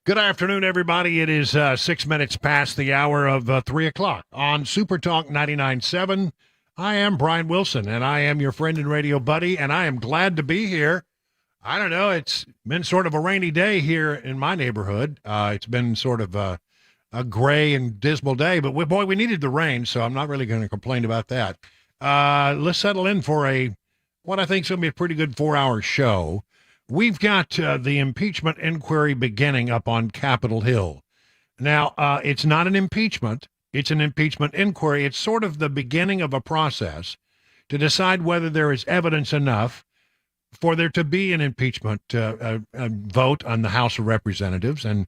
Good afternoon, everybody. It is 6 minutes past the hour of 3 o'clock on Super Talk 99.7. I am Brian Wilson, and I am your friend and radio buddy, and I am glad to be here. I don't know, it's been sort of a rainy day here in my neighborhood. It's been sort of a gray and dismal day, but we needed the rain, so I'm not really going to complain about that. Let's settle in for what I think is going to be a pretty good 4-hour show. We've got the impeachment inquiry beginning up on Capitol Hill. Now, it's not an impeachment. It's an impeachment inquiry. It's sort of the beginning of a process to decide whether there is evidence enough for there to be an impeachment vote on the House of Representatives and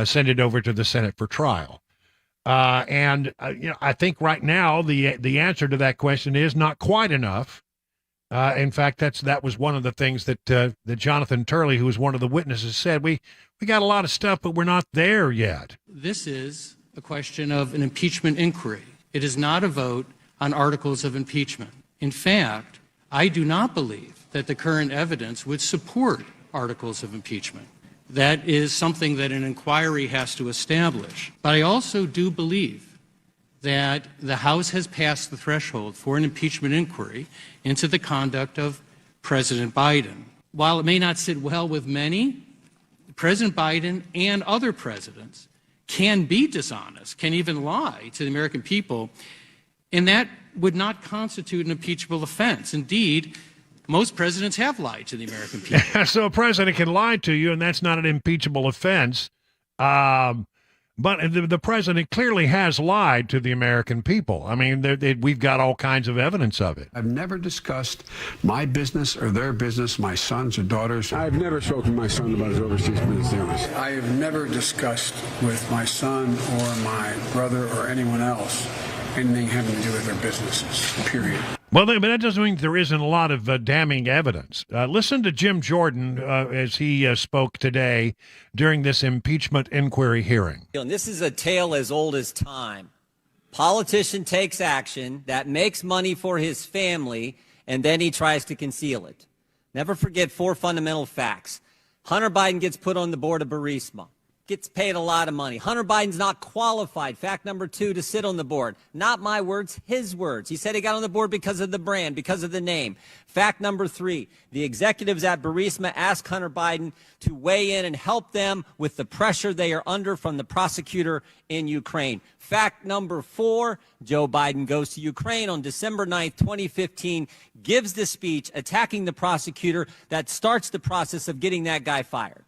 send it over to the Senate for trial. I think right now the answer to that question is not quite enough. In fact, that was one of the things that Jonathan Turley, who was one of the witnesses, said. We got a lot of stuff, but we're not there yet. This is a question of an impeachment inquiry. It is not a vote on articles of impeachment. In fact, I do not believe that the current evidence would support articles of impeachment. That is something that an inquiry has to establish. But I also do believe that the House has passed the threshold for an impeachment inquiry into the conduct of President Biden. While it may not sit well with many, President Biden and other presidents can be dishonest, can even lie to the American people, and that would not constitute an impeachable offense. Indeed, most presidents have lied to the American people. So a president can lie to you, and that's not an impeachable offense. But the president clearly has lied to the American people. I mean, we've got all kinds of evidence of it. I've never discussed my business or their business, my sons or daughters. I've never spoken to my son about his overseas business dealings. I have never discussed with my son or my brother or anyone else anything having to do with their businesses, period. Well, but that doesn't mean there isn't a lot of damning evidence. Listen to Jim Jordan as he spoke today during this impeachment inquiry hearing. And this is a tale as old as time. Politician takes action that makes money for his family, and then he tries to conceal it. Never forget 4 fundamental facts. Hunter Biden gets put on the board of Burisma. Gets paid a lot of money. Hunter Biden's not qualified, fact number 2, to sit on the board. Not my words, his words. He said he got on the board because of the brand, because of the name. Fact number 3, the executives at Burisma asked Hunter Biden to weigh in and help them with the pressure they are under from the prosecutor in Ukraine. Fact number 4, Joe Biden goes to Ukraine on December 9th, 2015, gives the speech attacking the prosecutor that starts the process of getting that guy fired.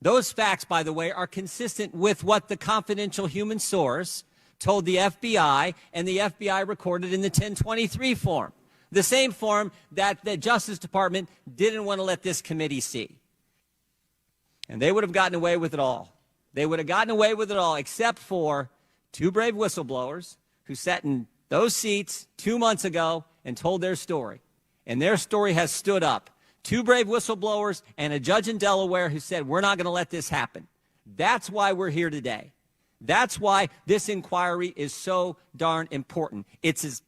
Those facts, by the way, are consistent with what the confidential human source told the FBI, and the FBI recorded in the 1023 form, the same form that the Justice Department didn't want to let this committee see. And they would have gotten away with it all. They would have gotten away with it all except for 2 brave whistleblowers who sat in those seats 2 months ago and told their story. And their story has stood up. 2 brave whistleblowers and a judge in Delaware who said, we're not going to let this happen. That's why we're here today. That's why this inquiry is so darn important. It's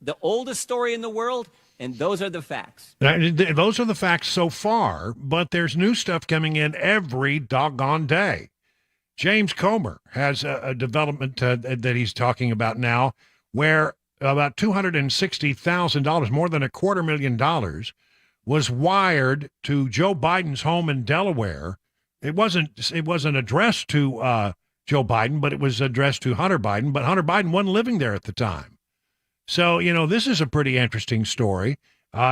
the oldest story in the world, and those are the facts. Those are the facts so far, but there's new stuff coming in every doggone day. James Comer has a development that he's talking about now where about $260,000, more than $250,000, was wired to Joe Biden's home in Delaware. It wasn't addressed to Joe Biden, but it was addressed to Hunter Biden. But Hunter Biden wasn't living there at the time. So, this is a pretty interesting story.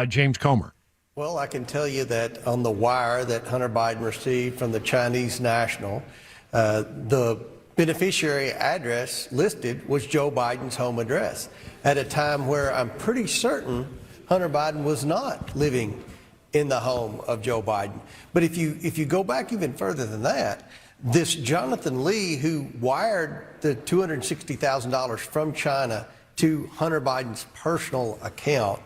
James Comer. Well, I can tell you that on the wire that Hunter Biden received from the Chinese national, the beneficiary address listed was Joe Biden's home address at a time where I'm pretty certain Hunter Biden was not living in the home of Joe Biden. But if you go back even further than that, this Jonathan Lee, who wired the $260,000 from China to Hunter Biden's personal account,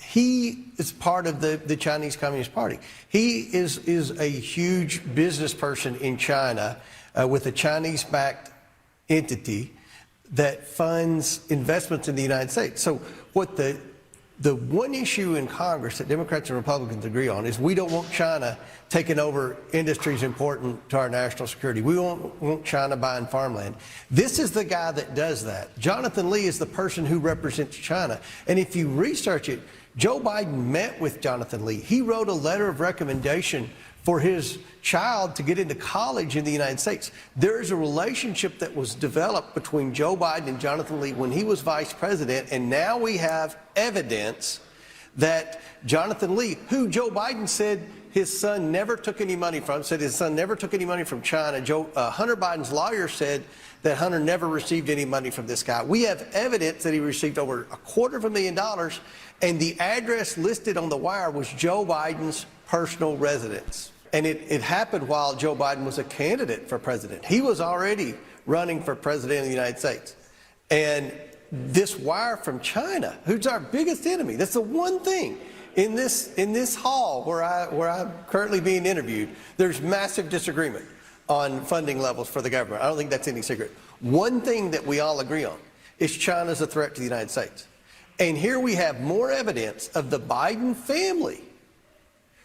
he is part of the Chinese Communist Party. He is a huge business person in China with a Chinese-backed entity that funds investments in the United States. So what the The one issue in Congress that Democrats and Republicans agree on is we don't want China taking over industries important to our national security. We don't want China buying farmland. This is the guy that does that. Jonathan Lee is the person who represents China. And if you research it, Joe Biden met with Jonathan Lee. He wrote a letter of recommendation for his child to get into college in the United States. There is a relationship that was developed between Joe Biden and Jonathan Lee when he was vice president, and now we have evidence that Jonathan Lee, who Joe Biden said his son never took any money from, China. Hunter Biden's lawyer said that Hunter never received any money from this guy. We have evidence that he received over $250,000, and the address listed on the wire was Joe Biden's personal residence. And it happened while Joe Biden was a candidate for president. He was already running for president of the United States. And this wire from China, who's our biggest enemy, that's the one thing in this hall where I'm currently being interviewed, there's massive disagreement on funding levels for the government. I don't think that's any secret. One thing that we all agree on is China's a threat to the United States. And here we have more evidence of the Biden family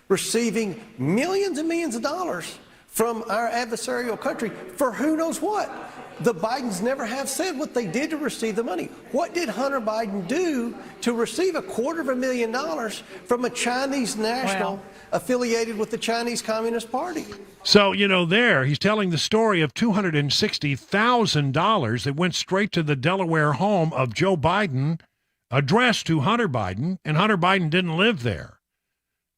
receiving millions and millions of dollars from our adversarial country for who knows what. The Bidens never have said what they did to receive the money. What did Hunter Biden do to receive $250,000 from a Chinese national affiliated with the Chinese Communist Party? So, he's telling the story of $260,000 that went straight to the Delaware home of Joe Biden, addressed to Hunter Biden, and Hunter Biden didn't live there.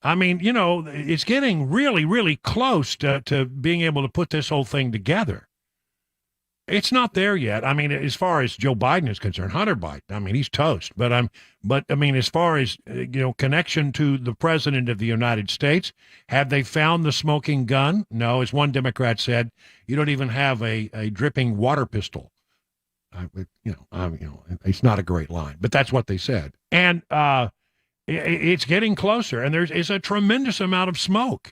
I mean, it's getting really, really close to being able to put this whole thing together. It's not there yet. I mean, as far as Joe Biden is concerned, Hunter Biden, I mean, he's toast. But as far as, connection to the president of the United States, have they found the smoking gun? No, as one Democrat said, you don't even have a dripping water pistol. It's not a great line, but that's what they said. And, it's getting closer, and there's a tremendous amount of smoke.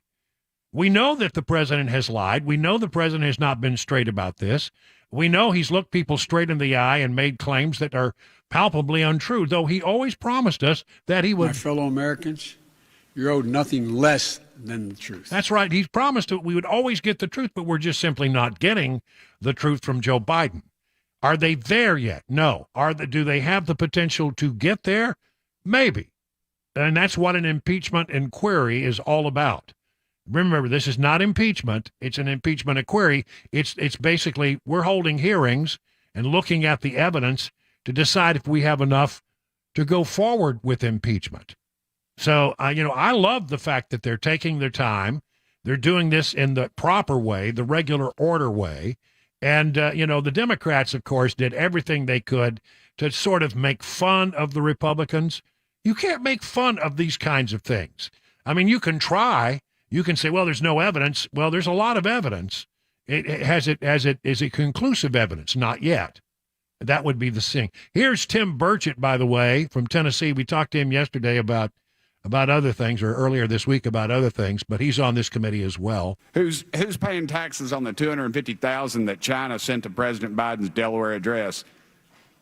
We know that the president has lied. We know the president has not been straight about this. We know he's looked people straight in the eye and made claims that are palpably untrue, though he always promised us that he would. My fellow Americans, you're owed nothing less than the truth. That's right. He's promised that we would always get the truth, but we're just simply not getting the truth from Joe Biden. Are they there yet? No. Do they have the potential to get there? Maybe. And that's what an impeachment inquiry is all about. Remember, this is not impeachment. It's an impeachment inquiry. It's basically we're holding hearings and looking at the evidence to decide if we have enough to go forward with impeachment. So, I love the fact that they're taking their time. They're doing this in the proper way, the regular order way. And, the Democrats, of course, did everything they could to sort of make fun of the Republicans. You can't make fun of these kinds of things. I mean, you can try. You can say, well, there's no evidence. Well, there's a lot of evidence. Is it conclusive evidence? Not yet. That would be the thing. Here's Tim Burchett, by the way, from Tennessee. We talked to him yesterday about other things, or earlier this week about other things, but he's on this committee as well. Who's paying taxes on the $250,000 that China sent to President Biden's Delaware address?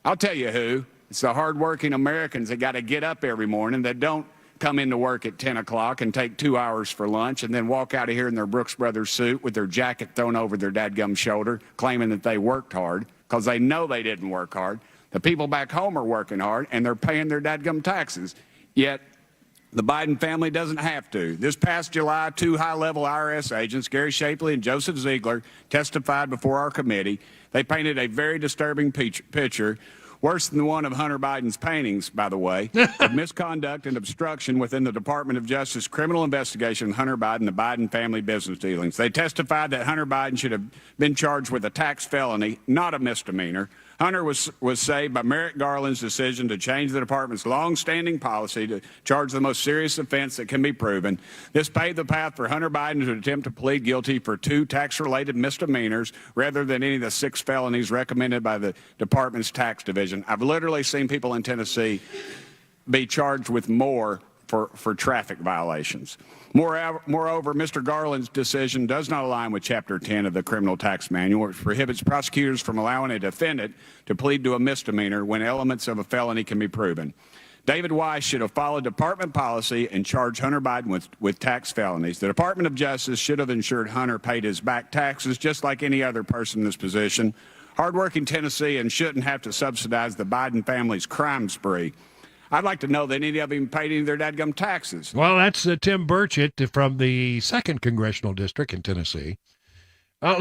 I'll tell you who. It's the hardworking Americans that got to get up every morning that don't come into work at 10 o'clock and take 2 hours for lunch and then walk out of here in their Brooks Brothers suit with their jacket thrown over their dadgum shoulder, claiming that they worked hard because they know they didn't work hard. The people back home are working hard and they're paying their dadgum taxes. Yet the Biden family doesn't have to. This past July, 2 high-level IRS agents, Gary Shapley and Joseph Ziegler, testified before our committee. They painted a very disturbing picture, worse than the one of Hunter Biden's paintings, by the way, of misconduct and obstruction within the Department of Justice criminal investigation of Hunter Biden, the Biden family business dealings. They testified that Hunter Biden should have been charged with a tax felony, not a misdemeanor. Hunter was saved by Merrick Garland's decision to change the department's long-standing policy to charge the most serious offense that can be proven. This paved the path for Hunter Biden to attempt to plead guilty for 2 tax-related misdemeanors rather than any of the 6 felonies recommended by the department's tax division. I've literally seen people in Tennessee be charged with more for traffic violations. Moreover, Mr. Garland's decision does not align with Chapter 10 of the Criminal Tax Manual, which prohibits prosecutors from allowing a defendant to plead to a misdemeanor when elements of a felony can be proven. David Weiss should have followed department policy and charged Hunter Biden with tax felonies. The Department of Justice should have ensured Hunter paid his back taxes just like any other person in this position. Hardworking Tennesseans shouldn't have to subsidize the Biden family's crime spree. I'd like to know that any of them paid any of their dadgum taxes. Well, that's Tim Burchett from the 2nd Congressional District in Tennessee.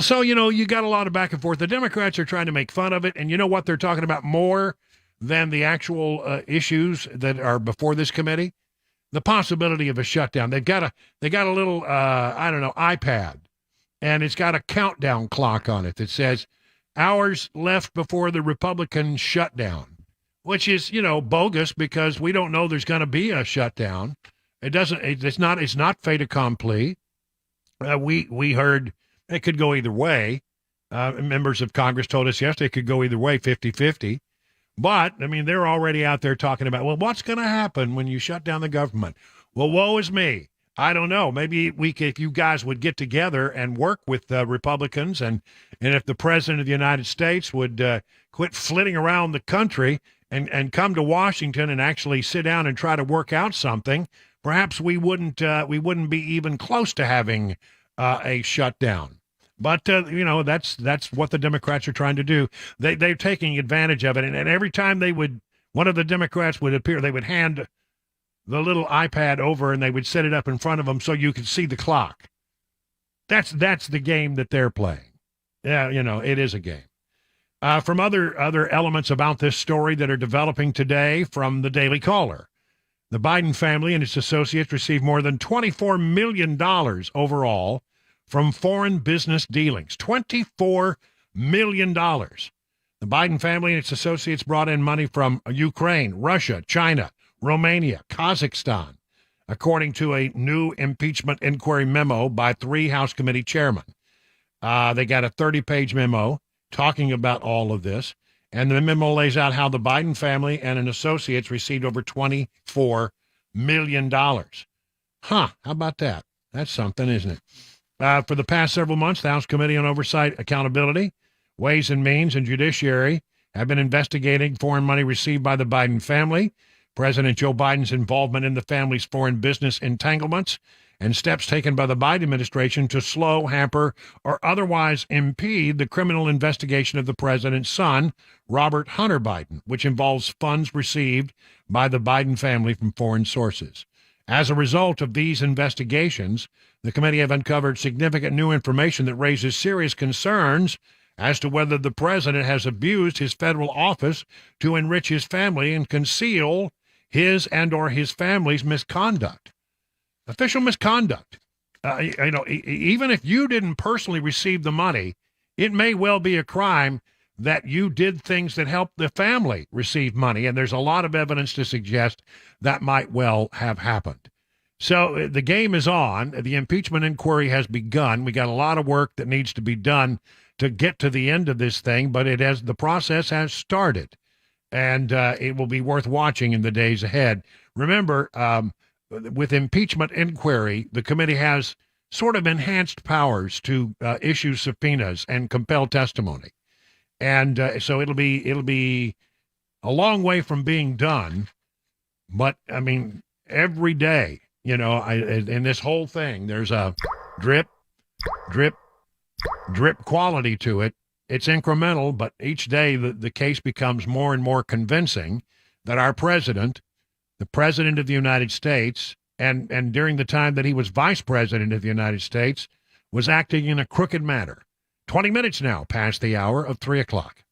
So, you got a lot of back and forth. The Democrats are trying to make fun of it, and you know what they're talking about more than the actual issues that are before this committee? The possibility of a shutdown. They got a little, iPad, and it's got a countdown clock on it that says hours left before the Republican shutdown, which is, bogus because we don't know there's going to be a shutdown. It's not fait accompli. We heard it could go either way. Members of Congress told us yesterday it could go either way, 50-50. But, they're already out there talking about, well, what's going to happen when you shut down the government? Well, woe is me. I don't know. Maybe if you guys would get together and work with Republicans and if the President of the United States would quit flitting around the country and come to Washington and actually sit down and try to work out something, perhaps we wouldn't be even close to having a shutdown. But, that's what the Democrats are trying to do. They're taking advantage of it. And every time one of the Democrats would appear, they would hand the little iPad over and they would set it up in front of them so you could see the clock. That's the game that they're playing. Yeah, it is a game. From other elements about this story that are developing today from the Daily Caller, the Biden family and its associates received more than $24 million overall from foreign business dealings. $24 million. The Biden family and its associates brought in money from Ukraine, Russia, China, Romania, Kazakhstan, according to a new impeachment inquiry memo by 3 House committee chairmen. They got a 30-page memo talking about all of this, and the memo lays out how the Biden family and an associates received over $24 million. How about that? That's something, isn't it? For the past several months, the House Committee on Oversight, Accountability, Ways and Means, and Judiciary have been investigating foreign money received by the Biden family, President Joe Biden's involvement in the family's foreign business entanglements, and steps taken by the Biden administration to slow, hamper, or otherwise impede the criminal investigation of the president's son, Robert Hunter Biden, which involves funds received by the Biden family from foreign sources. As a result of these investigations, the committee have uncovered significant new information that raises serious concerns as to whether the president has abused his federal office to enrich his family and conceal his and or his family's misconduct. Official misconduct. Even if you didn't personally receive the money, it may well be a crime that you did things that helped the family receive money, and there's a lot of evidence to suggest that might well have happened. So the game is on. The impeachment inquiry has begun. We got a lot of work that needs to be done to get to the end of this thing, but the process has started, and it will be worth watching in the days ahead. Remember, with impeachment inquiry, the committee has sort of enhanced powers to issue subpoenas and compel testimony. And so it'll be a long way from being done. But, every day, in this whole thing, there's a drip, drip, drip quality to it. It's incremental, but each day the case becomes more and more convincing that our president, the president of the United States, and during the time that he was vice president of the United States, was acting in a crooked manner. 20 minutes now past the hour of 3 o'clock.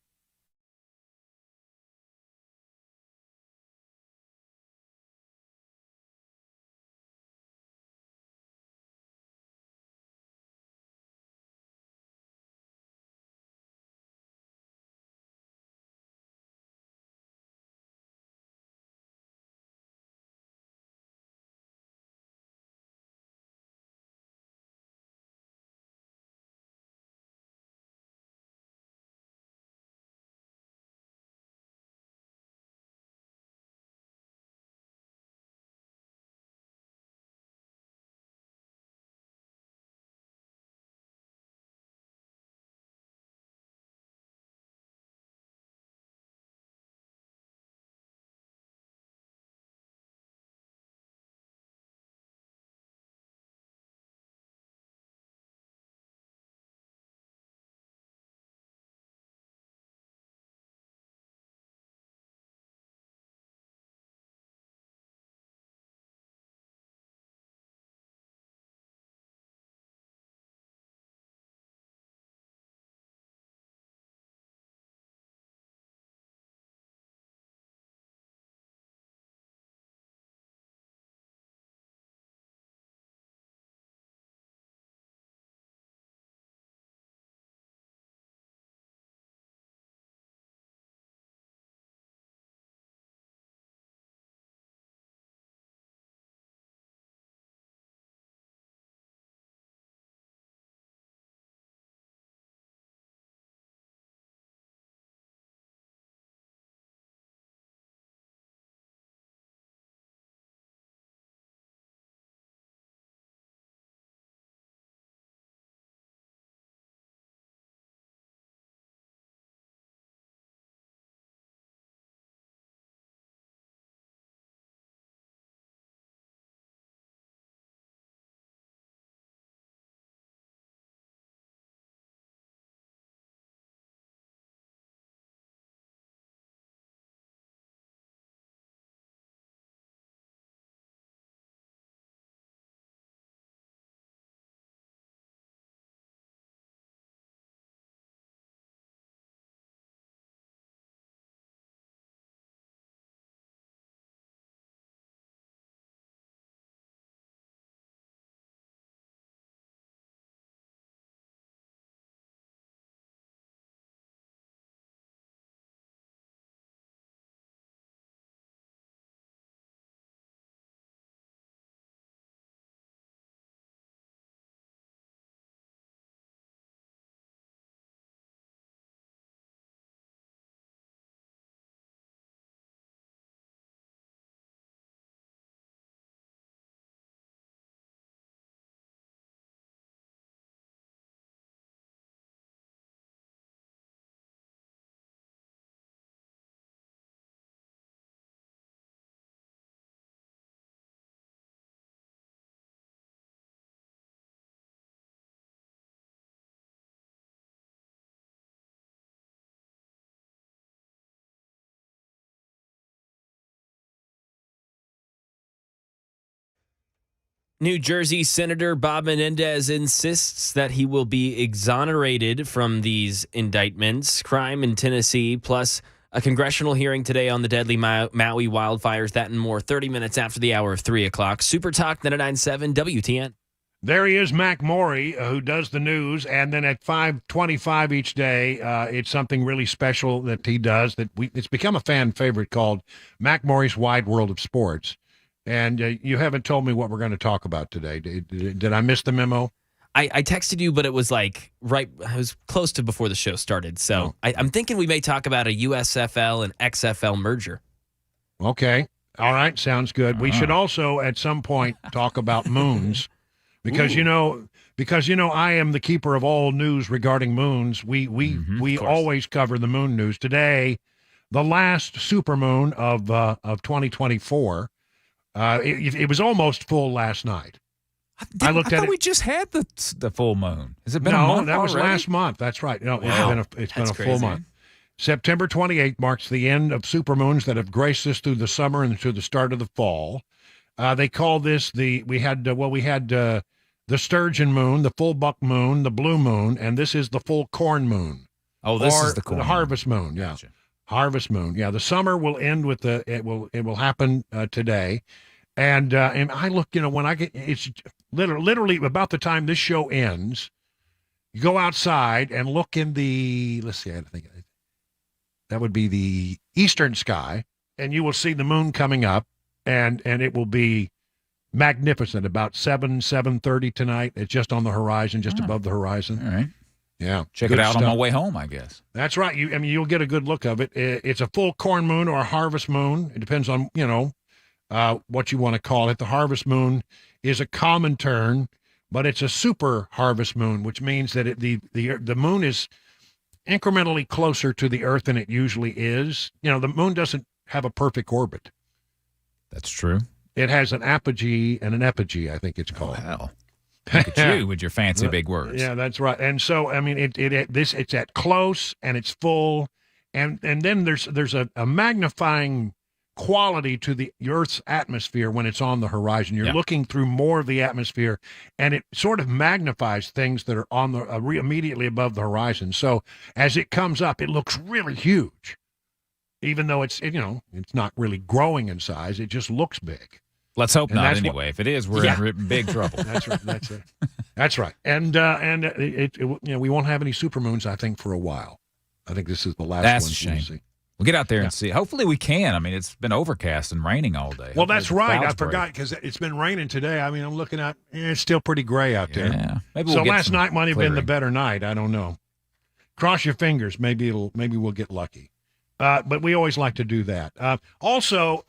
New Jersey Senator Bob Menendez insists that he will be exonerated from these indictments, crime in Tennessee, plus a congressional hearing today on the deadly Maui wildfires. That and more 30 minutes after the hour of 3 o'clock. Super Talk 99.7 WTN. There he is, Mac Morey, who does the news, and then at 5:25 each day, it's something really special that he does. It's become a fan favorite called Mac Morey's Wide World of Sports. And you haven't told me what we're going to talk about today. Did I miss the memo? I texted you, but it was like I was close to before the show started. So I'm thinking we may talk about a USFL and XFL merger. Okay. All right. Sounds good. We should also at some point talk about moons because, you know, I am the keeper of all news regarding moons. We always cover the moon news. Today, the last supermoon of 2024. It was almost full last night. I thought we just had the full moon. Has it been a month that was already? last month. That's right. No, Wow. It's been a That's full crazy. month. September 28th marks the end of supermoons that have graced us through the summer and through the start of the fall. They call this the sturgeon moon, the full buck moon, the blue moon, and this is the full corn moon. Oh, this or is the corn the harvest moon. Yeah. Gotcha. Harvest moon. Yeah, the summer will end with it will happen today. And I look, when I get, it's literally about the time this show ends, you go outside and look in let's see, I think that would be the eastern sky, and you will see the moon coming up, and it will be magnificent about 7:30 tonight. It's just on the horizon, just above the horizon. All right. Yeah. Check good it out stuff. on my way home, I guess. That's right. You'll get a good look of it. It's a full corn moon or a harvest moon. It depends on, what you want to call it. The harvest moon is a common term, but it's a super harvest moon, which means that the moon is incrementally closer to the Earth than it usually is. The moon doesn't have a perfect orbit. That's true. It has an apogee and an epigee, I think it's called. Wow. Look at you with your fancy big words. Yeah, that's right. And so, it's at close and it's full, and then there's a magnifying quality to the Earth's atmosphere when it's on the horizon. You're looking through more of the atmosphere, and it sort of magnifies things that are on the immediately above the horizon. So as it comes up, it looks really huge, even though it's not really growing in size. It just looks big. Let's hope And not. that's Anyway, if it is, we're in big trouble. That's right. That's it. That's right. And we won't have any supermoons, I think, for a while. I think this is the last That's one a shame. we'll see. We'll get out there and see. Hopefully we can. I mean, it's been overcast and raining all day. Well, Hopefully that's the right. clouds I forgot break. because it's been raining today. I mean, I'm looking at it's still pretty gray out there. Yeah. Maybe So we'll get last some night might have been the clearing. better night. I don't know. Cross your fingers. Maybe we'll get lucky. But we always like to do that. Also,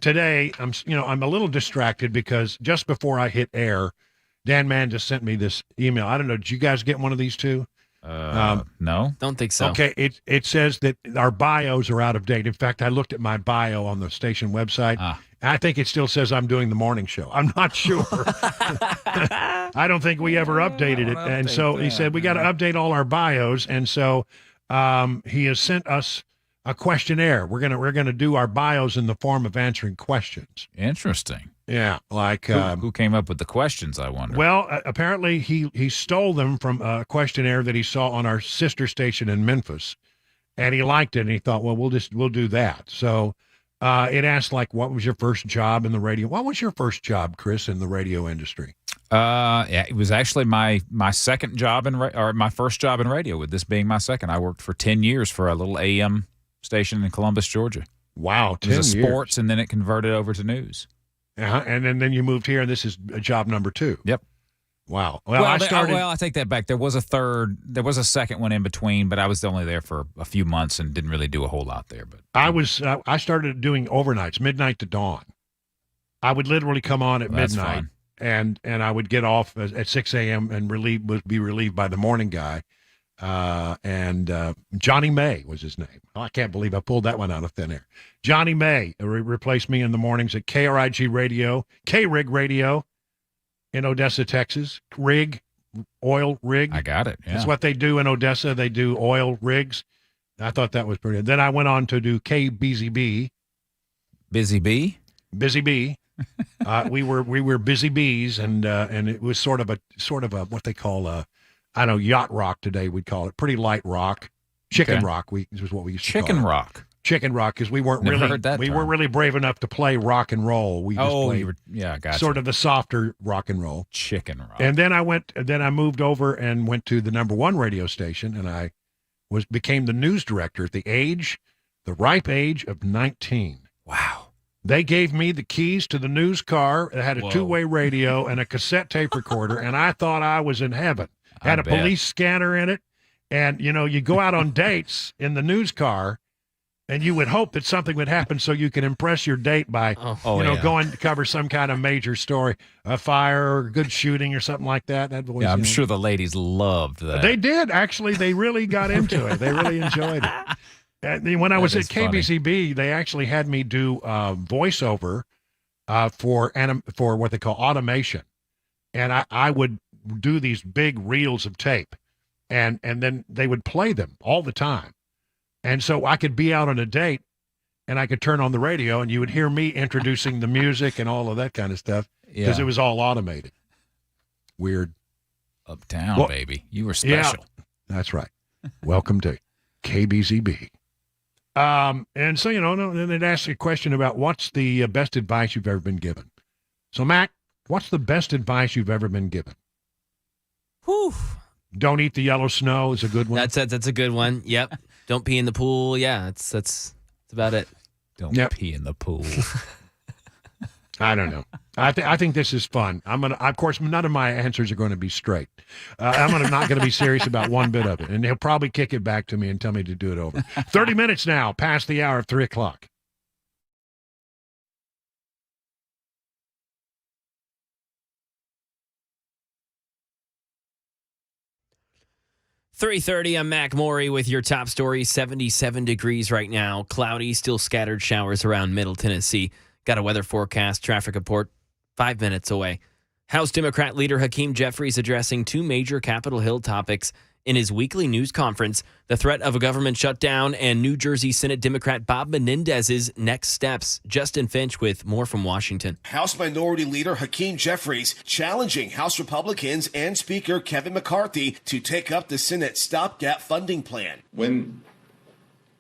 today I'm a little distracted because just before I hit air, Dan Mann just sent me this email. I don't know. Did you guys get one of these too? No. Don't think so. Okay, it says that our bios are out of date. In fact, I looked at my bio on the station website. I think it still says I'm doing the morning show. I'm not sure. I don't think we ever updated it. And so he said we got to update all our bios. And so he has sent us a questionnaire. We're gonna do our bios in the form of answering questions. Interesting. Yeah, like Who came up with the questions, I wonder? well, apparently he stole them from a questionnaire that he saw on our sister station in Memphis, and he liked it, and he thought, well, we'll do that. So it asked, like, what was your first job in the radio? What was your first job, Chris, in the radio industry? Yeah, it was actually my second job or my first job in radio, with this being my second. I worked for 10 years for a little AM station in Columbus, Georgia. Wow, 10 It was years. sports, and then it converted over to news. And then you moved here, and this is job number 2. Yep. Wow. Well, I started. I take that back. There was a second one in between, but I was only there for a few months and didn't really do a whole lot there. But I started doing overnights, midnight to dawn. I would literally come on at That's midnight, fun. and I would get off at 6 a.m. and be relieved by the morning guy. And Johnny May was his name. I can't believe I pulled that one out of thin air. Johnny May replaced me in the mornings at KRIG Radio, K-Rig Radio in Odessa, Texas. Oil rig. I got it. Yeah. That's what they do in Odessa. They do oil rigs. I thought that was pretty good. Then I went on to do KBZB. Busy Bee. Busy Bee. We were busy bees, and it was sort of a what they call I don't know, yacht rock today. We'd call it pretty light rock, chicken Okay. rock. This was what we used to Chicken call it. rock. Chicken rock, because we weren't Never really heard that term. really brave enough to play rock and roll. We just played gotcha. sort of the softer rock and roll. Chicken rock. And then I moved over and went to the number one radio station, and I became the news director at the ripe age of 19. Wow. They gave me the keys to the news car that had a two-way radio and a cassette tape recorder, and I thought I was in heaven. Had a police scanner in it, and you go out on dates in the news car, and you would hope that something would happen so you can impress your date by, going to cover some kind of major story, a fire or good shooting or something like that. I'm sure the ladies loved that. They did. Actually, they really got into it. They really enjoyed it. And when I was at KBCB, they actually had me do voiceover for what they call automation. And I would do these big reels of tape, and then they would play them all the time. And so I could be out on a date, and I could turn on the radio, and you would hear me introducing the music and all of that kind of stuff because it was all automated. Weird. Uptown, baby. You were special. Yeah, that's right. Welcome to KBZB. And so, then they'd ask you a question about what's the best advice you've ever been given. So, Mac, what's the best advice you've ever been given? Whew. Don't eat the yellow snow is a good one. That's a good one. Yep. Don't pee in the pool. Yeah, that's about it. Don't pee in the pool. I don't know. I think this is fun. Of course, none of my answers are going to be straight. I'm not going to be serious about one bit of it, and he'll probably kick it back to me and tell me to do it over. 30 minutes now, past the hour of 3:00. .30, I'm Mac Maury with your top story. 77 degrees right now. Cloudy, still scattered showers around Middle Tennessee. Got a weather forecast, traffic report 5 minutes away. House Democrat leader Hakeem Jeffries addressing two major Capitol Hill topics in his weekly news conference, the threat of a government shutdown and New Jersey Senate Democrat Bob Menendez's next steps. Justin Finch with more from Washington. House Minority Leader Hakeem Jeffries challenging House Republicans and Speaker Kevin McCarthy to take up the Senate stopgap funding plan. When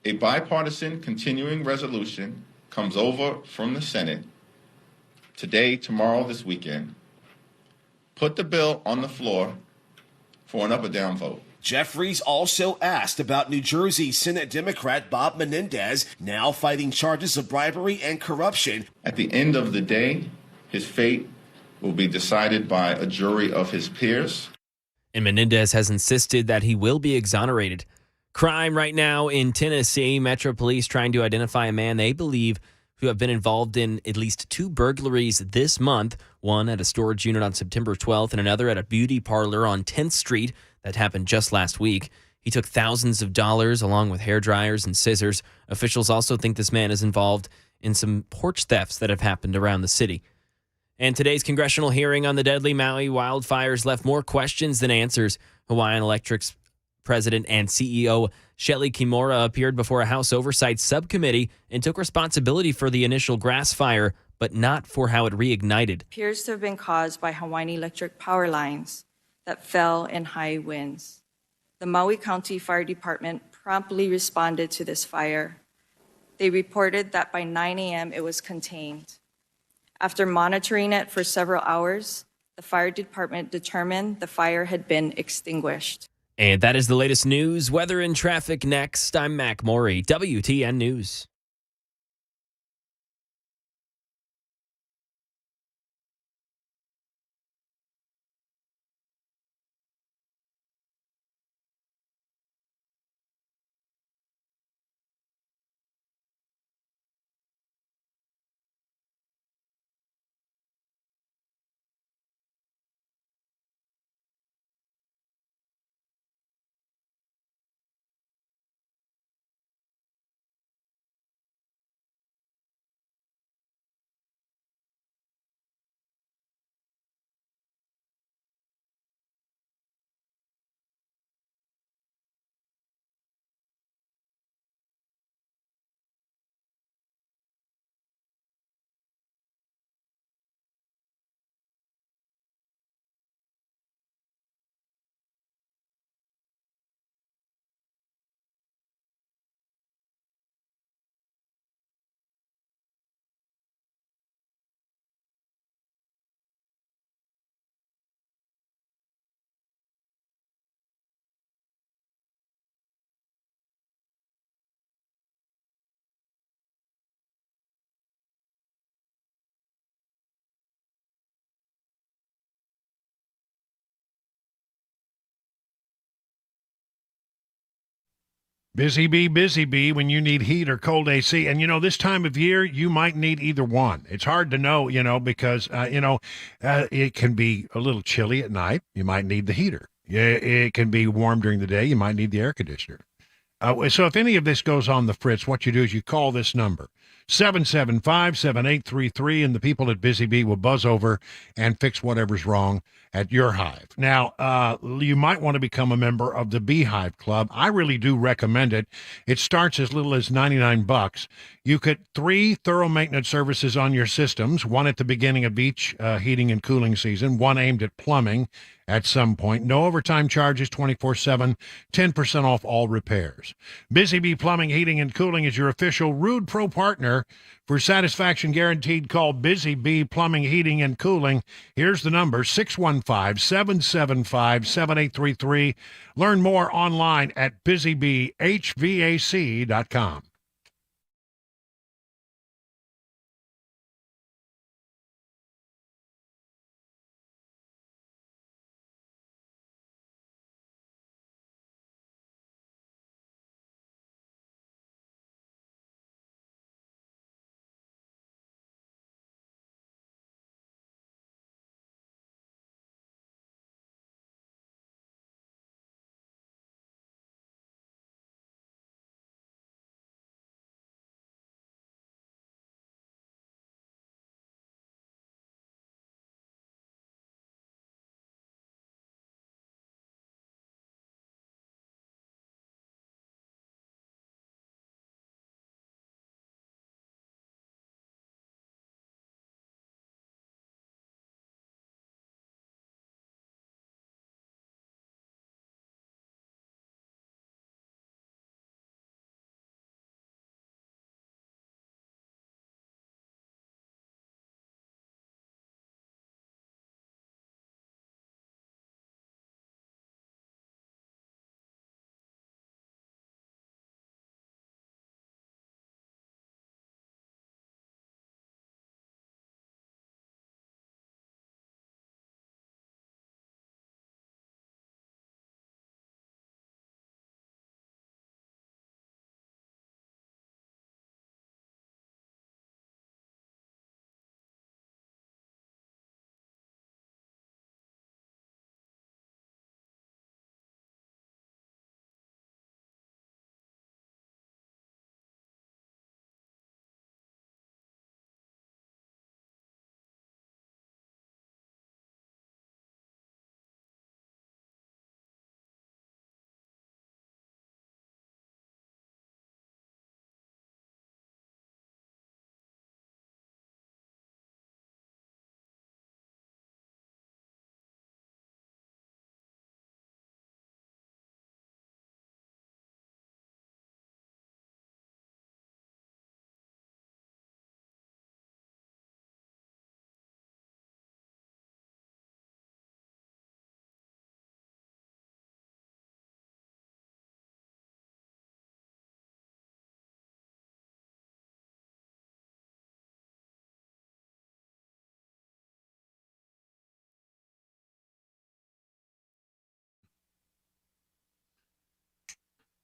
a bipartisan continuing resolution comes over from the Senate today, tomorrow, this weekend, put the bill on the floor for an up or down vote. Jeffries also asked about New Jersey Senate Democrat Bob Menendez, now fighting charges of bribery and corruption. At the end of the day, his fate will be decided by a jury of his peers. And Menendez has insisted that he will be exonerated. Crime right now in Tennessee. Metro Police trying to identify a man they believe who have been involved in at least two burglaries this month. One at a storage unit on September 12th and another at a beauty parlor on 10th Street. That happened just last week. He took thousands of dollars along with hair dryers and scissors. Officials also think this man is involved in some porch thefts that have happened around the city. And today's congressional hearing on the deadly Maui wildfires left more questions than answers. Hawaiian Electric's President and CEO Shelly Kimura appeared before a House Oversight Subcommittee and took responsibility for the initial grass fire, but not for how it reignited. Appears to have been caused by Hawaiian Electric power lines that fell in high winds. The Maui County Fire Department promptly responded to this fire. They reported that by 9 a.m. it was contained. After monitoring it for several hours, the fire department determined the fire had been extinguished. And that is the latest news. Weather and traffic next. I'm Mac Maury, WTN News. Busy bee when you need heat or cold AC. And, this time of year, you might need either one. It's hard to know, because, it can be a little chilly at night. You might need the heater. It can be warm during the day. You might need the air conditioner. So if any of this goes on the fritz, what you do is you call this number, 775-7833, and the people at Busy Bee will buzz over and fix whatever's wrong at your hive. Now, you might want to become a member of the Beehive Club. I really do recommend it. It starts as little as $99. You get 3 thorough maintenance services on your systems, one at the beginning of each heating and cooling season, one aimed at plumbing at some point. No overtime charges, 24/7, 10% off all repairs. Busy Bee Plumbing, Heating, and Cooling is your official Rude Pro partner. For satisfaction guaranteed, call Busy Bee Plumbing, Heating, and Cooling. Here's the number, 615-775-7833. Learn more online at busybeehvac.com.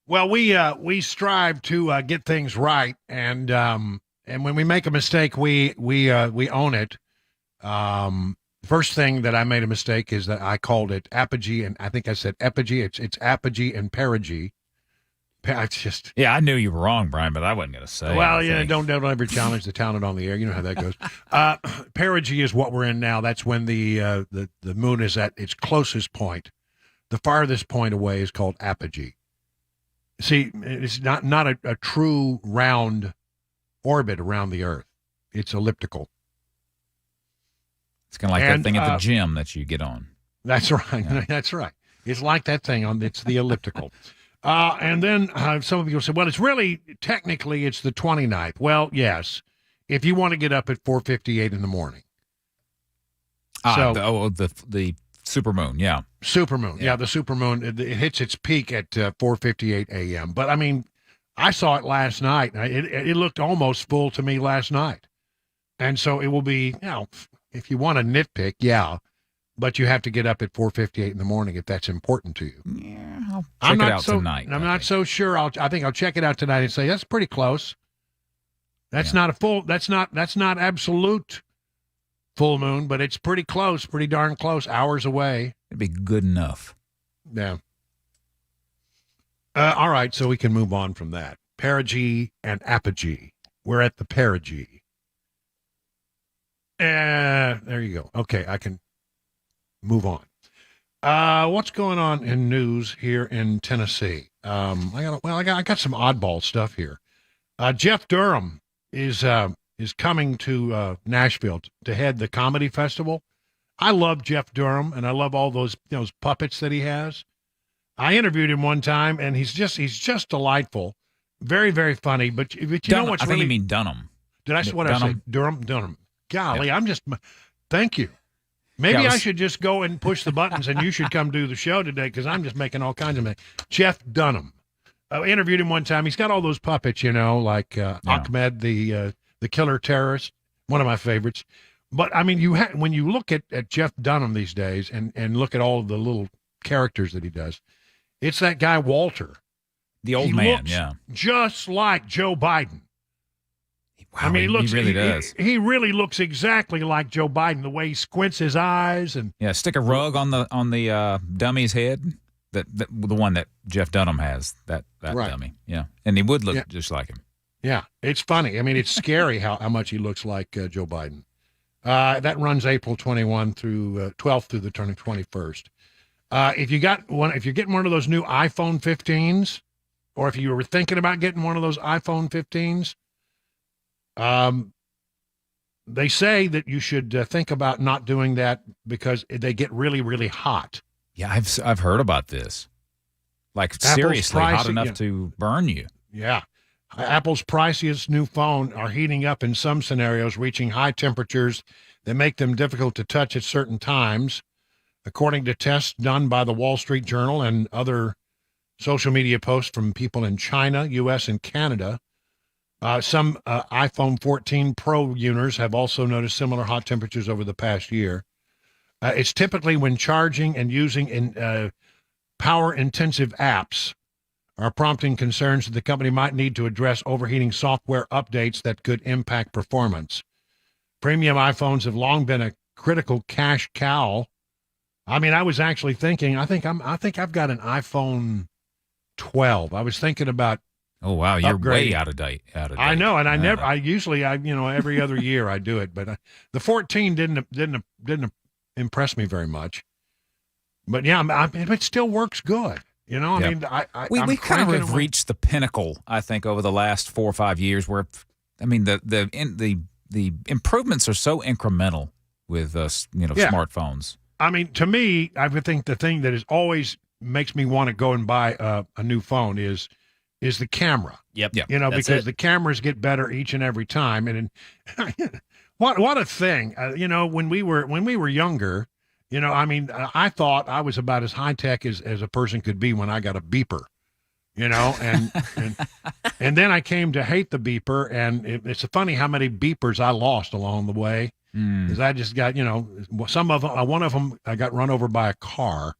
Well, we strive to get things right, and when we make a mistake, we own it. First thing that I made a mistake is that I called it apogee, and I think I said epigee. It's apogee and perigee. It's just I knew you were wrong, Brian, but I wasn't going to say. Well, don't ever challenge the talent on the air. You know how that goes. Perigee is what we're in now. That's when the moon is at its closest point. The farthest point away is called apogee. See, it's not a true round orbit around the Earth. It's elliptical. It's kind of like that thing at the gym that you get on. That's right. Yeah. That's right. It's like that thing it's the elliptical. And then some of you say, well, technically it's the 29th. Well, yes, if you want to get up at 4:58 in the morning. The supermoon, yeah. Supermoon, yeah, the supermoon. It hits its peak at 4:58 a.m. But, I mean, I saw it last night. It looked almost full to me last night. And so it will be, if you want to nitpick, but you have to get up at 4:58 in the morning if that's important to you. Yeah, Check it out tonight. I'm not so sure. I think I'll check it out tonight and say that's pretty close. That's not a full. That's not absolute full moon, but it's pretty close, pretty darn close. Hours away. It'd be good enough. Yeah. All right, so we can move on from that. Perigee and apogee. We're at the perigee. There you go. Okay, I can move on. What's going on in news here in Tennessee? I got some oddball stuff here. Jeff Durham is coming to Nashville to head the comedy festival. I love Jeff Durham, and I love all those puppets that he has. I interviewed him one time, and he's just delightful, very, very funny. But you know what's I think you mean Dunham. Did I say what I said? Durham. Golly, Yeah. Thank you. Maybe Yeah, I should just go and push the buttons, and you should come do the show today because I'm just making all kinds of mistakes. Jeff Dunham. I interviewed him one time. He's got all those puppets, like Ahmed, the killer terrorist, one of my favorites. But I mean, when you look at Jeff Dunham these days and look at all of the little characters that he does, it's that guy Walter, the old man, just like Joe Biden. Wow, I mean, he really does. He really looks exactly like Joe Biden. The way he squints his eyes and stick a rug on the dummy's head. The one that Jeff Dunham has, that right. dummy. Yeah, and he would look just like him. Yeah, it's funny. I mean, it's scary how much he looks like Joe Biden. That runs April 12th through the 21st. If you're getting one of those new iPhone 15s, or if you were thinking about getting one of those iPhone 15s, they say that you should think about not doing that because they get really, really hot. Yeah, I've heard about this. Like Apple's seriously hot pricey, enough to burn you. Yeah. Apple's priciest new phone are heating up in some scenarios, reaching high temperatures that make them difficult to touch at certain times. According to tests done by the Wall Street Journal and other social media posts from people in China, U.S., and Canada, some iPhone 14 Pro owners have also noticed similar hot temperatures over the past year. It's typically when charging and using power-intensive apps are prompting concerns that the company might need to address overheating software updates that could impact performance. Premium iPhones have long been a critical cash cow. I mean, I was actually thinking, I think I've got an iPhone 12. I was thinking about. Oh wow, you're upgrading. way out of date. I know, and I usually every other year I do it, but the 14 didn't impress me very much. But yeah, it still works good. I mean, we kind of reached the pinnacle, I think, over the last 4 or 5 years, where, I mean, the improvements are so incremental with smartphones. I mean, to me, I would think the thing that is always makes me want to go and buy a new phone is the camera. Yep. Because the cameras get better each and every time. And what a thing. When we were younger, I thought I was about as high tech as a person could be when I got a beeper. And then I came to hate the beeper, and it's funny how many beepers I lost along the way. Because I just got, some of them, one of them, I got run over by a car.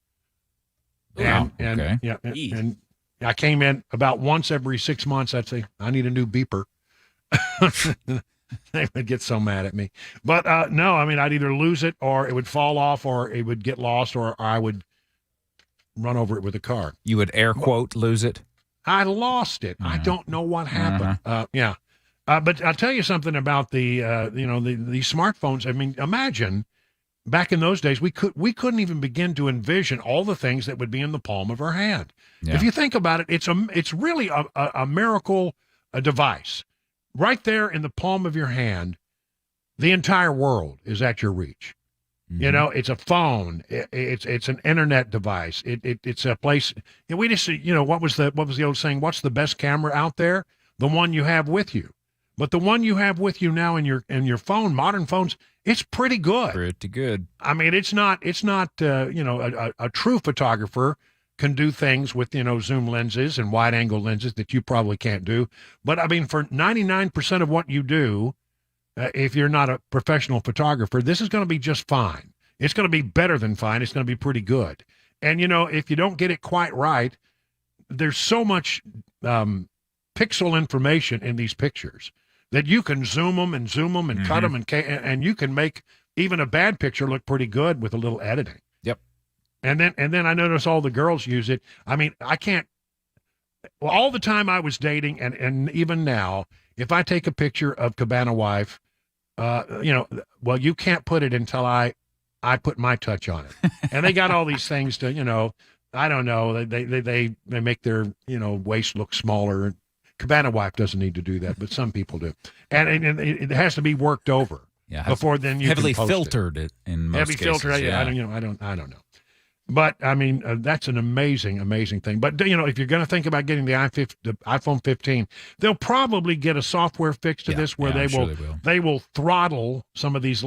And I came in about once every 6 months. I'd say, I need a new beeper. They would get so mad at me. But no, I mean, I'd either lose it or it would fall off or it would get lost or I would run over it with a car. You would air quote lose it? I lost it. I don't know what happened. But I'll tell you something about the smartphones. I mean, imagine back in those days, we couldn't even begin to envision all the things that would be in the palm of our hand. Yeah. If you think about it, it's really a miracle, a device. Right there in the palm of your hand, the entire world is at your reach. Mm-hmm. It's a phone. It's an internet device. It's a place. We just, what was the old saying? What's the best camera out there? The one you have with you. But the one you have with you now in your phone, modern phones, it's pretty good. Pretty good. I mean, it's not. A true photographer can do things with zoom lenses and wide angle lenses that you probably can't do. But I mean, for 99% of what you do, if you're not a professional photographer, this is going to be just fine. It's going to be better than fine. It's going to be pretty good. And if you don't get it quite right, there's so much pixel information in these pictures that you can zoom them and cut them and you can make even a bad picture look pretty good with a little editing. Yep. And then I notice all the girls use it. I mean, I can't. Well, all the time I was dating, and even now, if I take a picture of Cabana Wife, you can't put it until I put my touch on it. And they got all these things to, I don't know, they make their, waist look smaller. Cabana Wife doesn't need to do that, but some people do. And it has to be worked over before then you heavily can post filtered it in most cases. Filtered. Yeah. I don't know. But I mean, that's an amazing thing. But if you're going to think about getting the iPhone 15, they'll probably get a software fix to this where they will throttle some of these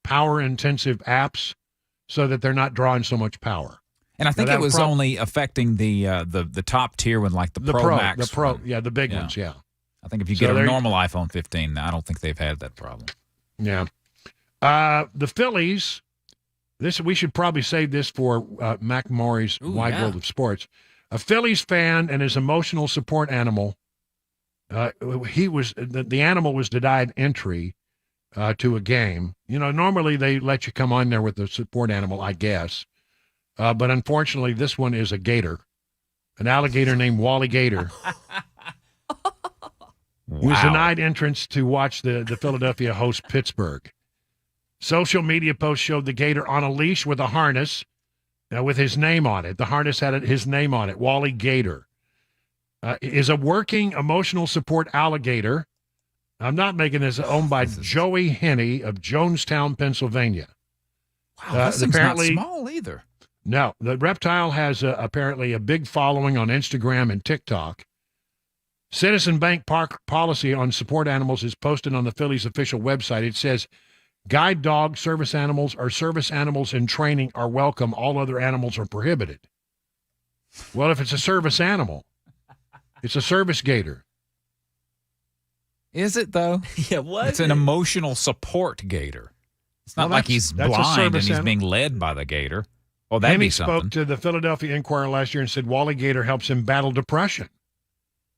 power intensive apps so that they're not drawing so much power. And I think it was only affecting the top tier one, like the Pro Max. The Pro, the big ones, yeah. I think if you get a normal iPhone 15, I don't think they've had that problem. Yeah. The Phillies. We should probably save this for Mac Maury's Wide World of Sports. A Phillies fan and his emotional support animal. The animal was denied entry to a game. Normally they let you come on there with the support animal, I guess. But unfortunately, this one is a gator, an alligator named Wally Gator. He was denied entrance to watch the Philadelphia host Pittsburgh. Social media posts showed the gator on a leash with a harness with his name on it. The harness had his name on it, Wally Gator. Is a working emotional support alligator. I'm not making this, owned by Joey Henney of Jonestown, Pennsylvania. Wow, this thing's not small either. No, the reptile has apparently a big following on Instagram and TikTok. Citizen Bank Park policy on support animals is posted on the Phillies official website. It says, guide dog service animals or service animals in training are welcome. All other animals are prohibited. Well, if it's a service animal, it's a service gator. Is it, though? Yeah, what? It's an emotional support gator. It's not like he's blind and he's being led by the gator. Oh, that'd be something. Spoke to the Philadelphia Inquirer last year and said Wally Gator helps him battle depression.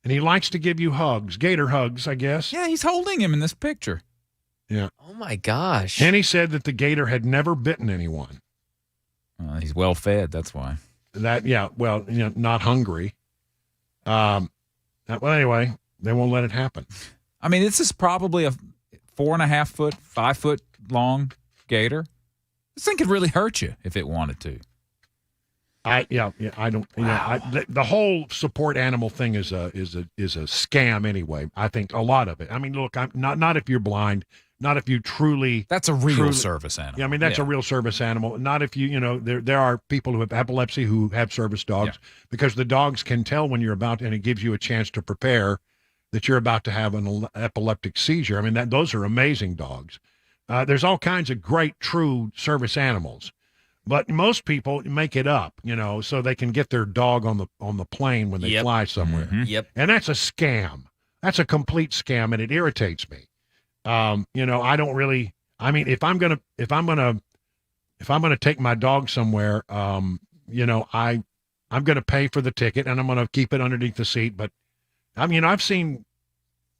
And he likes to give you hugs, gator hugs, I guess. Yeah, he's holding him in this picture. Yeah. Oh, my gosh. And he said that the gator had never bitten anyone. He's well fed, that's why. Not hungry. Well, anyway, they won't let it happen. I mean, this is probably a 4.5 foot, 5 foot long gator. This thing could really hurt you if it wanted to. I don't. Wow. The whole support animal thing is a scam anyway. I think a lot of it. I mean, look, I'm not if you're blind, not if you truly. That's a real service animal. Yeah, I mean that's a real service animal. Not if there are people who have epilepsy who have service dogs because the dogs can tell when you're about, and it gives you a chance to prepare that you're about to have an epileptic seizure. I mean those are amazing dogs. There's all kinds of great true service animals. But most people make it up, so they can get their dog on the plane when they fly somewhere. Mm-hmm. Yep. And that's a scam. That's a complete scam, and it irritates me. I don't really. I mean, if I'm gonna take my dog somewhere, I'm gonna pay for the ticket and I'm gonna keep it underneath the seat. But I mean, I've seen,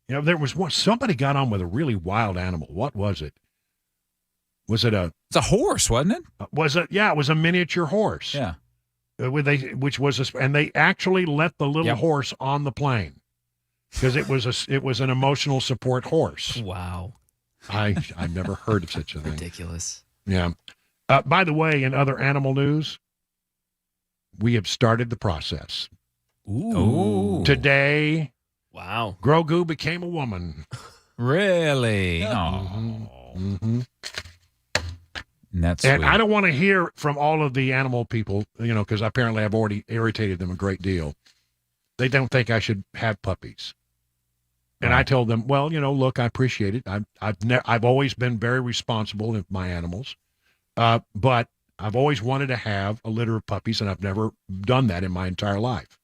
there was somebody got on with a really wild animal. What was it? Was it It's a horse, wasn't it? Was it? Yeah, it was a miniature horse. Yeah. And they actually let the little horse on the plane because it was an emotional support horse. Wow. I've never heard of such a thing. Ridiculous. Yeah. By the way, in other animal news, we have started the process. Ooh. Today. Wow. Grogu became a woman. Really? Oh. Mm-hmm. And I don't want to hear from all of the animal people, because apparently I've already irritated them a great deal. They don't think I should have puppies. And I told them, well, look, I appreciate it. I've always been very responsible with my animals, but I've always wanted to have a litter of puppies, and I've never done that in my entire life.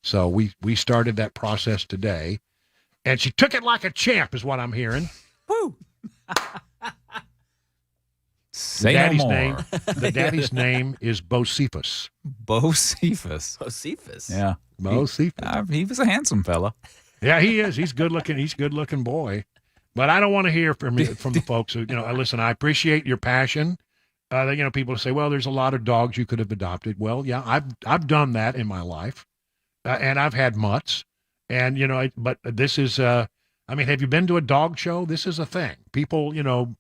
So we started that process today, and she took it like a champ, is what I'm hearing. Woo! Say daddy's no more. name. The daddy's name is Bocephus. Bocephus. Bocephus. Yeah. Bocephus. He was a handsome fella. Yeah, he is. He's good looking. He's a good looking boy. But I don't want to hear from the folks who, listen, I appreciate your passion. People say, well, there's a lot of dogs you could have adopted. Well, yeah, I've done that in my life. And I've had mutts. And, but this is, have you been to a dog show? This is a thing. People,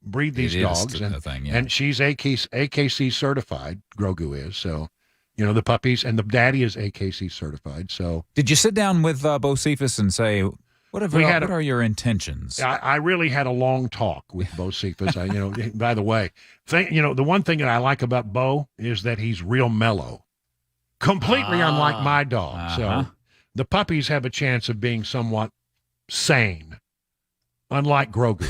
breed these dogs. And she's AKC certified, Grogu is. So, the puppies, and the daddy is AKC certified. So, did you sit down with Bocephus and say, what are your intentions? I really had a long talk with Bocephus. By the way, the one thing that I like about Bo is that he's real mellow, completely unlike my dog. So the puppies have a chance of being somewhat sane, unlike Grogu.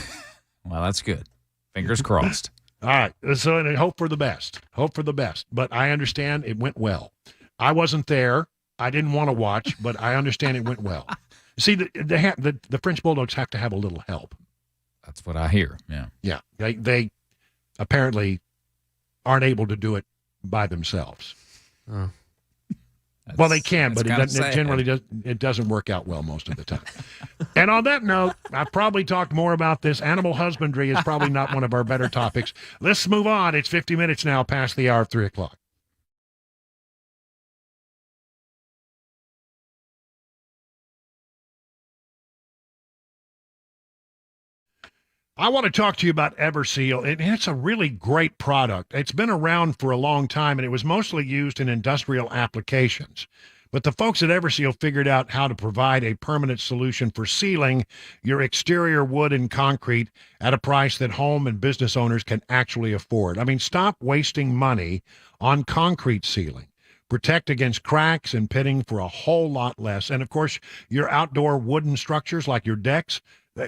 Well, that's good. Fingers crossed. All right. So and hope for the best. Hope for the best. But I understand it went well. I wasn't there. I didn't want to watch, but I understand it went well. See, the French Bulldogs have to have a little help. That's what I hear. Yeah. Yeah. They apparently aren't able to do it by themselves. Oh. Well, they can, but it doesn't work out well most of the time. And on that note, I've probably talked more about this. Animal husbandry is probably not one of our better topics. Let's move on. It's 50 minutes now past the hour of 3 o'clock. I want to talk to you about Everseal. It's a really great product. It's been around for a long time, and it was mostly used in industrial applications. But the folks at Everseal figured out how to provide a permanent solution for sealing your exterior wood and concrete at a price that home and business owners can actually afford. Stop wasting money on concrete sealing. Protect against cracks and pitting for a whole lot less. And, of course, your outdoor wooden structures like your decks,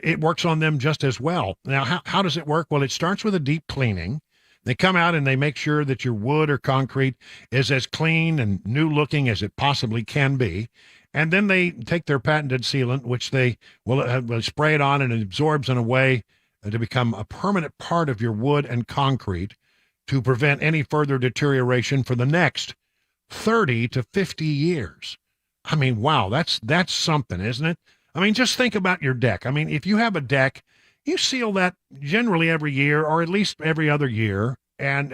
it works on them just as well. Now, how does it work? Well, it starts with a deep cleaning. They come out and they make sure that your wood or concrete is as clean and new looking as it possibly can be. And then they take their patented sealant, which they will spray it on, and it absorbs in a way to become a permanent part of your wood and concrete to prevent any further deterioration for the next 30 to 50 years. Wow, that's something, isn't it? Just think about your deck. If you have a deck, you seal that generally every year or at least every other year. And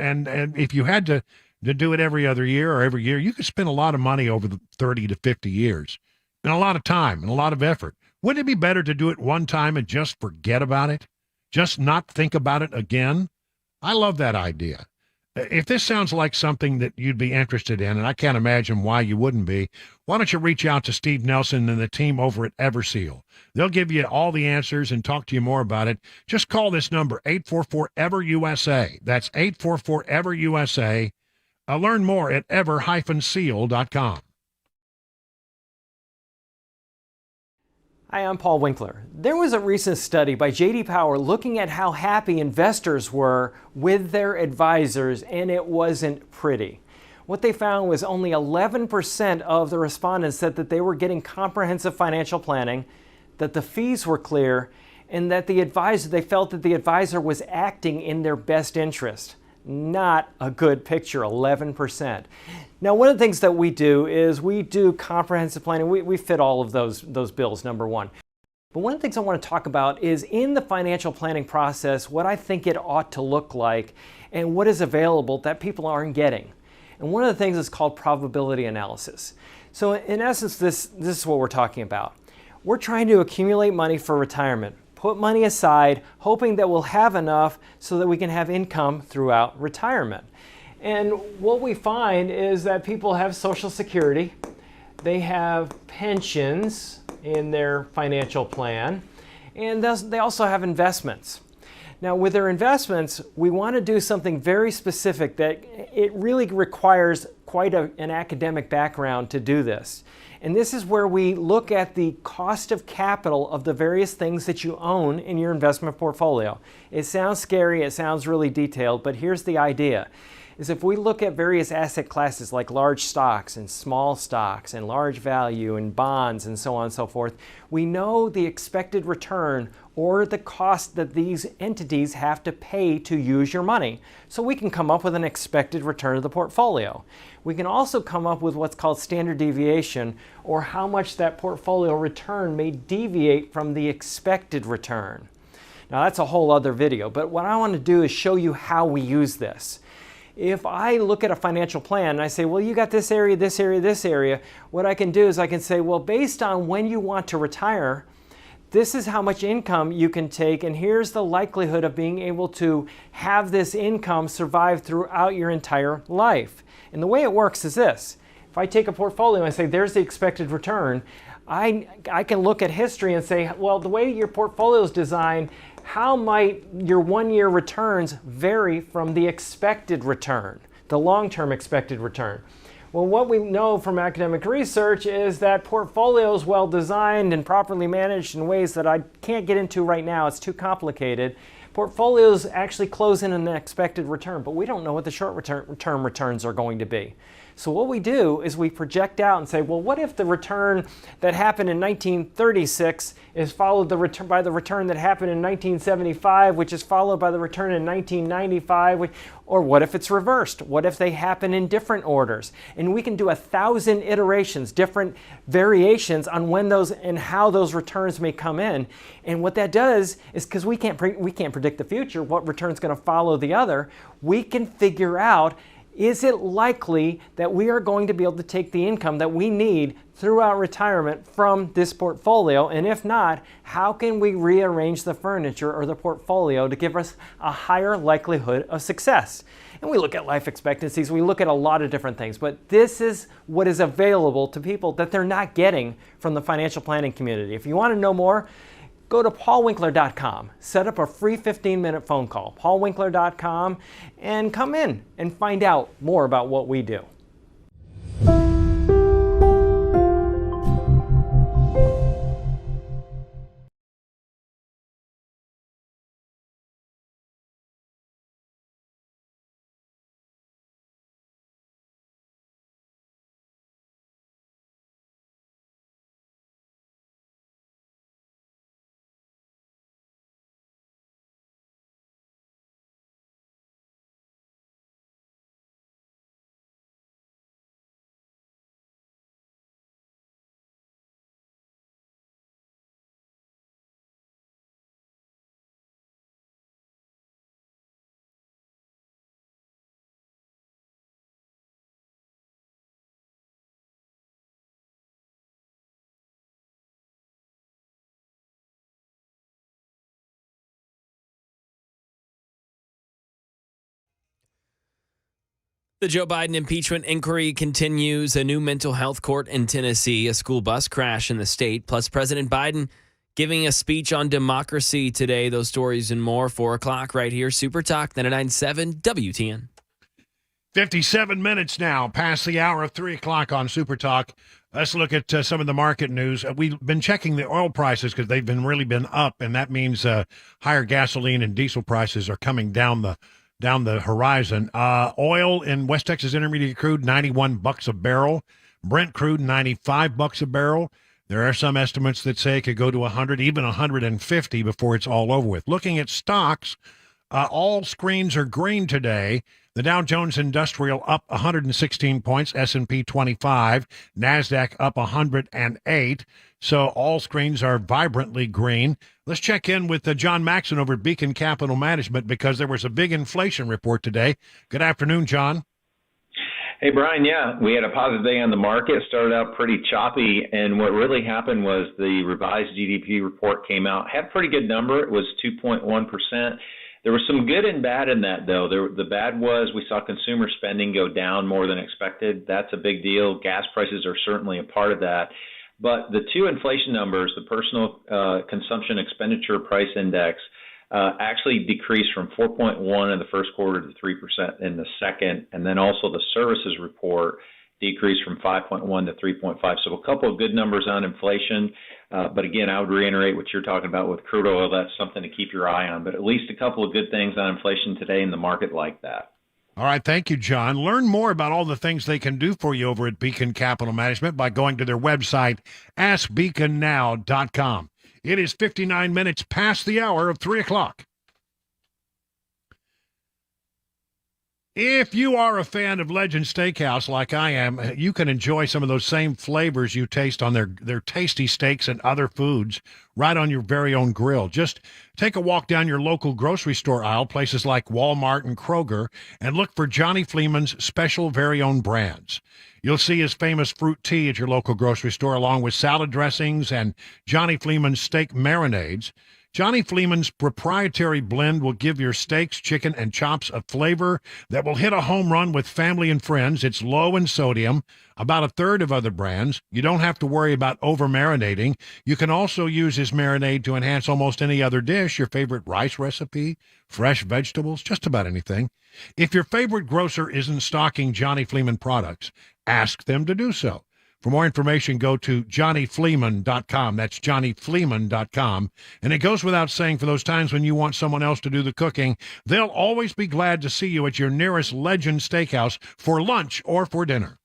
if you had to do it every other year or every year, you could spend a lot of money over the 30 to 50 years and a lot of time and a lot of effort. Wouldn't it be better to do it one time and just forget about it? Just not think about it again? I love that idea. If this sounds like something that you'd be interested in, and I can't imagine why you wouldn't be, why don't you reach out to Steve Nelson and the team over at Everseal? They'll give you all the answers and talk to you more about it. Just call this number, 844-EVER-USA. That's 844-EVER-USA. Learn more at ever-seal.com. Hi, I'm Paul Winkler. There was a recent study by J.D. Power looking at how happy investors were with their advisors, and it wasn't pretty. What they found was only 11% of the respondents said that they were getting comprehensive financial planning, that the fees were clear, and that they felt that the advisor was acting in their best interest. Not a good picture, 11%. Now, one of the things that we do is we do comprehensive planning. We fit all of those bills, number one. But one of the things I want to talk about is in the financial planning process, what I think it ought to look like and what is available that people aren't getting. And one of the things is called probability analysis. So in essence, this is what we're talking about. We're trying to accumulate money for retirement, put money aside, hoping that we'll have enough so that we can have income throughout retirement. And what we find is that people have Social Security, they have pensions in their financial plan, and they also have investments. Now, with their investments, we want to do something very specific that it really requires quite an academic background to do this. And this is where we look at the cost of capital of the various things that you own in your investment portfolio. It sounds scary, it sounds really detailed, but here's the idea. is if we look at various asset classes like large stocks and small stocks and large value and bonds and so on and so forth, we know the expected return or the cost that these entities have to pay to use your money. So we can come up with an expected return of the portfolio. We can also come up with what's called standard deviation, or how much that portfolio return may deviate from the expected return. Now that's a whole other video, but what I want to do is show you how we use this. If I look at a financial plan and I say, well, you got this area, this area, this area, what I can do is I can say, well, based on when you want to retire, this is how much income you can take, and here's the likelihood of being able to have this income survive throughout your entire life. And the way it works is this. If I take a portfolio and I say, there's the expected return, I can look at history and say, well, the way your portfolio is designed, how might your one-year returns vary from the expected return, the long-term expected return? Well, what we know from academic research is that portfolios, well designed and properly managed in ways that I can't get into right now, it's too complicated, portfolios actually close in an expected return, but we don't know what the short-term returns are going to be. So what we do is we project out and say, well, what if the return that happened in 1936 is followed by the return that happened in 1975, which is followed by the return in 1995, or what if it's reversed? What if they happen in different orders? And we can do 1,000 iterations, different variations on when those and how those returns may come in. And what that does is, because we can't predict the future, what return's going to follow the other, we can figure out, is it likely that we are going to be able to take the income that we need throughout retirement from this portfolio? And if not, how can we rearrange the furniture or the portfolio to give us a higher likelihood of success? And we look at life expectancies, we look at a lot of different things, but this is what is available to people that they're not getting from the financial planning community. If you want to know more, go to paulwinkler.com, set up a free 15-minute phone call, paulwinkler.com, and come in and find out more about what we do. The Joe Biden impeachment inquiry continues. A new mental health court in Tennessee, a school bus crash in the state, plus President Biden giving a speech on democracy today. Those stories and more, 4 o'clock right here. Super Talk 99.7 WTN. 57 minutes now past the hour of 3 o'clock on Super Talk. Let's look at some of the market news. We've been checking the oil prices because they've really been up, and that means higher gasoline and diesel prices are coming down the horizon. Oil in West Texas Intermediate crude, $91 a barrel. Brent crude, $95 a barrel. There are some estimates that say it could go to 100, even 150 before it's all over with. Looking at stocks, all screens are green today. The Dow Jones Industrial up 116 points, S&P 25, NASDAQ up 108. So all screens are vibrantly green. Let's check in with John Maxon over at Beacon Capital Management because there was a big inflation report today. Good afternoon, John. Hey, Brian. Yeah, we had a positive day on the market. It started out pretty choppy, and what really happened was the revised GDP report came out. Had a pretty good number. It was 2.1%. There was some good and bad in that, though. The bad was we saw consumer spending go down more than expected. That's a big deal. Gas prices are certainly a part of that. But the two inflation numbers, the personal consumption expenditure price index, actually decreased from 4.1 in the first quarter to 3% in the second. And then also the services report decreased from 5.1 to 3.5. So a couple of good numbers on inflation. But again, I would reiterate what you're talking about with crude oil. That's something to keep your eye on. But at least a couple of good things on inflation today in the market like that. All right, thank you, John. Learn more about all the things they can do for you over at Beacon Capital Management by going to their website, askbeaconnow.com. It is 59 minutes past the hour of 3 o'clock. If you are a fan of Legend Steakhouse like I am, you can enjoy some of those same flavors you taste on their tasty steaks and other foods right on your very own grill. Just take a walk down your local grocery store aisle, places like Walmart and Kroger, and look for Johnny Fleeman's special very own brands. You'll see his famous fruit tea at your local grocery store, along with salad dressings and Johnny Fleeman's steak marinades. Johnny Fleeman's proprietary blend will give your steaks, chicken, and chops a flavor that will hit a home run with family and friends. It's low in sodium, about a third of other brands. You don't have to worry about over-marinating. You can also use his marinade to enhance almost any other dish, your favorite rice recipe, fresh vegetables, just about anything. If your favorite grocer isn't stocking Johnny Fleeman products, ask them to do so. For more information, go to johnnyfleeman.com. That's johnnyfleeman.com. And it goes without saying, for those times when you want someone else to do the cooking, they'll always be glad to see you at your nearest Legend Steakhouse for lunch or for dinner.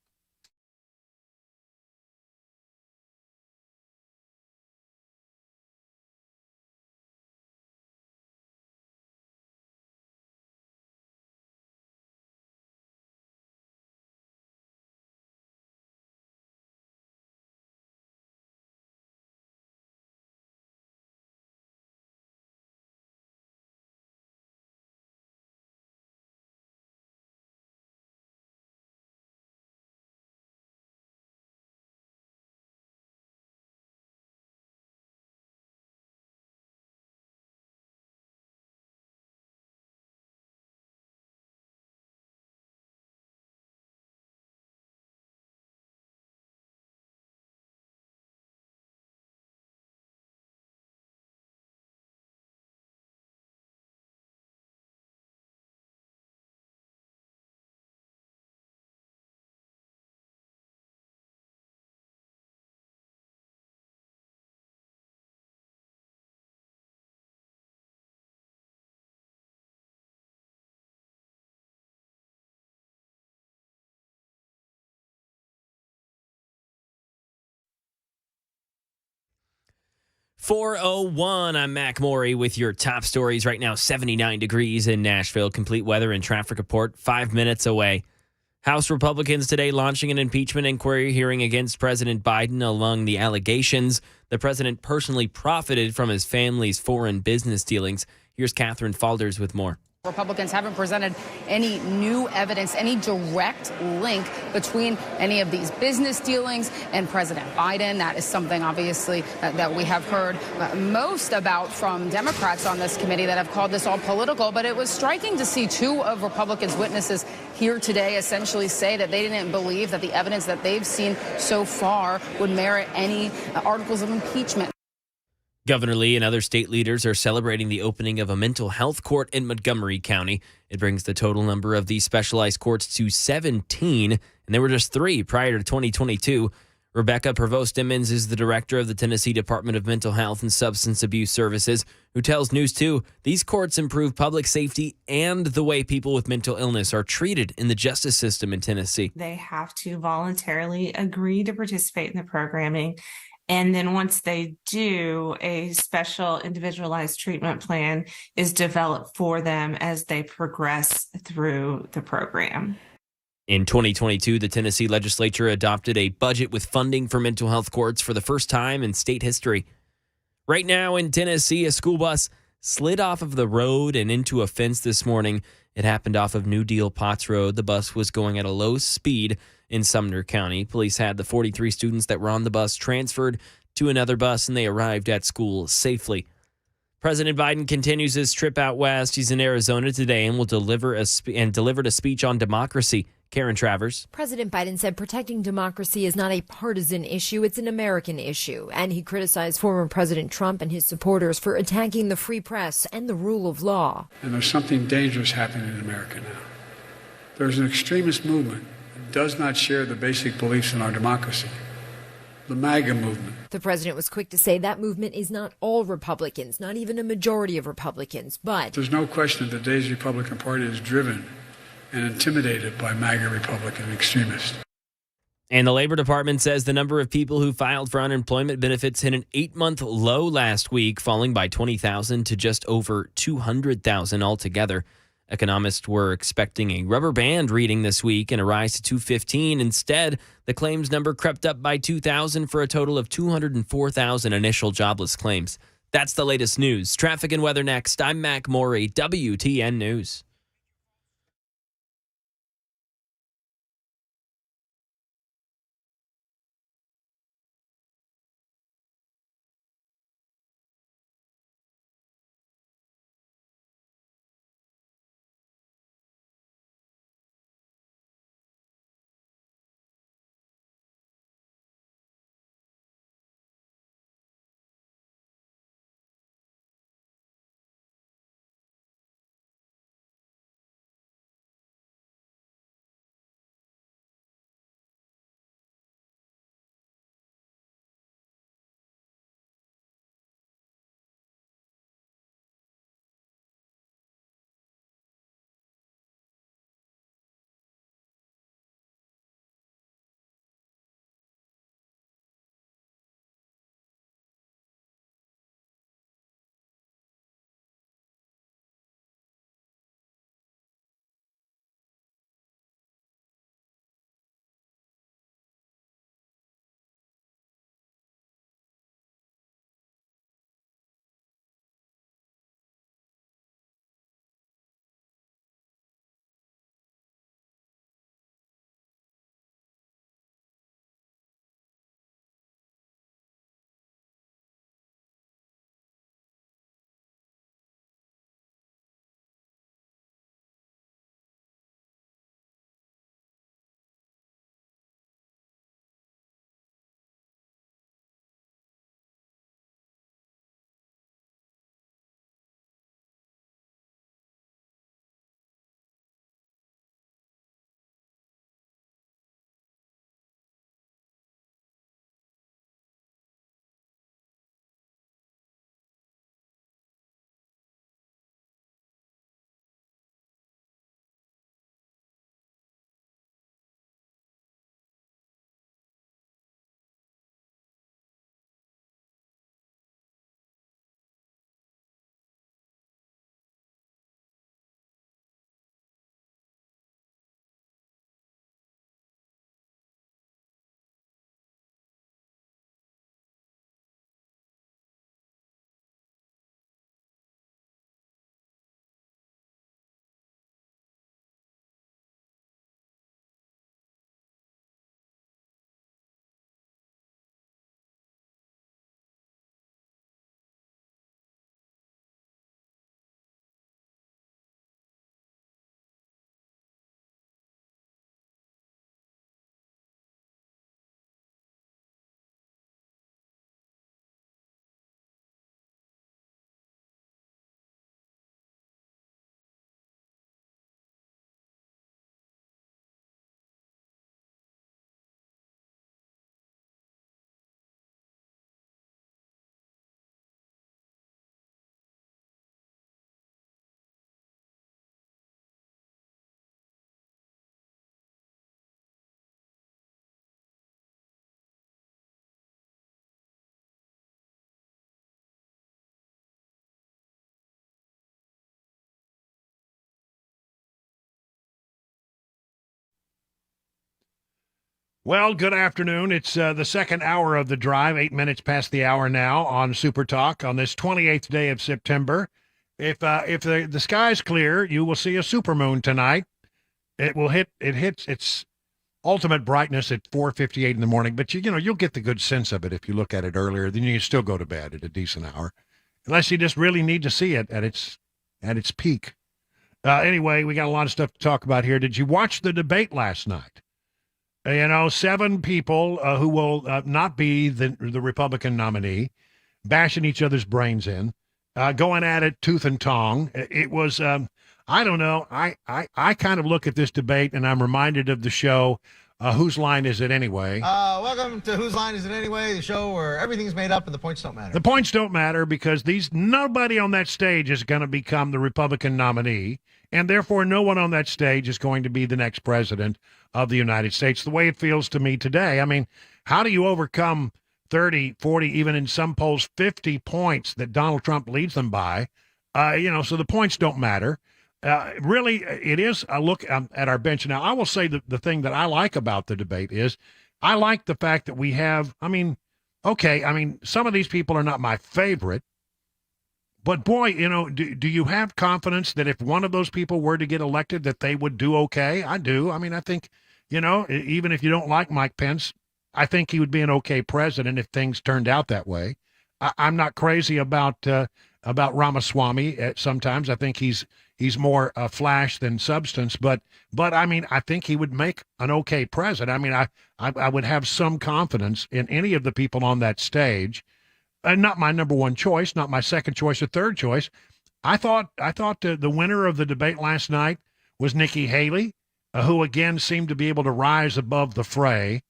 .401, I'm Mac Morey with your top stories right now. 79 degrees in Nashville. Complete weather and traffic report 5 minutes away. House Republicans today launching an impeachment inquiry hearing against President Biden. Among the allegations, the president personally profited from his family's foreign business dealings. Here's Catherine Falders with more. Republicans haven't presented any new evidence, any direct link between any of these business dealings and President Biden. That is something, obviously, that we have heard most about from Democrats on this committee that have called this all political. But it was striking to see two of Republicans' witnesses here today essentially say that they didn't believe that the evidence that they've seen so far would merit any articles of impeachment. Governor Lee and other state leaders are celebrating the opening of a mental health court in Montgomery County. It brings the total number of these specialized courts to 17, and there were just 3 prior to 2022. Rebecca Prevost-Emmons is the director of the Tennessee Department of Mental Health and Substance Abuse Services, who tells News 2 these courts improve public safety and the way people with mental illness are treated in the justice system in Tennessee. They have to voluntarily agree to participate in the programming. And then once they do, a special individualized treatment plan is developed for them as they progress through the program. In 2022, the Tennessee legislature adopted a budget with funding for mental health courts for the first time in state history. Right now in Tennessee, a school bus slid off of the road and into a fence this morning. It happened off of New Deal Potts Road. The bus was going at a low speed in Sumner County. Police had the 43 students that were on the bus transferred to another bus, and they arrived at school safely. President Biden continues his trip out west. He's in Arizona today and will delivered a speech on democracy. Karen Travers. President Biden said protecting democracy is not a partisan issue, it's an American issue. And he criticized former President Trump and his supporters for attacking the free press and the rule of law. And there's something dangerous happening in America now. There's an extremist movement that does not share the basic beliefs in our democracy. The MAGA movement. The president was quick to say that movement is not all Republicans, not even a majority of Republicans, but there's no question that today's Republican Party is driven and intimidated by MAGA Republican extremists. And the Labor Department says the number of people who filed for unemployment benefits hit an 8-month low last week, falling by 20,000 to just over 200,000 altogether. Economists were expecting a rubber band reading this week and a rise to 215. Instead, the claims number crept up by 2,000 for a total of 204,000 initial jobless claims. That's the latest news. Traffic and weather next. I'm Mac Morey, WTN News. Well, good afternoon. It's the second hour of the drive, 8 minutes past the hour now on Super Talk on this 28th day of September. If the sky's clear, you will see a supermoon tonight. It hits its ultimate brightness at 4:58 in the morning, but you'll get the good sense of it if you look at it earlier. Then you still go to bed at a decent hour, unless you just really need to see it at its peak. Anyway, we got a lot of stuff to talk about here. Did you watch the debate last night? 7 people who will not be the Republican nominee, bashing each other's brains in, going at it tooth and tong. It was, I don't know. I kind of look at this debate and I'm reminded of the show Whose Line Is It Anyway? Welcome to Whose Line Is It Anyway, the show where everything's made up and the points don't matter. The points don't matter because nobody on that stage is going to become the Republican nominee, and therefore no one on that stage is going to be the next president of the United States, the way it feels to me today. I mean, how do you overcome 30, 40, even in some polls, 50 points that Donald Trump leads them by? So the points don't matter. Really, it is a look at our bench. Now, I will say the thing that I like about the debate is I like the fact that we have, some of these people are not my favorite, but boy, do you have confidence that if one of those people were to get elected that they would do okay? I do. I mean, I think, even if you don't like Mike Pence, I think he would be an okay president if things turned out that way. I'm not crazy about Ramaswamy. Sometimes I think he's more flash than substance, but I mean, I think he would make an okay president. I mean, I would have some confidence in any of the people on that stage. Not my number one choice, not my second choice or third choice. I thought the winner of the debate last night was Nikki Haley, who again seemed to be able to rise above the fray.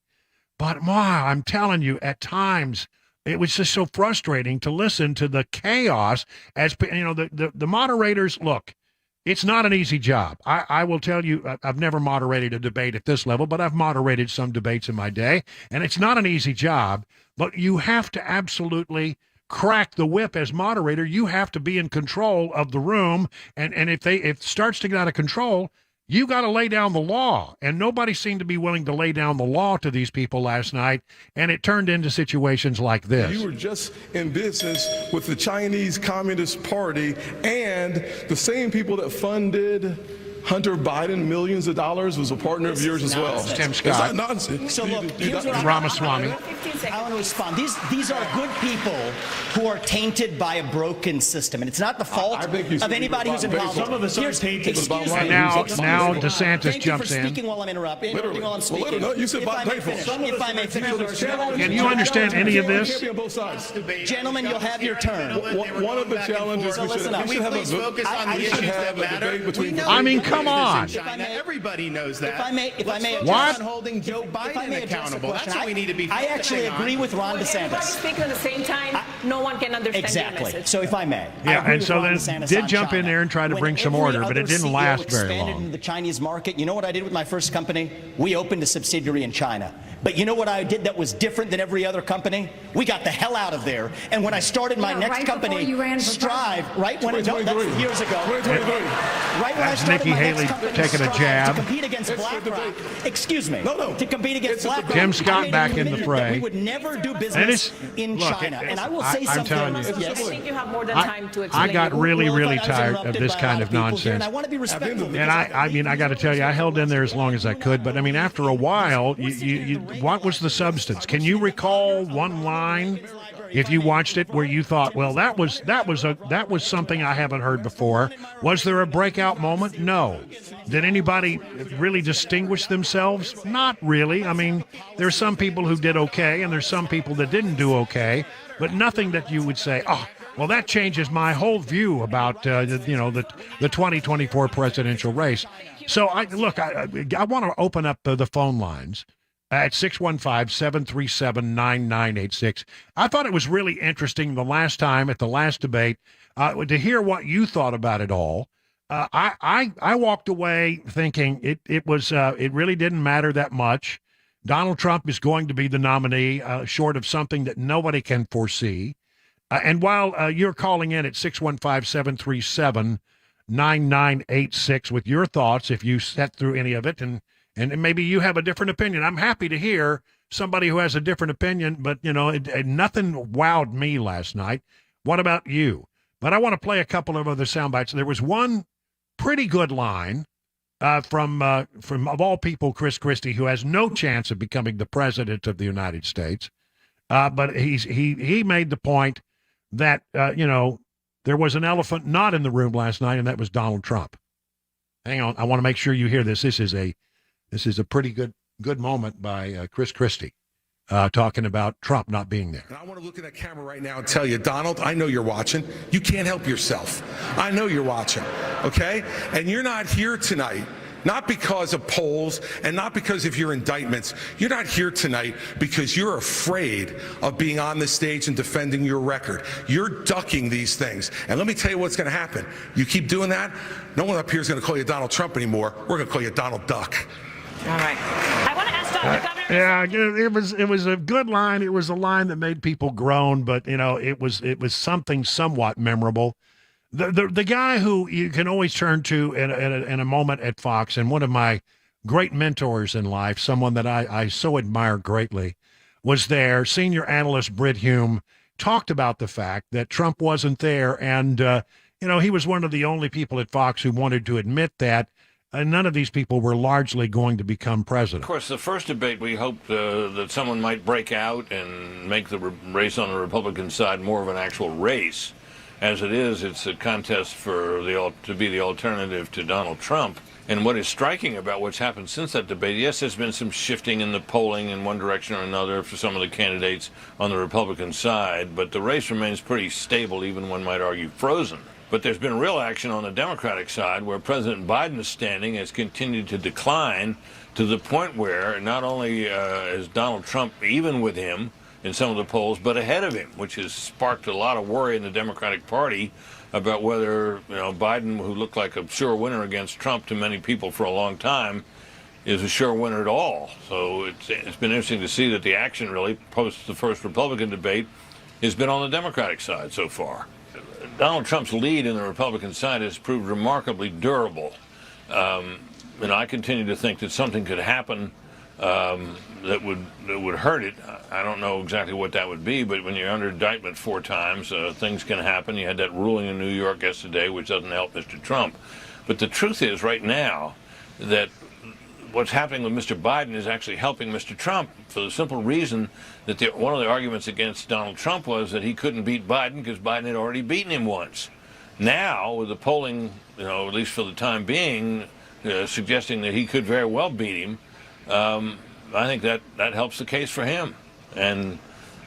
But wow, I'm telling you, at times it was just so frustrating to listen to the chaos. As the moderators, look, it's not an easy job. I will tell you, I've never moderated a debate at this level, but I've moderated some debates in my day, and it's not an easy job. But you have to absolutely crack the whip as moderator. You have to be in control of the room, and if it starts to get out of control, you got to lay down the law, and nobody seemed to be willing to lay down the law to these people last night, and it turned into situations like this. You were just in business with the Chinese Communist Party and the same people that funded Hunter Biden millions of dollars was a partner of yours as well. Tim Scott. It's not nonsense. So look, here's what Ramaswamy. I want to respond. These are good people who are tainted by a broken system, and it's not the fault of anybody who's involved. Some of us are tainted. And now DeSantis jumps in. Speaking while I'm interrupting while I'm speaking. You said about if I may finish. Can you understand any of this? Gentlemen, you'll have your turn. One of the challenges we should have a focus on the issues that matter. I mean, come on. Everybody knows that. If I may, what? Holding Joe Biden accountable. That's what we need to be. I actually agree with Ron DeSantis. Everybody speaking at the same time, no one can understand exactly. your message. So if I may. Yeah, and so then did jump in there and try to bring some order, but it didn't last very long. Into the Chinese market. You know what I did with my first company? We opened a subsidiary in China. But you know what I did that was different than every other company? We got the hell out of there. And when I started my next company, Strive, right when that's years ago. Right when I started Nikki my Haley next company, taking a Strive, jab. to compete against BlackRock. Excuse me. To compete against BlackRock. Jim Scott back in the fray. We would never do business in China. And I will say something. I'm telling you. I think you have more than time to explain. I got really tired of this kind of nonsense. And I want to be respectful. And I mean, I got to tell you, I held in there as long as I could. But I mean, after a while, what was the substance? Can you recall one line, if you watched it, where you thought, well, that was something I haven't heard before? Was there a breakout moment? No. Did anybody really distinguish themselves? Not really. I mean, there's some people who did okay, and there's some people that didn't do okay, but nothing that you would say, oh, well, that changes my whole view about the 2024 presidential race. So I want to open up the phone lines at 615-737-9986. I thought it was really interesting the last time at the last debate to hear what you thought about it all. I walked away thinking it really didn't matter that much. Donald Trump is going to be the nominee, short of something that nobody can foresee. And while you're calling in at 615-737-9986 with your thoughts, if you sat through any of it, and maybe you have a different opinion, I'm happy to hear somebody who has a different opinion, but, nothing wowed me last night. What about you? But I want to play a couple of other sound bites. There was one pretty good line from of all people, Chris Christie, who has no chance of becoming the president of the United States. But he made the point that, there was an elephant not in the room last night, and that was Donald Trump. Hang on. I want to make sure you hear this. This is a pretty good moment by Chris Christie talking about Trump not being there. And I want to look at that camera right now and tell you, Donald, I know you're watching. You can't help yourself. I know you're watching, okay? And you're not here tonight not because of polls and not because of your indictments. You're not here tonight because you're afraid of being on the stage and defending your record. You're ducking these things. And let me tell you what's going to happen. You keep doing that, no one up here is going to call you Donald Trump anymore. We're going to call you Donald Duck. All right. I want to ask Dr. Governor. Yeah, it was a good line. It was a line that made people groan, but it was something somewhat memorable. The guy who you can always turn to in a moment at Fox, and one of my great mentors in life, someone that I so admire greatly, was there. Senior analyst Britt Hume talked about the fact that Trump wasn't there, and he was one of the only people at Fox who wanted to admit that. None of these people were largely going to become president. Of course, the first debate, we hoped that someone might break out and make the race on the Republican side more of an actual race. As it is, it's a contest to be the alternative to Donald Trump. And what is striking about what's happened since that debate, yes, there's been some shifting in the polling in one direction or another for some of the candidates on the Republican side, but the race remains pretty stable, even one might argue frozen. But there's been real action on the Democratic side where President Biden's standing has continued to decline to the point where not only is Donald Trump even with him in some of the polls, but ahead of him, which has sparked a lot of worry in the Democratic Party about whether Biden, who looked like a sure winner against Trump to many people for a long time, is a sure winner at all. So it's been interesting to see that the action really post the first Republican debate has been on the Democratic side so far. Donald Trump's lead in the Republican side has proved remarkably durable. And I continue to think that something could happen that would hurt it. I don't know exactly what that would be, but when you're under indictment 4 times, things can happen. You had that ruling in New York yesterday, which doesn't help Mr. Trump. But the truth is right now that what's happening with Mr. Biden is actually helping Mr. Trump for the simple reason that one of the arguments against Donald Trump was that he couldn't beat Biden because Biden had already beaten him once. Now, with the polling, at least for the time being, suggesting that he could very well beat him, I think that helps the case for him. And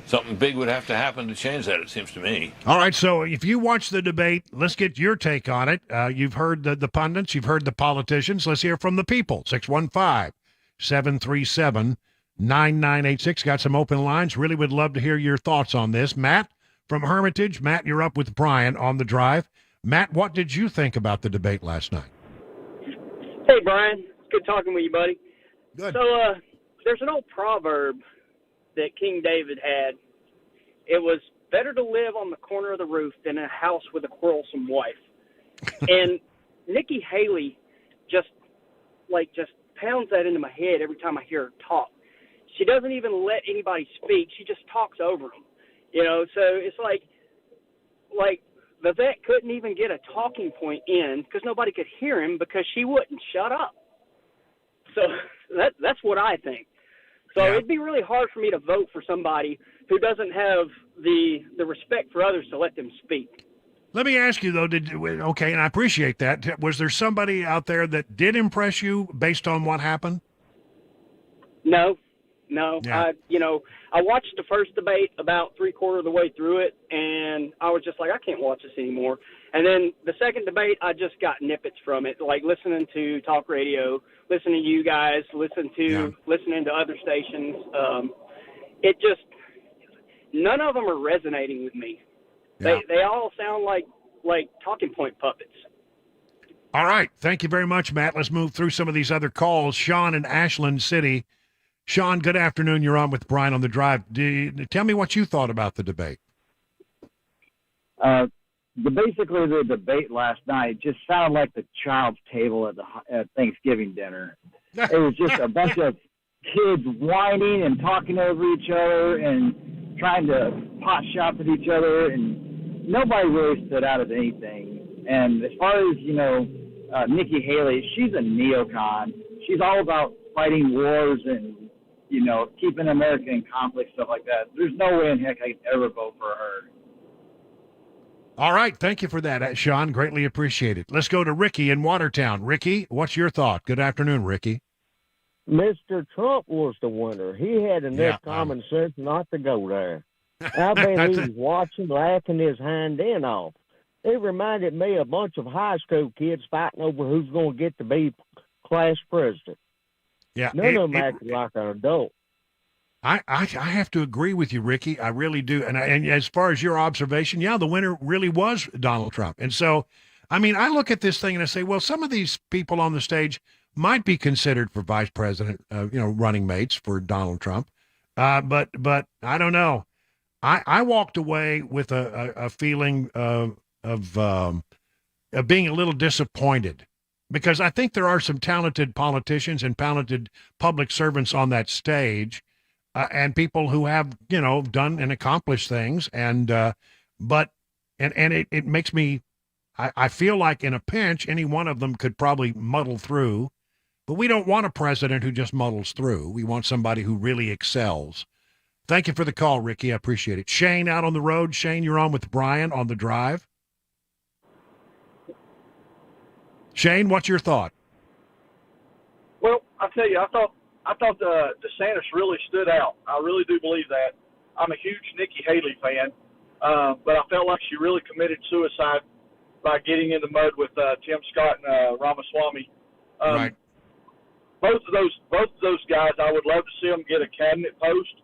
something big would have to happen to change that, it seems to me. All right, so if you watch the debate, let's get your take on it. You've heard the pundits, you've heard the politicians. Let's hear from the people. 615-737-9986. Got some open lines. Really would love to hear your thoughts on this. Matt from Hermitage. Matt, you're up with Brian on the drive. Matt, what did you think about the debate last night? Hey, Brian. It's good talking with you, buddy. Good. So there's an old proverb that King David had. It was better to live on the corner of the roof than in a house with a quarrelsome wife. And Nikki Haley just pounds that into my head every time I hear her talk. She doesn't even let anybody speak. She just talks over them. So it's like Vivek couldn't even get a talking point in because nobody could hear him because she wouldn't shut up. So that's what I think. So It'd be really hard for me to vote for somebody who doesn't have the respect for others to let them speak. Let me ask you, though, and I appreciate that. Was there somebody out there that did impress you based on what happened? No. Yeah. I watched the first debate about 3/4 of the way through it, and I was just like, I can't watch this anymore. And then the second debate, I just got nippets from it, like listening to talk radio, listening to you guys, listening to other stations. None of them are resonating with me. Yeah. They all sound like talking point puppets. All right. Thank you very much, Matt. Let's move through some of these other calls. Sean in Ashland City. Sean, good afternoon. You're on with Brian on the drive. Tell me what you thought about the debate. Basically, the debate last night just sounded like the child's table at Thanksgiving dinner. It was just a bunch of kids whining and talking over each other and trying to pot shots at each other, and nobody really stood out as anything. And as far as, Nikki Haley, she's a neocon. She's all about fighting wars and, keeping America in conflict, stuff like that. There's no way in heck I could ever vote for her. All right. Thank you for that, Sean. Greatly appreciate it. Let's go to Ricky in Watertown. Ricky, what's your thought? Good afternoon, Ricky. Mr. Trump was the winner. He had enough common sense not to go there. I bet he was watching, laughing his hind end off. It reminded me of a bunch of high school kids fighting over who's going to get to be class president. Yeah, None of them acted like an adult. I have to agree with you, Ricky. I really do. And as far as your observation, yeah, the winner really was Donald Trump. And so, I mean, I look at this thing and I say, well, some of these people on the stage might be considered for vice president, running mates for Donald Trump. But I don't know. I walked away with a feeling of being a little disappointed because I think there are some talented politicians and talented public servants on that stage. And people who have, done and accomplished things. And it makes me, I feel like in a pinch, any one of them could probably muddle through. But we don't want a president who just muddles through. We want somebody who really excels. Thank you for the call, Ricky. I appreciate it. Shane out on the road. Shane, you're on with Brian on the drive. Shane, what's your thought? Well, I'll tell you, I thought DeSantis really stood out. I really do believe that. I'm a huge Nikki Haley fan, but I felt like she really committed suicide by getting in the mud with Tim Scott and Ramaswamy. Right. Both of those guys, I would love to see them get a cabinet post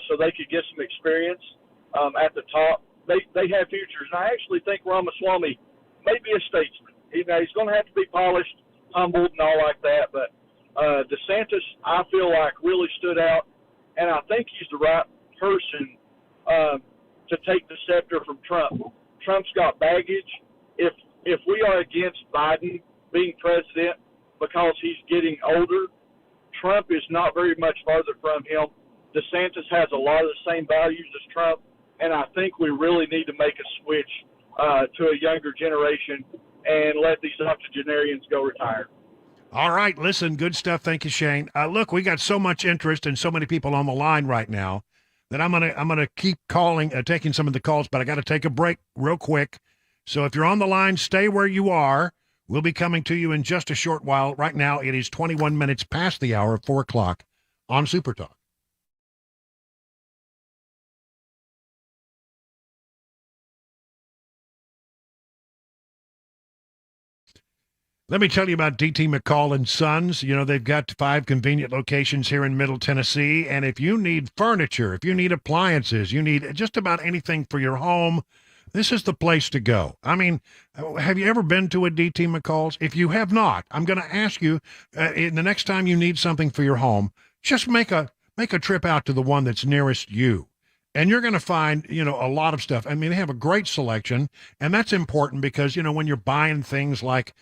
so they could get some experience at the top. They have futures, and I actually think Ramaswamy may be a statesman. He's going to have to be polished, humbled, and all like that, but DeSantis, I feel like, really stood out, and I think he's the right person to take the scepter from Trump. Trump's got baggage. If we are against Biden being president because he's getting older, Trump is not very much farther from him. DeSantis has a lot of the same values as Trump, and I think we really need to make a switch to a younger generation and let these octogenarians go retire. All right, listen, good stuff. Thank you, Shane. Look, we got so much interest and so many people on the line right now that I'm gonna keep calling, taking some of the calls, but I got to take a break real quick. So if you're on the line, stay where you are. We'll be coming to you in just a short while. Right now, it is 21 minutes past the hour of 4 o'clock on Super Talk. Let me tell you about DT McCall and Sons. They've got 5 convenient locations here in Middle Tennessee. And if you need furniture, if you need appliances, you need just about anything for your home, this is the place to go. I mean, have you ever been to a DT McCall's? If you have not, I'm going to ask you, the next time you need something for your home, just make a trip out to the one that's nearest you. And you're going to find, a lot of stuff. I mean, they have a great selection, and that's important because, when you're buying things like,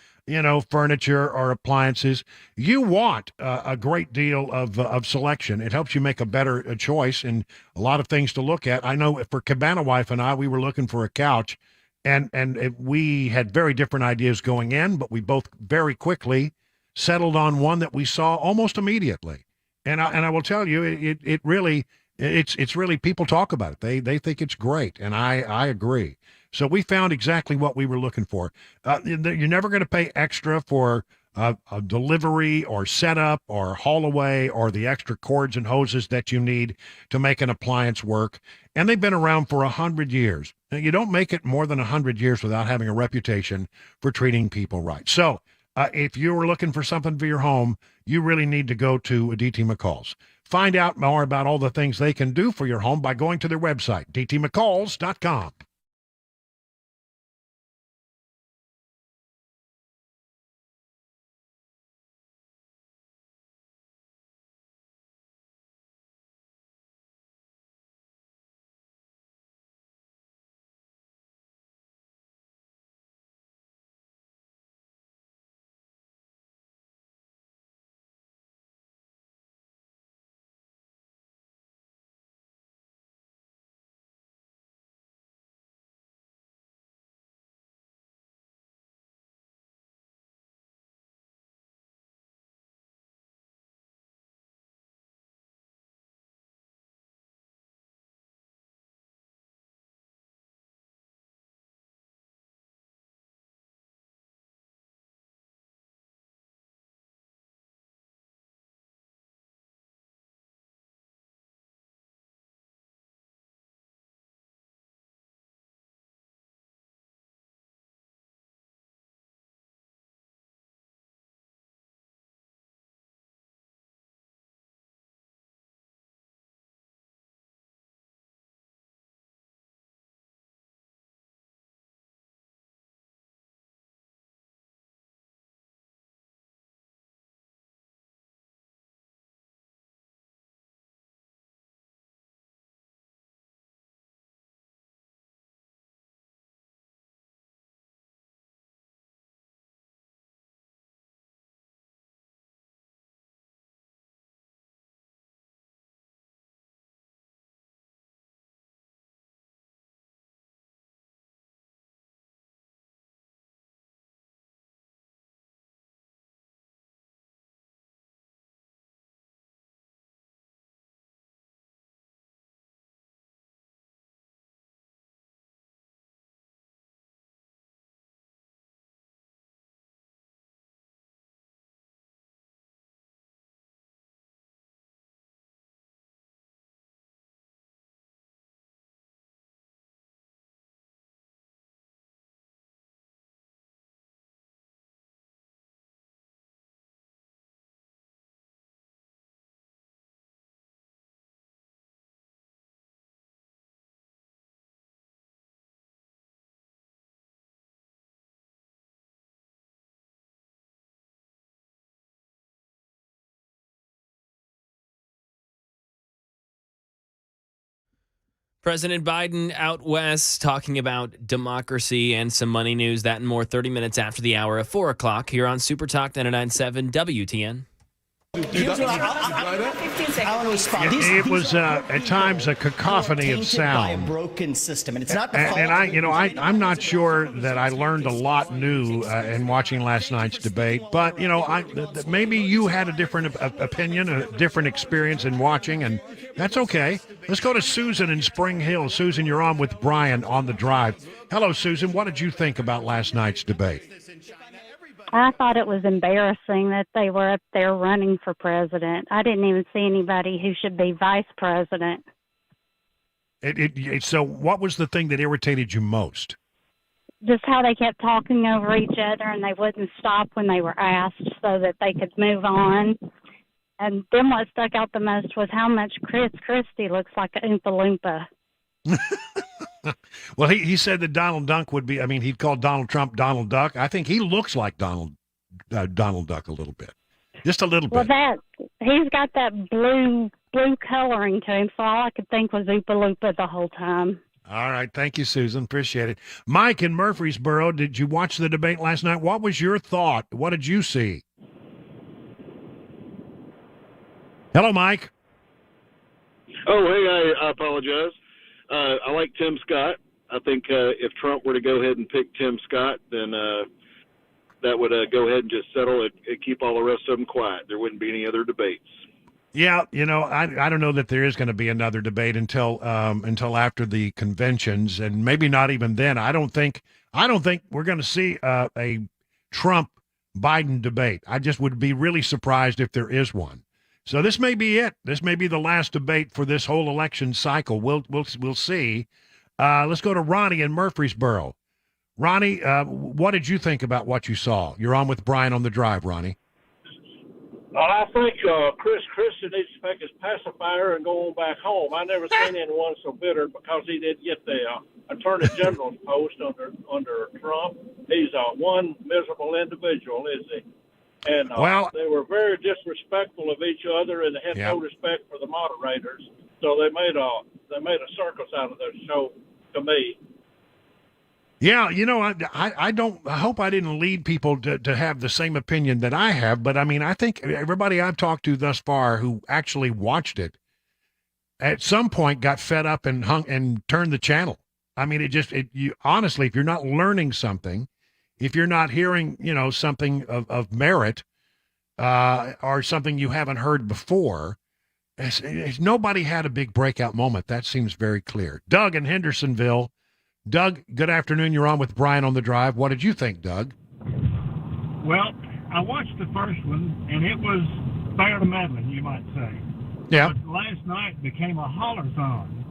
furniture or appliances, you want a great deal of selection. It helps you make a better choice and a lot of things to look at. I know for Cabana Wife and I, we were looking for a couch, and we had very different ideas going in, but we both very quickly settled on one that we saw almost immediately. And I will tell you, it really. It's really, people talk about it. They think it's great, and I agree. So we found exactly what we were looking for. You're never going to pay extra for a delivery or setup or haul away or the extra cords and hoses that you need to make an appliance work. And they've been around for 100 years. Now, you don't make it more than 100 years without having a reputation for treating people right. So if you were looking for something for your home, you really need to go to DT McCall's. Find out more about all the things they can do for your home by going to their website, dtmccalls.com. President Biden out west talking about democracy and some money news. That and more 30 minutes after the hour of 4 o'clock here on Super Talk 99.7 WTN. Here's what I want to respond. It was at times a cacophony of sound. By a broken system, and it's not the fault. And I'm not sure that I learned a lot new in watching last night's debate. But maybe you had a different opinion, a different experience in watching, and that's okay. Let's go to Susan in Spring Hill. Susan, you're on with Brian on the drive. Hello, Susan. What did you think about last night's debate? I thought it was embarrassing that they were up there running for president. I didn't even see anybody who should be vice president. So what was the thing that irritated you most? Just how they kept talking over each other and they wouldn't stop when they were asked so that they could move on. And then what stuck out the most was how much Chris Christie looks like an Oompa Loompa. Well, he said that Donald Duck would be, he'd call Donald Trump Donald Duck. I think he looks like Donald Duck a little bit. Just a little bit. Well, he's got that blue coloring to him, so all I could think was Oompa Loompa the whole time. All right. Thank you, Susan. Appreciate it. Mike in Murfreesboro, did you watch the debate last night? What was your thought? What did you see? Hello, Mike. Oh, hey, I apologize. I like Tim Scott. I think if Trump were to go ahead and pick Tim Scott, then that would go ahead and just settle it and keep all the rest of them quiet. There wouldn't be any other debates. Yeah, I don't know that there is going to be another debate until after the conventions, and maybe not even then. I don't think we're going to see a Trump-Biden debate. I just would be really surprised if there is one. So this may be it. This may be the last debate for this whole election cycle. We'll see. Let's go to Ronnie in Murfreesboro. Ronnie, what did you think about what you saw? You're on with Brian on the drive, Ronnie. I think Chris Christie needs to take his pacifier and go on back home. I never seen anyone so bitter because he didn't get the Attorney General's post under Trump. He's one miserable individual, is he? And they were very disrespectful of each other, and they had no respect for the moderators. So they made a circus out of their show, to me. Yeah, I hope I didn't lead people to have the same opinion that I have, but I think everybody I've talked to thus far who actually watched it at some point got fed up and turned the channel. You honestly, if you're not learning something, if you're not hearing, something of merit or something you haven't heard before, nobody had a big breakout moment. That seems very clear. Doug in Hendersonville. Doug, good afternoon. You're on with Brian on the drive. What did you think, Doug? Well, I watched the first one, and it was fair to meddling, you might say. Yeah. But last night became a holler-thon,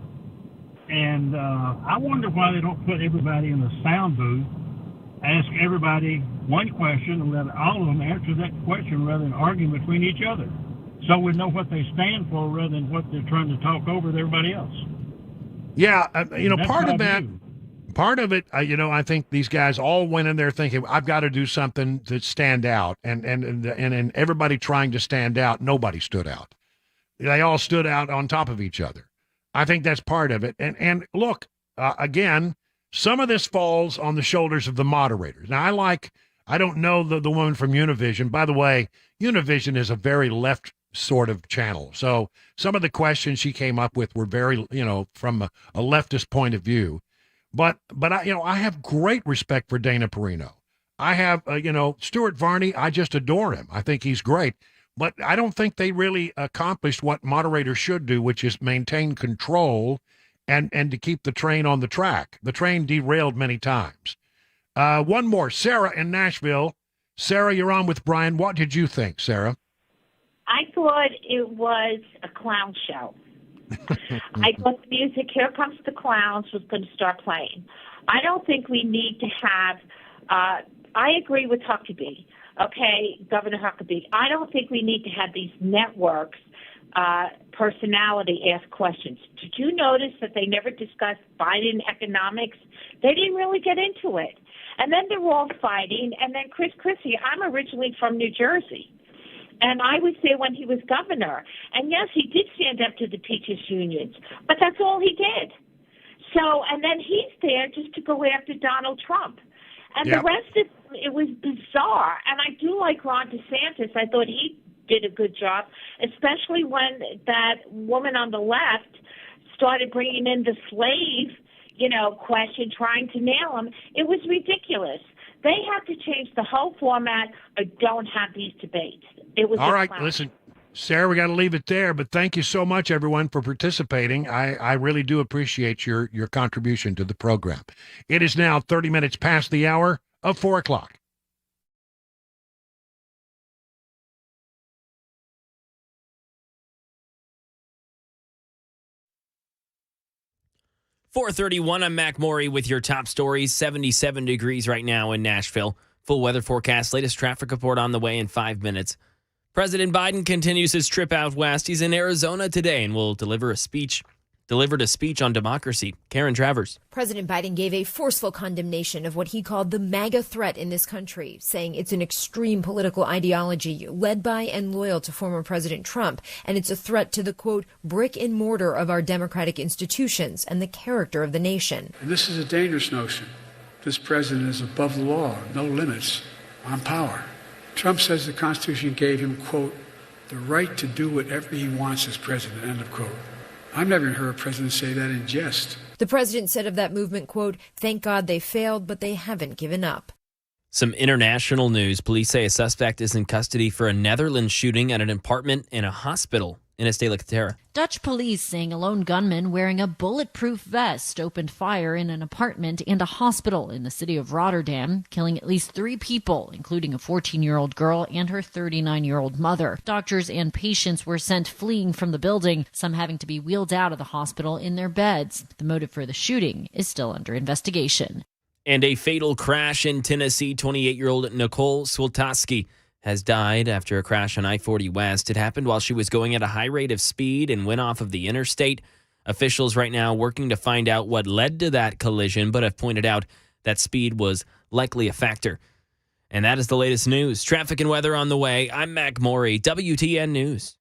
and I wonder why they don't put everybody in the sound booth, ask everybody one question, and let all of them answer that question rather than arguing between each other. So we know what they stand for rather than what they're trying to talk over with everybody else. Yeah, part of it, I think these guys all went in there thinking, I've got to do something to stand out. And everybody trying to stand out, nobody stood out. They all stood out on top of each other. I think that's part of it. And look, again, some of this falls on the shoulders of the moderators. Now, I don't know the woman from Univision. By the way, Univision is a very left sort of channel. So some of the questions she came up with were very, from a leftist point of view. But I have great respect for Dana Perino. I have, Stuart Varney, I just adore him. I think he's great. But I don't think they really accomplished what moderators should do, which is maintain control and to keep the train on the track. The train derailed many times. One more, Sarah in Nashville. Sarah, you're on with Brian. What did you think, Sarah? I thought it was a clown show. I thought the music, Here Comes the Clowns, was going to start playing. I don't think we need to have, I agree with Huckabee, Governor Huckabee. I don't think we need to have these networks personality ask questions. Did you notice that they never discussed Biden economics? They didn't really get into it. And then they're all fighting. And then Chris Christie, I'm originally from New Jersey. And I was there when he was governor. And yes, he did stand up to the teachers' unions. But that's all he did. So, and then he's there just to go after Donald Trump. And Yep. the rest of it was bizarre. And I do like Ron DeSantis. I thought he did a good job, especially when that woman on the left started bringing in the slave, question, trying to nail him. It was ridiculous. They have to change the whole format or don't have these debates. It was all right. clown. Listen, Sarah, we got to leave it there. But thank you so much, everyone, for participating. I really do appreciate your contribution to the program. It is now 30 minutes past the hour of 4 o'clock. .431, I'm Mac Maury with your top stories. 77 degrees right now in Nashville. Full weather forecast, latest traffic report on the way in 5 minutes. President Biden continues his trip out west. He's in Arizona today and will delivered a speech on democracy. Karen Travers. President Biden gave a forceful condemnation of what he called the MAGA threat in this country, saying it's an extreme political ideology led by and loyal to former President Trump, and it's a threat to the, quote, brick and mortar of our democratic institutions and the character of the nation. And this is a dangerous notion. This president is above the law, no limits on power. Trump says the Constitution gave him, quote, the right to do whatever he wants as president, end of quote. I've never heard a president say that in jest. The president said of that movement, quote, thank God they failed, but they haven't given up. Some international news. Police say a suspect is in custody for a Netherlands shooting at an apartment in a hospital. Ines de la Catera. Dutch police saying a lone gunman wearing a bulletproof vest opened fire in an apartment and a hospital in the city of Rotterdam, killing at least 3 people, including a 14-year-old girl and her 39-year-old mother. Doctors and patients were sent fleeing from the building, some having to be wheeled out of the hospital in their beds. The motive for the shooting is still under investigation. And a fatal crash in Tennessee. 28-year-old Nicole Swiltowski has died after a crash on I-40 West. It happened while she was going at a high rate of speed and went off of the interstate. Officials right now working to find out what led to that collision, but have pointed out that speed was likely a factor. And that is the latest news. Traffic and weather on the way. I'm Mac Maury, WTN News.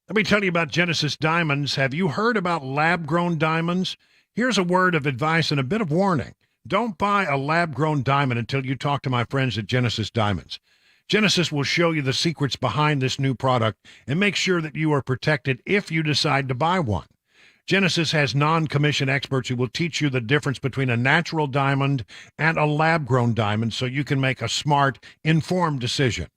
Let me tell you about Genesis Diamonds. Have you heard about lab-grown diamonds? Here's a word of advice and a bit of warning. Don't buy a lab-grown diamond until you talk to my friends at Genesis Diamonds. Genesis will show you the secrets behind this new product and make sure that you are protected if you decide to buy one. Genesis has non-commissioned experts who will teach you the difference between a natural diamond and a lab-grown diamond so you can make a smart, informed decision.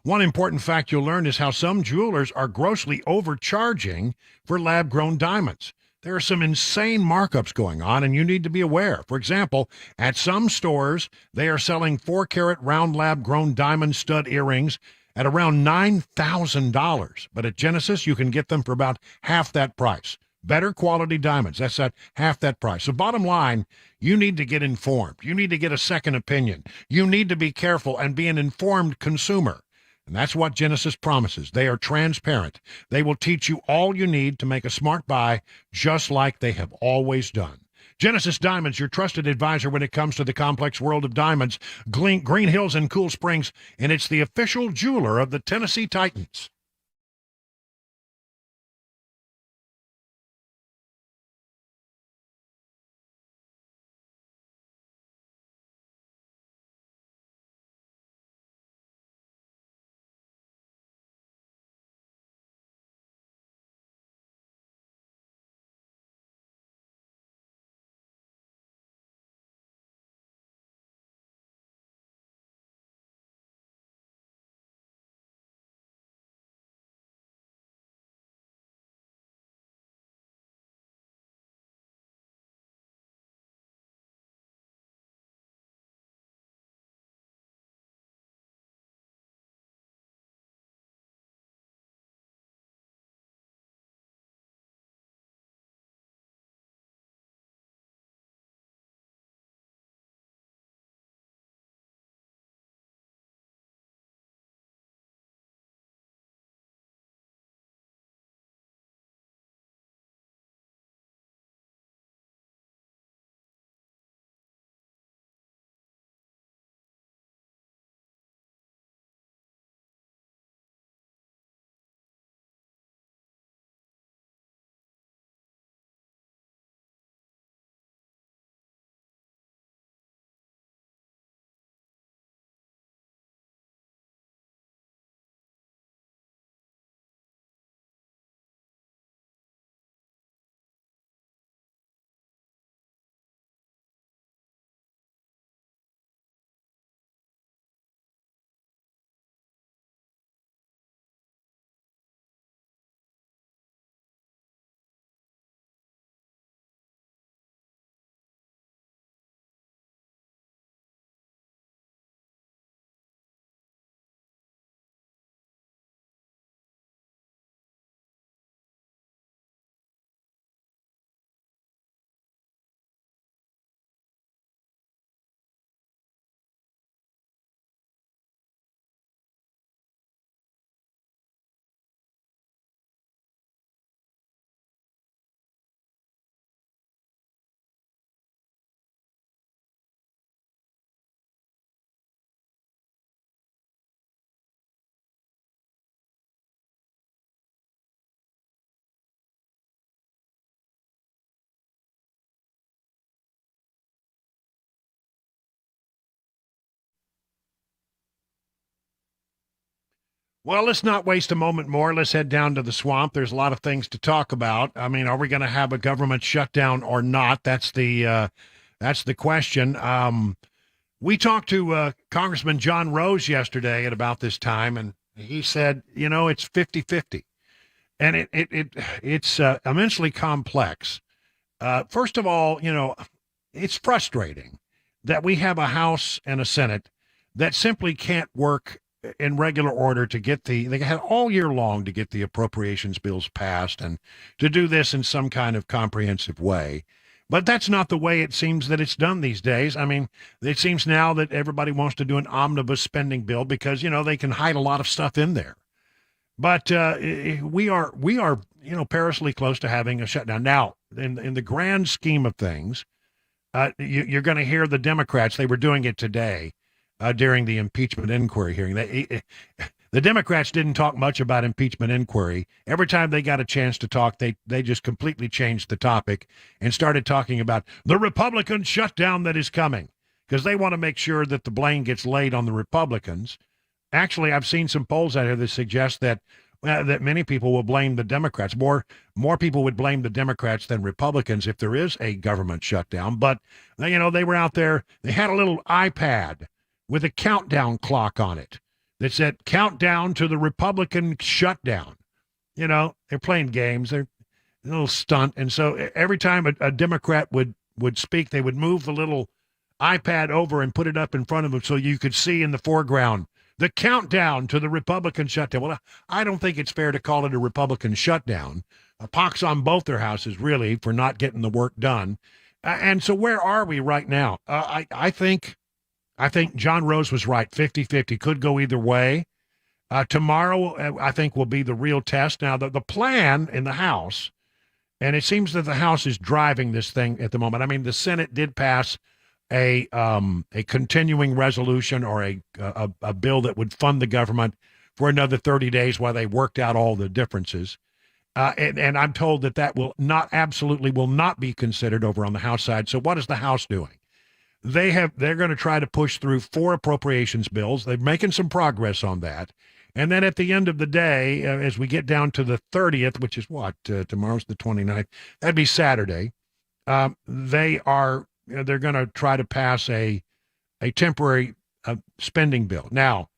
One important fact you'll learn is how some jewelers are grossly overcharging for lab-grown diamonds. There are some insane markups going on, and you need to be aware. For example, at some stores, they are selling 4-carat round lab-grown diamond stud earrings at around $9,000. But at Genesis, you can get them for about half that price. Better quality diamonds, that's at half that price. So bottom line, you need to get informed. You need to get a second opinion. You need to be careful and be an informed consumer. And that's what Genesis promises. They are transparent. They will teach you all you need to make a smart buy, just like they have always done. Genesis Diamonds, your trusted advisor when it comes to the complex world of diamonds, Green Hills and Cool Springs, and it's the official jeweler of the Tennessee Titans. Well, let's not waste a moment more. Let's head down to the swamp. There's a lot of things to talk about. I mean, are we going to have a government shutdown or not? That's the question. We talked to Congressman John Rose yesterday at about this time, and he said, it's 50-50. And it's immensely complex. First of all, it's frustrating that we have a House and a Senate that simply can't work in regular order to get they had all year long to get the appropriations bills passed and to do this in some kind of comprehensive way. But that's not the way it seems that it's done these days. I mean, it seems now that everybody wants to do an omnibus spending bill because, they can hide a lot of stuff in there. But we are perilously close to having a shutdown. Now, in the grand scheme of things, you're going to hear the Democrats. They were doing it today during the impeachment inquiry hearing. The Democrats didn't talk much about impeachment inquiry. Every time they got a chance to talk, they just completely changed the topic and started talking about the Republican shutdown that is coming because they want to make sure that the blame gets laid on the Republicans. Actually, I've seen some polls out here that suggest that many people will blame the Democrats. More people would blame the Democrats than Republicans if there is a government shutdown. But, they were out there. They had a little iPad with a countdown clock on it that said countdown to the Republican shutdown. They're playing games. They're a little stunt. And so every time a Democrat would speak, they would move the little iPad over and put it up in front of them so you could see in the foreground the countdown to the Republican shutdown. Well, I don't think it's fair to call it a Republican shutdown. A pox on both their houses, really, for not getting the work done. And so where are we right now? I think John Rose was right. 50-50 could go either way. Tomorrow, I think, will be the real test. Now, the plan in the House, and it seems that the House is driving this thing at the moment. I mean, the Senate did pass a continuing resolution or a bill that would fund the government for another 30 days while they worked out all the differences. And I'm told that will not be considered over on the House side. So what is the House doing? They're going to try to push through 4 appropriations bills. They're making some progress on that. And then at the end of the day, as we get down to the 30th, which is tomorrow's the 29th, that'd be Saturday. They're going to try to pass a temporary spending bill. Now,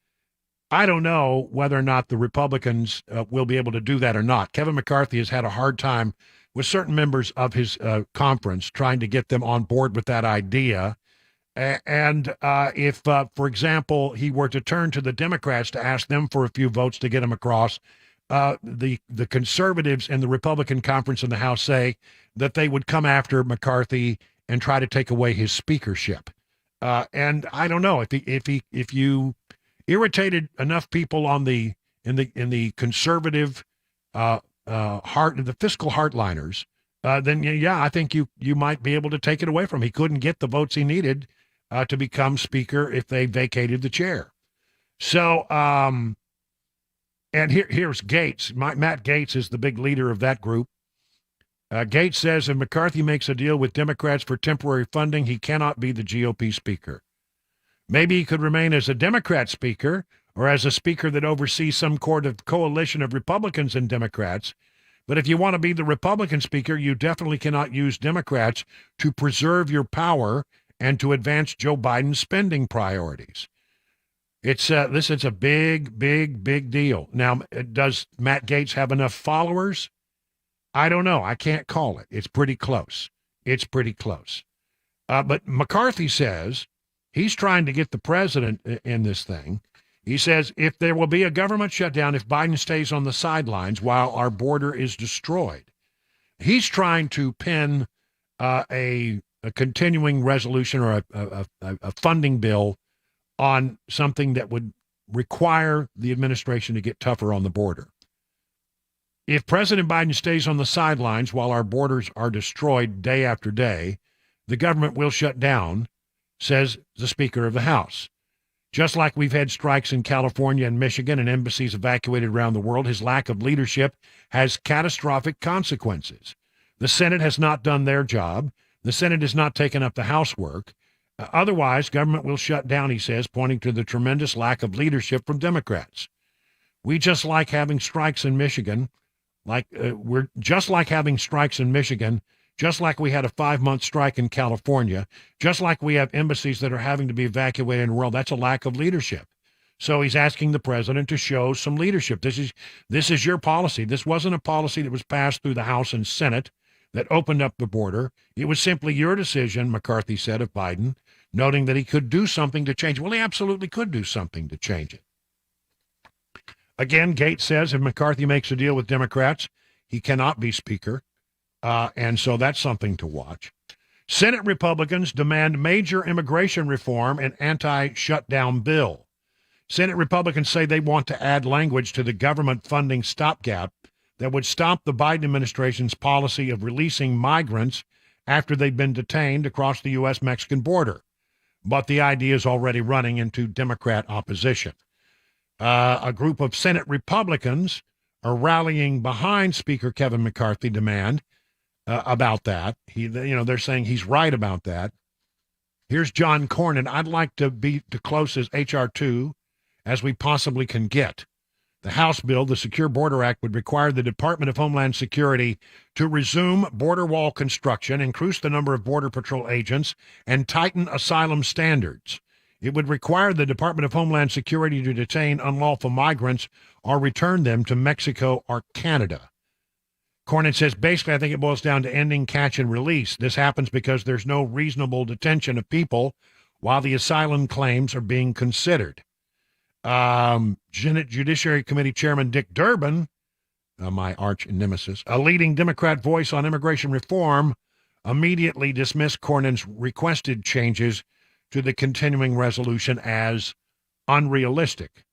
I don't know whether or not the Republicans will be able to do that or not. Kevin McCarthy has had a hard time with certain members of his conference trying to get them on board with that idea. And if, for example, he were to turn to the Democrats to ask them for a few votes to get him across, the conservatives in the Republican conference in the House say that they would come after McCarthy and try to take away his speakership. And I don't know if you irritated enough people in the conservative the fiscal hardliners, then I think you might be able to take it away from him. He couldn't get the votes he needed to become speaker if they vacated the chair. So, and here's Gates. Matt Gates is the big leader of that group. Gates says if McCarthy makes a deal with Democrats for temporary funding, he cannot be the GOP speaker. Maybe he could remain as a Democrat speaker or as a speaker that oversees some coalition of Republicans and Democrats. But if you want to be the Republican speaker, you definitely cannot use Democrats to preserve your power and to advance Joe Biden's spending priorities. It's a big, big, big deal. Now, does Matt Gaetz have enough followers? I don't know. I can't call it. It's pretty close. But McCarthy says he's trying to get the president in this thing. He says if there will be a government shutdown if Biden stays on the sidelines while our border is destroyed. He's trying to pin a continuing resolution or a funding bill on something that would require the administration to get tougher on the border. If President Biden stays on the sidelines while our borders are destroyed day after day, the government will shut down, says the Speaker of the House. Just like we've had strikes in California and Michigan and embassies evacuated around the world, his lack of leadership has catastrophic consequences. The Senate has not done their job. The Senate has not taken up the housework. Otherwise, government will shut down, he says, pointing to the tremendous lack of leadership from Democrats. We just like having strikes in Michigan. We're just like having strikes in Michigan, just like we had a 5-month strike in California, just like we have embassies that are having to be evacuated in the world. That's a lack of leadership. So he's asking the president to show some leadership. This is your policy. This wasn't a policy that was passed through the House and Senate that opened up the border. It was simply your decision, McCarthy said of Biden, noting that he could do something to change it. Well, he absolutely could do something to change it. Again, Gates says if McCarthy makes a deal with Democrats, he cannot be Speaker. And so that's something to watch. Senate Republicans demand major immigration reform and anti-shutdown bill. Senate Republicans say they want to add language to the government funding stopgap that would stop the Biden administration's policy of releasing migrants after they've been detained across the U.S.-Mexican border. But the idea is already running into Democrat opposition. A group of Senate Republicans are rallying behind Speaker Kevin McCarthy's demand about that. They're saying he's right about that. Here's John Cornyn. I'd like to be as close as H.R. 2 as we possibly can get. The House bill, the Secure Border Act, would require the Department of Homeland Security to resume border wall construction, increase the number of Border Patrol agents, and tighten asylum standards. It would require the Department of Homeland Security to detain unlawful migrants or return them to Mexico or Canada. Cornyn says, basically, I think it boils down to ending catch and release. This happens because there's no reasonable detention of people while the asylum claims are being considered. Judiciary Committee Chairman Dick Durbin, my arch nemesis, a leading Democrat voice on immigration reform, immediately dismissed Cornyn's requested changes to the continuing resolution as unrealistic.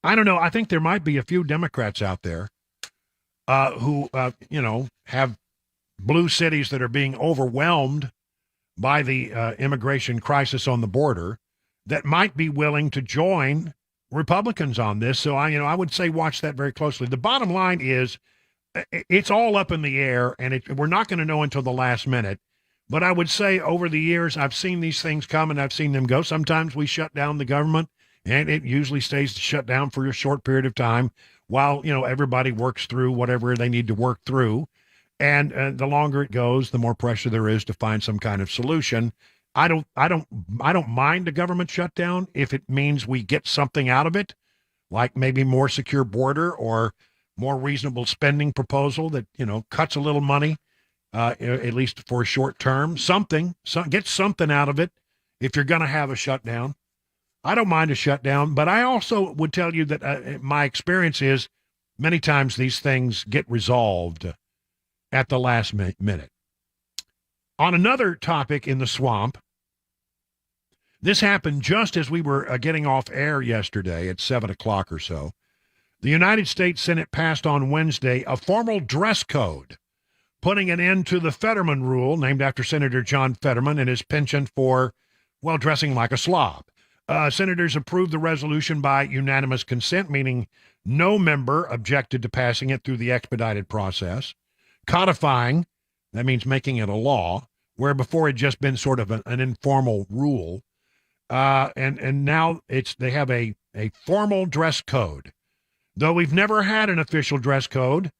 I don't know. I think there might be a few Democrats out there who have blue cities that are being overwhelmed by the immigration crisis on the border that might be willing to join Republicans on this. So I would say watch that very closely. The bottom line is it's all up in the air, and we're not going to know until the last minute. But I would say over the years, I've seen these things come and I've seen them go. Sometimes we shut down the government, and it usually stays shut down for a short period of time while, everybody works through whatever they need to work through. And the longer it goes, the more pressure there is to find some kind of solution. I don't mind a government shutdown if it means we get something out of it, like maybe more secure border or more reasonable spending proposal that, cuts a little money. At least for a short term, get something out of it if you're going to have a shutdown. I don't mind a shutdown, but I also would tell you that my experience is many times these things get resolved at the last minute. On another topic in the swamp, this happened just as we were getting off air yesterday at 7 o'clock or so. The United States Senate passed on Wednesday a formal dress code, putting an end to the Fetterman rule, named after Senator John Fetterman and his penchant for, dressing like a slob. Senators approved the resolution by unanimous consent, meaning no member objected to passing it through the expedited process. Codifying, that means making it a law, where before it had just been sort of an informal rule. And now they have a formal dress code. Though we've never had an official dress code,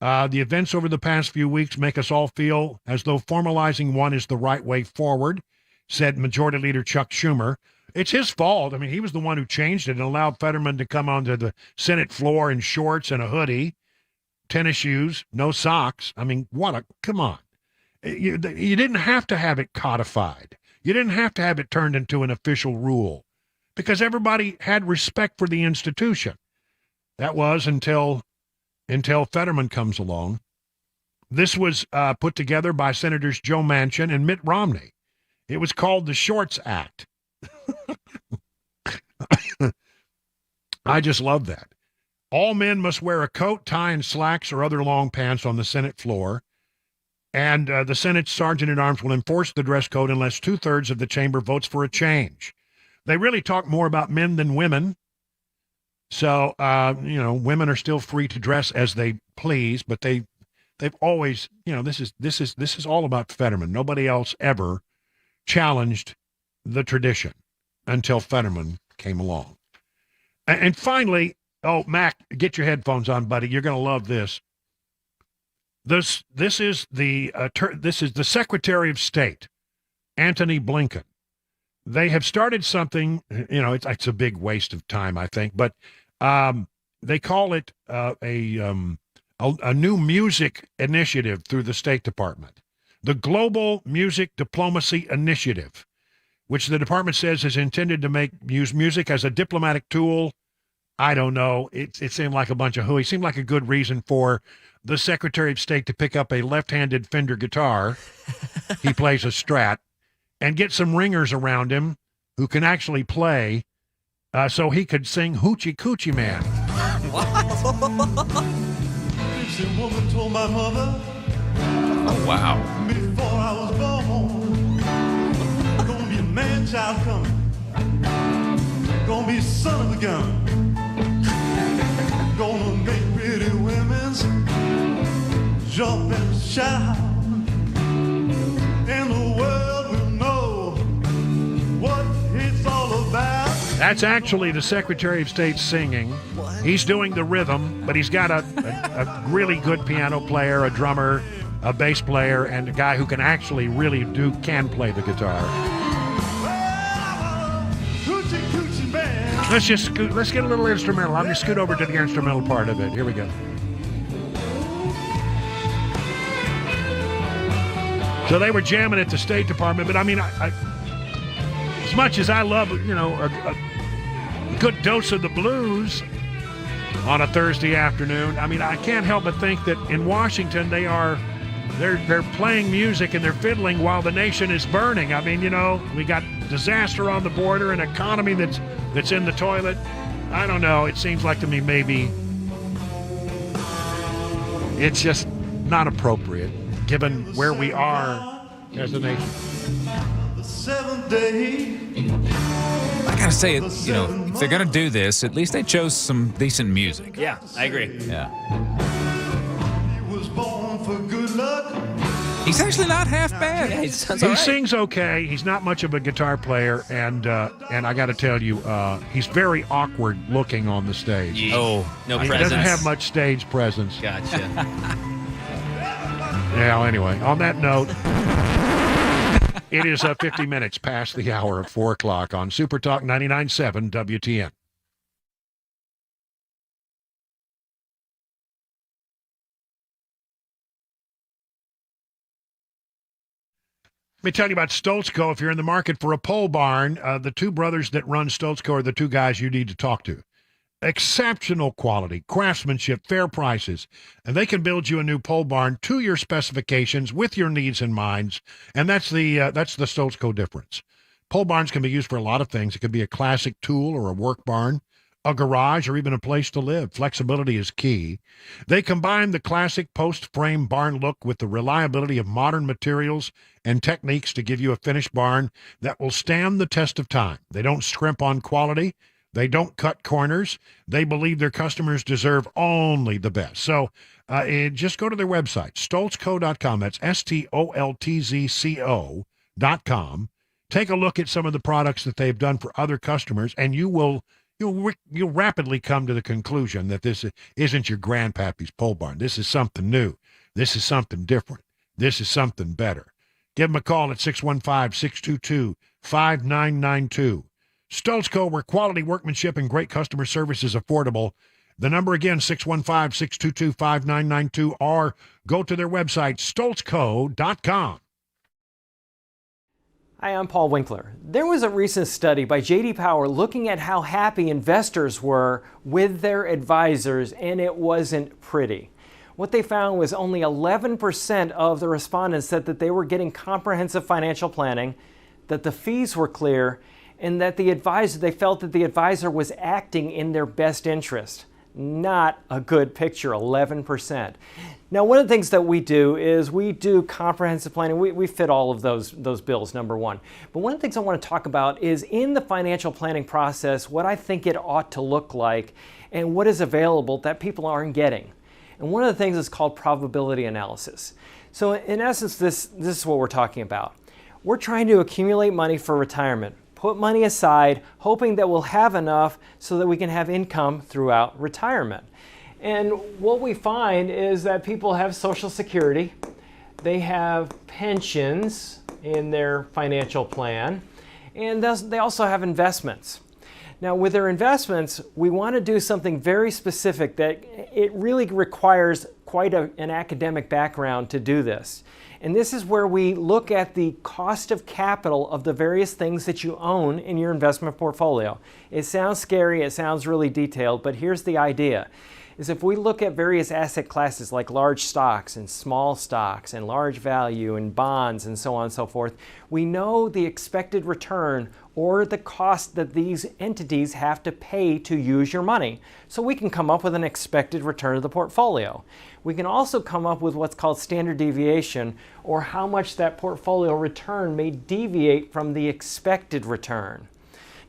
the events over the past few weeks make us all feel as though formalizing one is the right way forward, said Majority Leader Chuck Schumer. It's his fault. I mean, he was the one who changed it and allowed Fetterman to come onto the Senate floor in shorts and a hoodie, tennis shoes, no socks. I mean, come on. You didn't have to have it codified. You didn't have to have it turned into an official rule because everybody had respect for the institution. That was until Fetterman comes along. This was put together by Senators Joe Manchin and Mitt Romney. It was called the Shorts Act. I just love that. All men must wear a coat, tie, and slacks or other long pants on the Senate floor. And the Senate Sergeant-at-Arms will enforce the dress code unless 2/3 of the chamber votes for a change. They really talk more about men than women. So, women are still free to dress as they please, but they've always, this is all about Fetterman. Nobody else ever challenged the tradition until Fetterman came along. And finally, Oh, Mac, get your headphones on, buddy. You're going to love this. This is the Secretary of State, Antony Blinken. They have started something. It's a big waste of time, I think, but they call it a new music initiative through the State Department, the Global Music Diplomacy Initiative, which the department says is intended to use music as a diplomatic tool. I don't know. It seemed like a bunch of hooey. It seemed like a good reason for the Secretary of State to pick up a left-handed Fender guitar. He plays a Strat, and get some ringers around him who can actually play, so he could sing Hoochie Coochie Man. Woman told my mother, oh, wow. Before I was born, gonna be a man-child coming, gonna be a son of a gun, gonna make pretty women's jump and shout, and the world will know what it's all about. That's actually the Secretary of State singing. He's doing the rhythm, but he's got a really good piano player, a drummer, a bass player, and a guy who can actually can play the guitar. Let's get a little instrumental. I'm going to scoot over to the instrumental part of it. Here we go. So they were jamming at the State Department, but I mean, I as much as I love, a good dose of the blues on a Thursday afternoon, I mean, I can't help but think that in Washington they're playing music and they're fiddling while the nation is burning. I mean, we got disaster on the border, an economy that's in the toilet. I don't know. It seems like to me maybe it's just not appropriate given where we are as a nation. The seventh day. I gotta say, if they're gonna do this, at least they chose some decent music. Yeah, I agree. Yeah. He was born for good luck. He's actually not half bad. Yeah, He sings okay. He's not much of a guitar player, and I got to tell you, he's very awkward looking on the stage. Yeah. Oh, no presence. He doesn't have much stage presence. Gotcha. Yeah. Anyway, on that note. It is 50 minutes past the hour of 4 o'clock on Super Talk 99.7 WTN. Let me tell you about Stoltz Co. If you're in the market for a pole barn, the two brothers that run Stoltz Co. are the two guys you need to talk to. Exceptional quality, craftsmanship, fair prices, and they can build you a new pole barn to your specifications with your needs in mind, and that's the Stoltz Co. difference. Pole barns can be used for a lot of things. It could be a classic tool or a work barn, a garage, or even a place to live. Flexibility is key. They combine the classic post-frame barn look with the reliability of modern materials and techniques to give you a finished barn that will stand the test of time. They don't scrimp on quality. They don't cut corners. They believe their customers deserve only the best. So just go to their website, stoltzco.com. That's STOLTZCO.com. Take a look at some of the products that they've done for other customers, and you'll rapidly come to the conclusion that this isn't your grandpappy's pole barn. This is something new. This is something different. This is something better. Give them a call at 615-622-5992. Stoltz Co., where quality workmanship and great customer service is affordable. The number again, 615-622-5992, or go to their website, stoltzco.com. Hi, I'm Paul Winkler. There was a recent study by J.D. Power looking at how happy investors were with their advisors, and it wasn't pretty. What they found was only 11% of the respondents said that they were getting comprehensive financial planning, that the fees were clear, and that they felt that the advisor was acting in their best interest. Not a good picture, 11%. Now, one of the things that we do is we do comprehensive planning. We fit all of those bills, number one. But one of the things I want to talk about is in the financial planning process, what I think it ought to look like and what is available that people aren't getting. And one of the things is called probability analysis. So in essence, this is what we're talking about. We're trying to accumulate money for retirement, put money aside, hoping that we'll have enough so that we can have income throughout retirement. And what we find is that people have Social Security, they have pensions in their financial plan, and they also have investments. Now, with their investments, we want to do something very specific that it really requires quite an academic background to do this. And this is where we look at the cost of capital of the various things that you own in your investment portfolio. It sounds scary, it sounds really detailed, but here's the idea. Is if we look at various asset classes like large stocks and small stocks and large value and bonds and so on and so forth, we know the expected return or the cost that these entities have to pay to use your money. So we can come up with an expected return of the portfolio. We can also come up with what's called standard deviation, or how much that portfolio return may deviate from the expected return.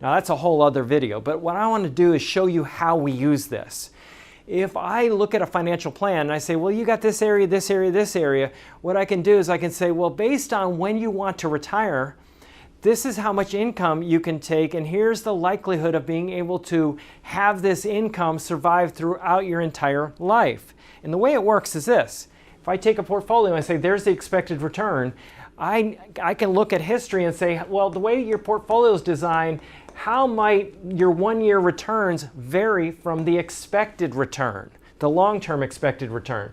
Now that's a whole other video, but what I want to do is show you how we use this. If I look at a financial plan and I say, well, you got this area, this area, this area, what I can do is I can say, well, based on when you want to retire, this is how much income you can take, and here's the likelihood of being able to have this income survive throughout your entire life. And the way it works is this. If I take a portfolio and I say, there's the expected return, I can look at history and say, well, the way your portfolio is designed, how might your one-year returns vary from the expected return, the long-term expected return?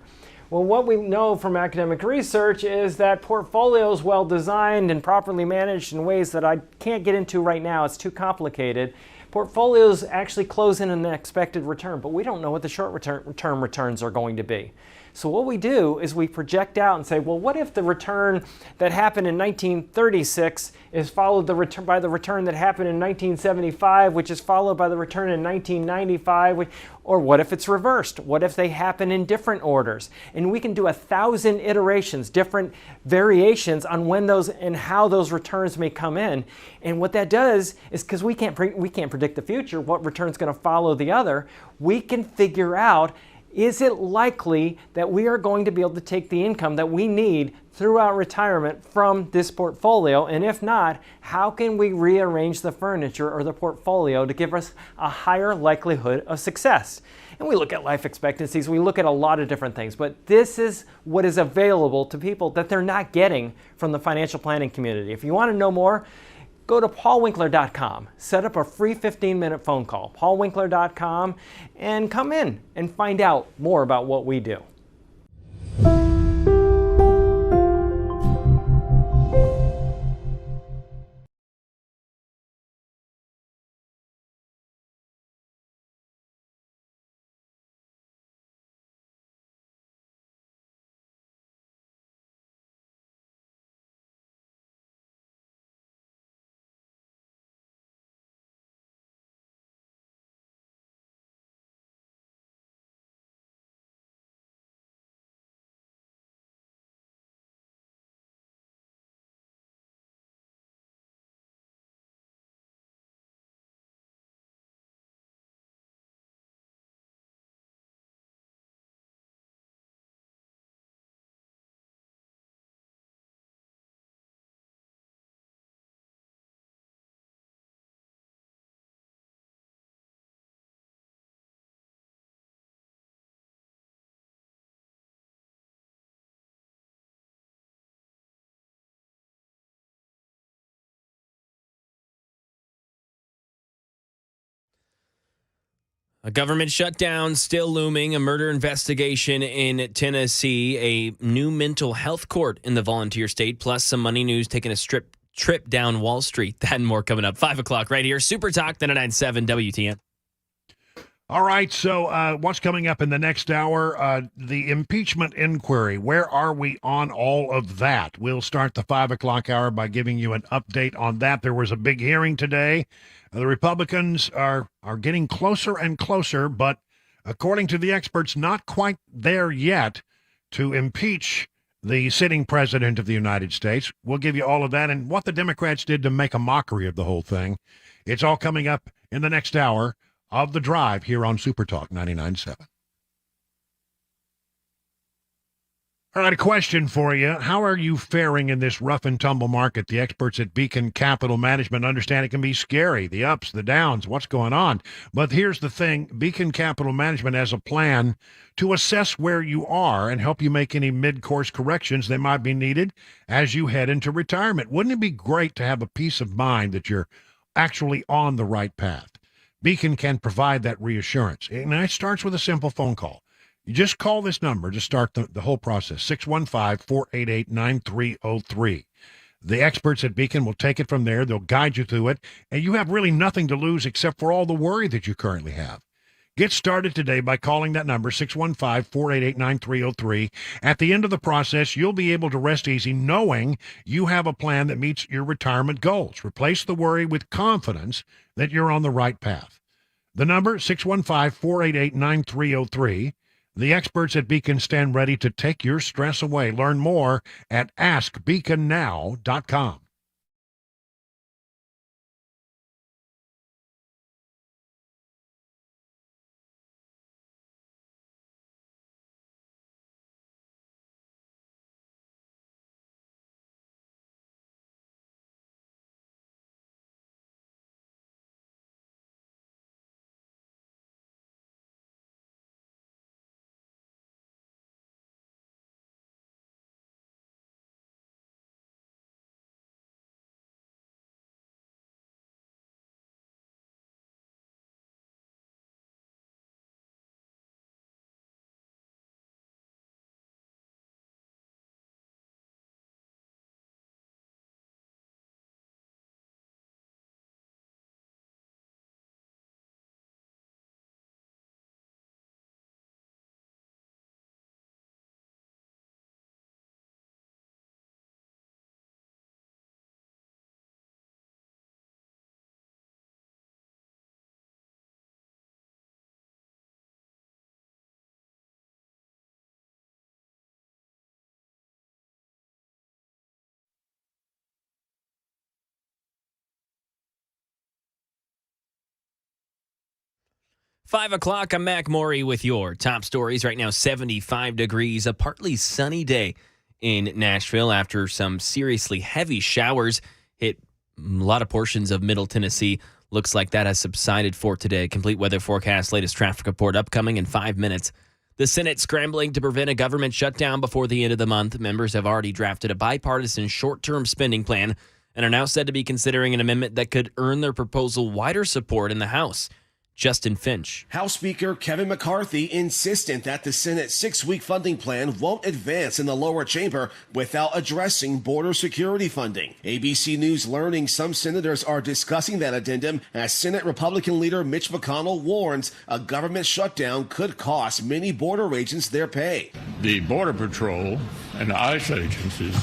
Well, what we know from academic research is that portfolios well designed and properly managed in ways that I can't get into right now, it's too complicated, portfolios actually close in an expected return, but we don't know what the short-term returns are going to be. So what we do is we project out and say, well, what if the return that happened in 1936 is followed by the return that happened in 1975, which is followed by the return in 1995, or what if it's reversed? What if they happen in different orders? And we can do 1,000 iterations, different variations on when those and how those returns may come in. And what that does is, because we can't predict the future, what return is going to follow the other, we can figure out, is it likely that we are going to be able to take the income that we need throughout retirement from this portfolio? And if not, how can we rearrange the furniture or the portfolio to give us a higher likelihood of success? And we look at life expectancies, we look at a lot of different things, but this is what is available to people that they're not getting from the financial planning community. If you want to know more, go to paulwinkler.com, set up a free 15-minute phone call, paulwinkler.com, and come in and find out more about what we do. A government shutdown still looming, a murder investigation in Tennessee, a new mental health court in the volunteer state, plus some money news taking a trip down Wall Street. That and more coming up. 5 o'clock right here. Super Talk 99.7 WTN. All right, so what's coming up in the next hour? The impeachment inquiry. Where are we on all of that? We'll start the 5 o'clock hour by giving you an update on that. There was a big hearing today. The Republicans are getting closer and closer, but according to the experts, not quite there yet to impeach the sitting president of the United States. We'll give you all of that and what the Democrats did to make a mockery of the whole thing. It's all coming up in the next hour of The Drive here on Super Talk 99.7. All right, a question for you. How are you faring in this rough and tumble market? The experts at Beacon Capital Management understand it can be scary, the ups, the downs, what's going on. But here's the thing. Beacon Capital Management has a plan to assess where you are and help you make any mid-course corrections that might be needed as you head into retirement. Wouldn't it be great to have a peace of mind that you're actually on the right path? Beacon can provide that reassurance. And it starts with a simple phone call. You just call this number to start the whole process, 615-488-9303. The experts at Beacon will take it from there. They'll guide you through it, and you have really nothing to lose except for all the worry that you currently have. Get started today by calling that number, 615-488-9303. At the end of the process, you'll be able to rest easy knowing you have a plan that meets your retirement goals. Replace the worry with confidence that you're on the right path. The number, 615-488-9303. The experts at Beacon stand ready to take your stress away. Learn more at askbeaconnow.com. Five o'clock, I'm Mac Maury with your top stories. Right now, 75 degrees, a partly sunny day in Nashville after some seriously heavy showers hit a lot of portions of Middle Tennessee. Looks like that has subsided for today. Complete weather forecast, latest traffic report upcoming in 5 minutes. The Senate scrambling to prevent a government shutdown before the end of the month. Members have already drafted a bipartisan short-term spending plan and are now said to be considering an amendment that could earn their proposal wider support in the House. Justin Finch. House Speaker Kevin McCarthy insistent that the Senate's 6-week funding plan won't advance in the lower chamber without addressing border security funding. ABC News learning some senators are discussing that addendum as Senate Republican leader Mitch McConnell warns a government shutdown could cost many border agents their pay. The Border Patrol and the ICE agencies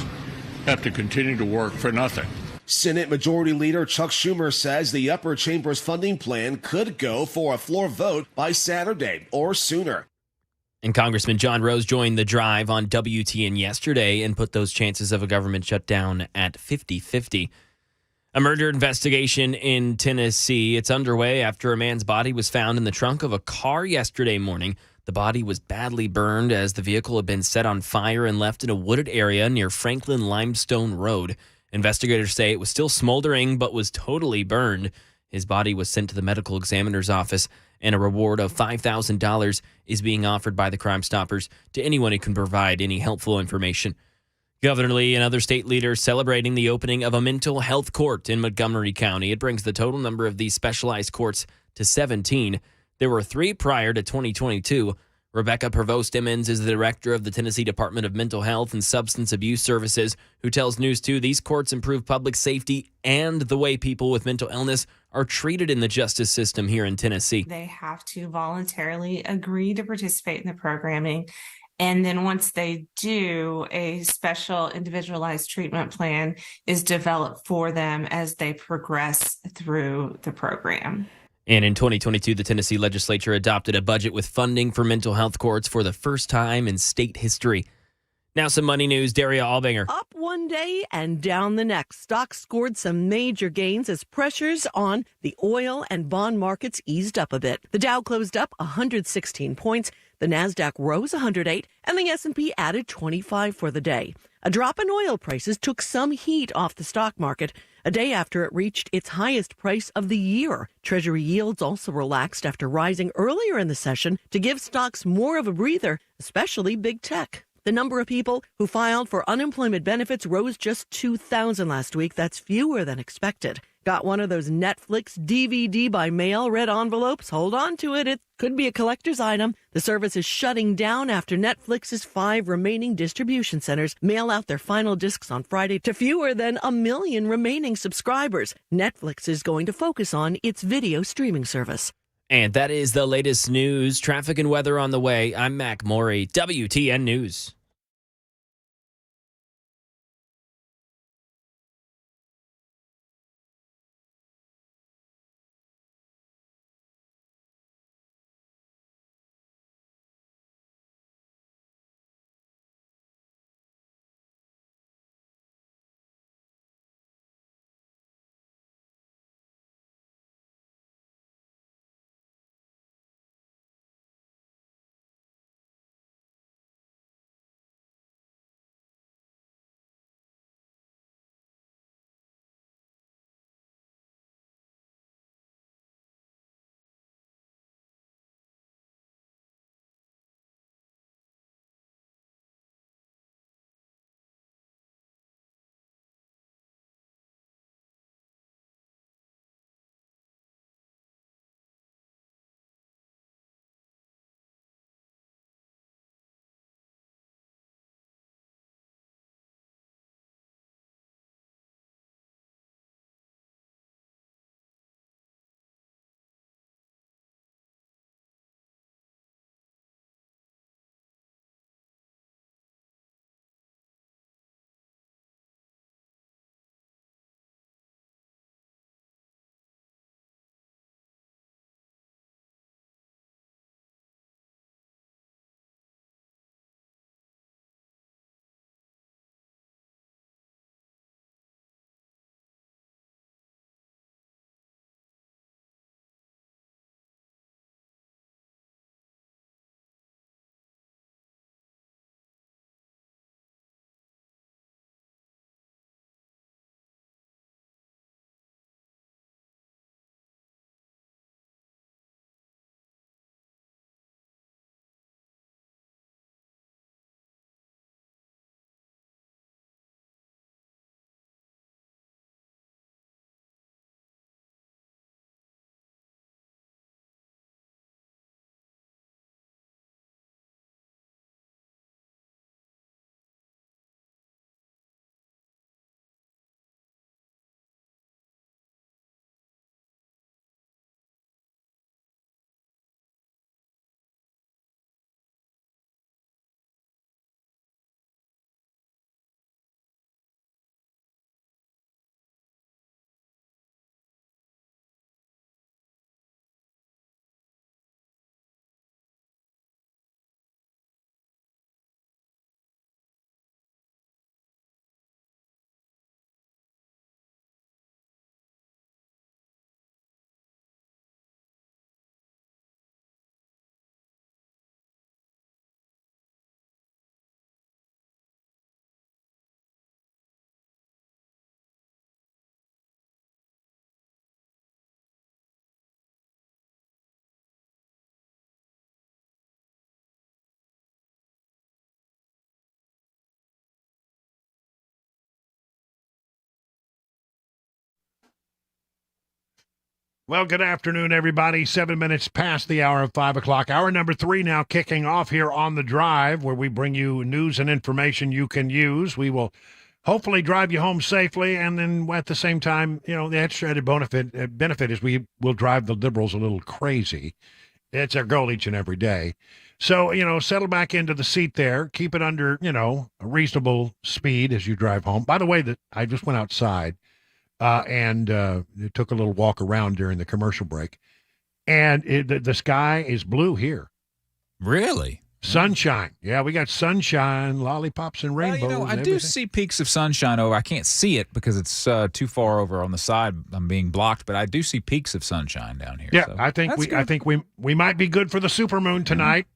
have to continue to work for nothing. Senate Majority Leader Chuck Schumer says the upper chamber's funding plan could go for a floor vote by Saturday or sooner. And Congressman John Rose joined the drive on WTN yesterday and put those chances of a government shutdown at 50-50. A murder investigation in Tennessee. It's underway after a man's body was found in the trunk of a car yesterday morning. The body was badly burned as the vehicle had been set on fire and left in a wooded area near Franklin Limestone Road. Investigators say it was still smoldering but was totally burned. His body was sent to the medical examiner's office, and a reward of $5,000 is being offered by the Crime Stoppers to anyone who can provide any helpful information. Governor Lee and other state leaders celebrating the opening of a mental health court in Montgomery County. It brings the total number of these specialized courts to 17. There were 3 prior to 2022. Rebecca Provost-Emmons is the director of the Tennessee Department of Mental Health and Substance Abuse Services, who tells News 2 these courts improve public safety and the way people with mental illness are treated in the justice system here in Tennessee. They have to voluntarily agree to participate in the programming. And then once they do, a special individualized treatment plan is developed for them as they progress through the program. And in 2022, the Tennessee legislature adopted a budget with funding for mental health courts for the first time in state history. Now some money news. Daria Albinger. Up one day and down the next. Stocks scored some major gains as pressures on the oil and bond markets eased up a bit. The Dow closed up 116 points. The Nasdaq rose 108 and the S&P added 25 for the day. A drop in oil prices took some heat off the stock market a day after it reached its highest price of the year. Treasury yields also relaxed after rising earlier in the session to give stocks more of a breather, especially big tech. The number of people who filed for unemployment benefits rose just 2,000 last week. That's fewer than expected. Got one of those Netflix DVD by mail red envelopes? Hold on to it. It could be a collector's item. The service is shutting down after Netflix's 5 remaining distribution centers mail out their final discs on Friday to fewer than 1 million remaining subscribers. Netflix is going to focus on its video streaming service. And that is the latest news, traffic and weather on the way. I'm Mac Maury, WTN News. Well, good afternoon, everybody. 7 minutes past the hour of 5 o'clock. Hour number 3 now kicking off here on The Drive, where we bring you news and information you can use. We will hopefully drive you home safely, and then at the same time, you know, the extra added benefit is we will drive the liberals a little crazy. It's our goal each and every day. So, you know, settle back into the seat there. Keep it under, you know, a reasonable speed as you drive home. By the way, I just went outside. And took a little walk around during the commercial break. And the sky is blue here. Really? Sunshine. Yeah, we got sunshine, lollipops, and rainbows. You know, I do see peaks of sunshine. I can't see it because it's too far over on the side. I'm being blocked, but I do see peaks of sunshine down here. Yeah, so I think we might be good for the supermoon tonight.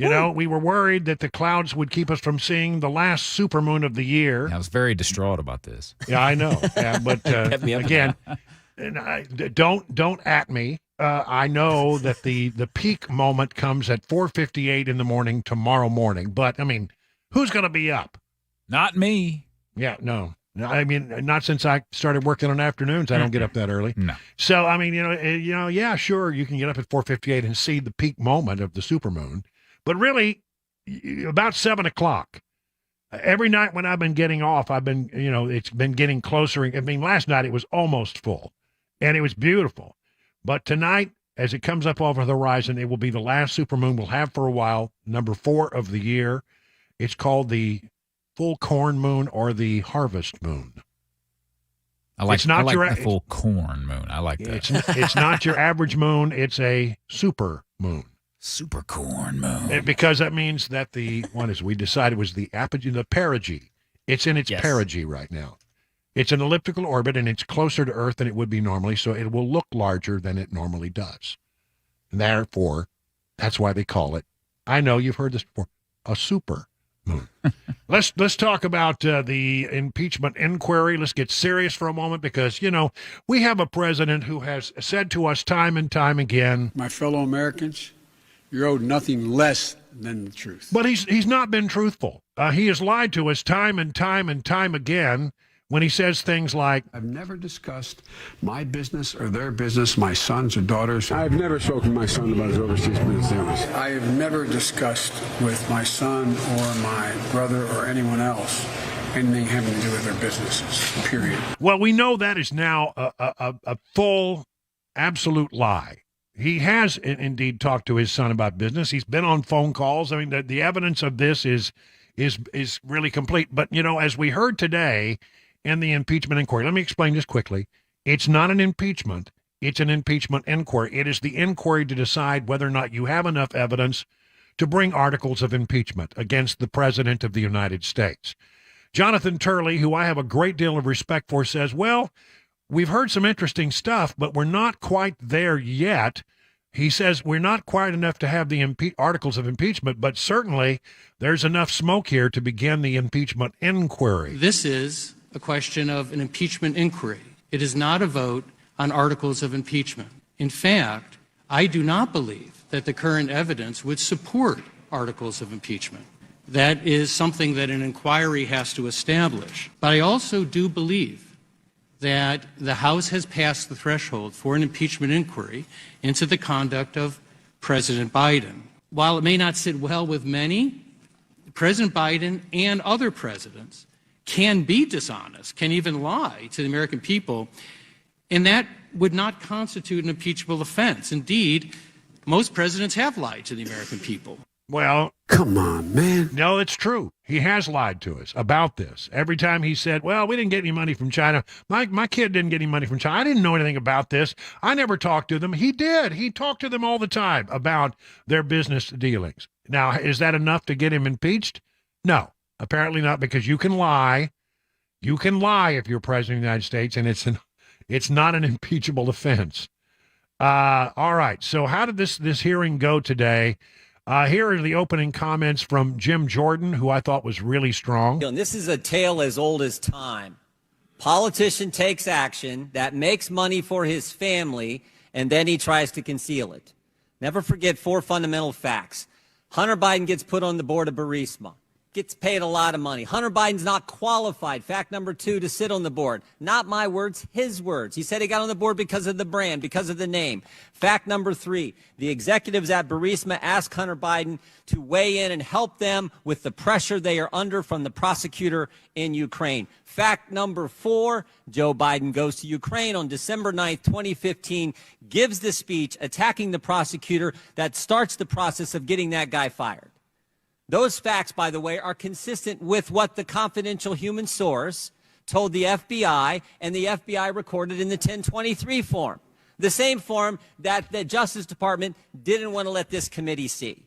You know, we were worried that the clouds would keep us from seeing the last supermoon of the year. I was very distraught about this. Yeah, I know. Yeah, but Kept me up again, don't at me. I know that the peak moment comes at 4:58 in the morning tomorrow morning. But I mean, who's going to be up? Not me. Yeah, no. I mean, not since I started working on afternoons. I don't get up that early. No. So I mean, yeah, sure, you can get up at 4:58 and see the peak moment of the supermoon. But really, about 7 o'clock, every night when I've been getting off, I've been, it's been getting closer. I mean, last night it was almost full, and it was beautiful. But tonight, as it comes up over the horizon, it will be the last supermoon we'll have for a while, number 4 of the year. It's called the full corn moon or the harvest moon. I like the full corn moon. I like that. It's not your average moon. It's a super moon. Super corn moon. Because that means that we decided was the apogee, the perigee. It's in its perigee right now. It's an elliptical orbit, and it's closer to Earth than it would be normally, so it will look larger than it normally does. And therefore, that's why they call it, I know you've heard this before, a super moon. Let's talk about the impeachment inquiry. Let's get serious for a moment because, we have a president who has said to us time and time again, my fellow Americans, you're owed nothing less than the truth. But he's not been truthful. He has lied to us time and time and time again when he says things like, I've never discussed my business or their business, my sons or daughters. I've never spoken to my son about his overseas business. I have never discussed with my son or my brother or anyone else anything having to do with their businesses, period. Well, we know that is now a full, absolute lie. He has indeed talked to his son about business. He's been on phone calls. I mean, the evidence of this is really complete. But, as we heard today in the impeachment inquiry, let me explain just quickly. It's not an impeachment. It's an impeachment inquiry. It is the inquiry to decide whether or not you have enough evidence to bring articles of impeachment against the President of the United States. Jonathan Turley, who I have a great deal of respect for, says, well, we've heard some interesting stuff, but we're not quite there yet. He says we're not quite enough to have the articles of impeachment, but certainly there's enough smoke here to begin the impeachment inquiry. This is a question of an impeachment inquiry. It is not a vote on articles of impeachment. In fact, I do not believe that the current evidence would support articles of impeachment. That is something that an inquiry has to establish. But I also do believe that the House has passed the threshold for an impeachment inquiry into the conduct of President Biden. While it may not sit well with many, President Biden and other presidents can be dishonest, can even lie to the American people, and that would not constitute an impeachable offense. Indeed, most presidents have lied to the American people. Well, come on, man. No, it's true. He has lied to us about this. Every time he said, well, we didn't get any money from China. My kid didn't get any money from China. I didn't know anything about this. I never talked to them. He did. He talked to them all the time about their business dealings. Now, is that enough to get him impeached? No, apparently not, because you can lie. You can lie if you're president of the United States, and it's not an impeachable offense. All right. So how did this hearing go today? Here are the opening comments from Jim Jordan, who I thought was really strong. And this is a tale as old as time. Politician takes action that makes money for his family, and then he tries to conceal it. Never forget 4 fundamental facts. Hunter Biden gets put on the board of Burisma. Gets paid a lot of money. Hunter Biden's not qualified, fact number 2, to sit on the board. Not my words, his words. He said he got on the board because of the brand, because of the name. Fact number 3, the executives at Burisma asked Hunter Biden to weigh in and help them with the pressure they are under from the prosecutor in Ukraine. Fact number 4, Joe Biden goes to Ukraine on December 9th, 2015, gives the speech attacking the prosecutor that starts the process of getting that guy fired. Those facts, by the way, are consistent with what the confidential human source told the FBI, and the FBI recorded in the 1023 form, the same form that the Justice Department didn't want to let this committee see.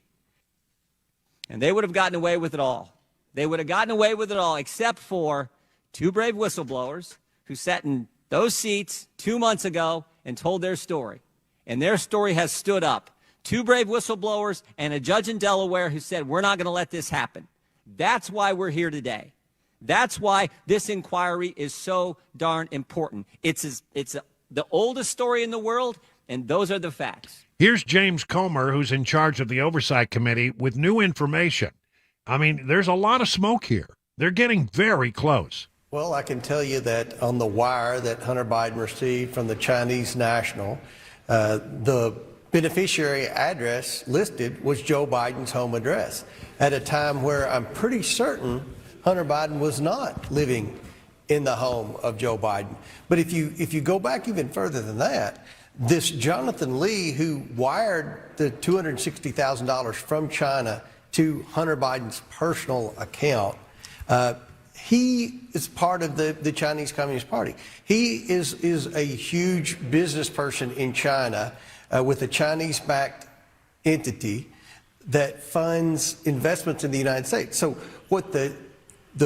And they would have gotten away with it all. They would have gotten away with it all except for 2 brave whistleblowers who sat in those seats 2 months ago and told their story. And their story has stood up 2 brave whistleblowers, and a judge in Delaware who said, we're not going to let this happen. That's why we're here today. That's why this inquiry is so darn important. It's the oldest story in the world, and those are the facts. Here's James Comer, who's in charge of the Oversight Committee, with new information. I mean, there's a lot of smoke here. They're getting very close. Well, I can tell you that on the wire that Hunter Biden received from the Chinese national, the beneficiary address listed was Joe Biden's home address at a time where I'm pretty certain Hunter Biden was not living in the home of Joe Biden. But if you go back even further than that, this Jonathan Lee, who wired the $260,000 from China to Hunter Biden's personal account, he is part of the Chinese Communist Party. He is a huge business person in China with a Chinese-backed entity that funds investments in the United States. So what the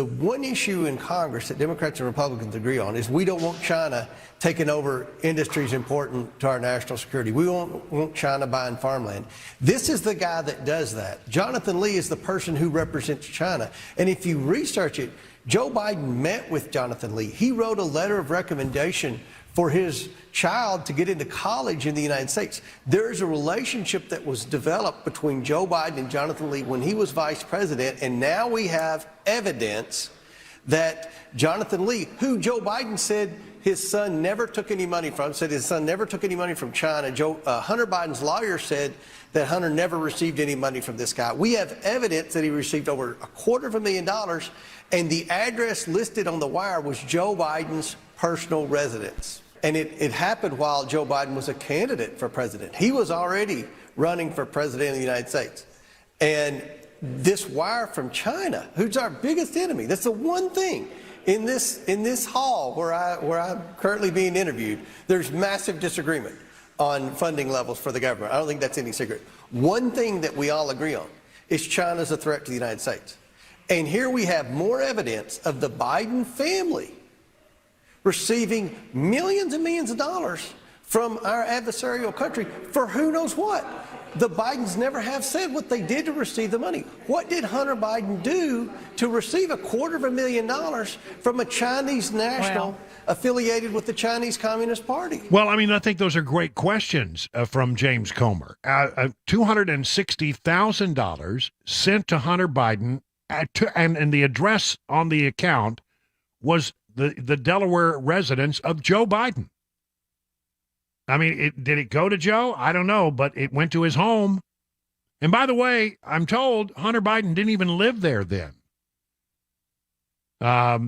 one issue in Congress that Democrats and Republicans agree on is we don't want China taking over industries important to our national security. We don't want China buying farmland. This is the guy that does that. Jonathan Lee is the person who represents China. And if you research it, Joe Biden met with Jonathan Lee. He wrote a letter of recommendation for his child to get into college in the United States. There's a relationship that was developed between Joe Biden and Jonathan Lee when he was vice president, and now we have evidence that Jonathan Lee, who Joe Biden said his son never took any money from, said his son never took any money from China. Hunter Biden's lawyer said that Hunter never received any money from this guy. We have evidence that he received over $250,000, and the address listed on the wire was Joe Biden's personal residence. And it happened while Joe Biden was a candidate for president. He was already running for president of the United States. And this wire from China, who's our biggest enemy, that's the one thing in this hall where I'm currently being interviewed, there's massive disagreement on funding levels for the government. I don't think that's any secret. One thing that we all agree on is China's a threat to the United States. And here we have more evidence of the Biden family receiving millions and millions of dollars from our adversarial country for who knows what. The Bidens never have said what they did to receive the money. What did Hunter Biden do to receive $250,000 from a Chinese national affiliated with the Chinese Communist Party? Well, I mean, I think those are great questions from James Comer. $260,000 sent to Hunter Biden, and the address on the account was the Delaware residence of Joe Biden. I mean, did it go to Joe? I don't know, but it went to his home. And by the way, I'm told Hunter Biden didn't even live there then.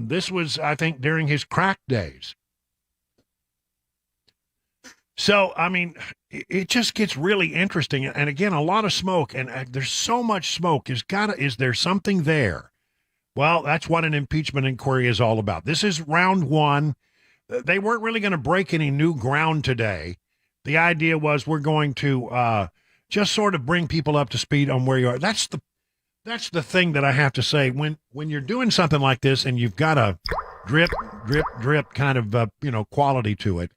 This was, I think, during his crack days. So, I mean, it just gets really interesting. And again, a lot of smoke, and there's so much smoke. Is there something there? Well, that's what an impeachment inquiry is all about. This is round one. They weren't really going to break any new ground today. The idea was we're going to just sort of bring people up to speed on where you are. That's the thing that I have to say. When you're doing something like this and you've got a drip, drip, drip kind of quality to it,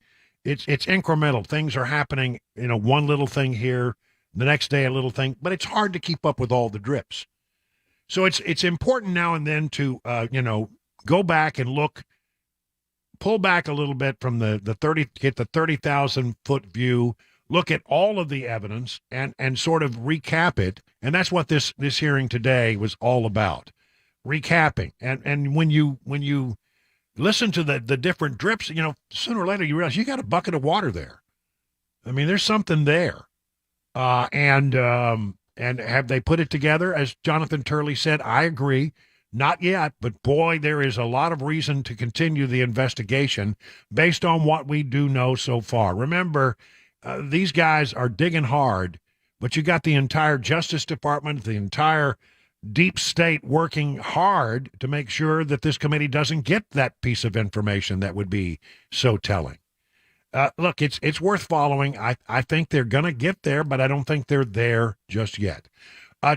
it's incremental. Things are happening, one little thing here, the next day a little thing, but it's hard to keep up with all the drips. So it's important now and then to go back and pull back a little bit from the 30,000 foot view, look at all of the evidence and sort of recap it. And that's what this hearing today was all about, recapping. And when you listen to the different drips, sooner or later you realize you got a bucket of water there. I mean, there's something there. And have they put it together? As Jonathan Turley said, I agree. Not yet, but boy, there is a lot of reason to continue the investigation based on what we do know so far. Remember, these guys are digging hard, but you got the entire Justice Department, the entire deep state working hard to make sure that this committee doesn't get that piece of information that would be so telling. Look, it's worth following. I think they're going to get there, but I don't think they're there just yet.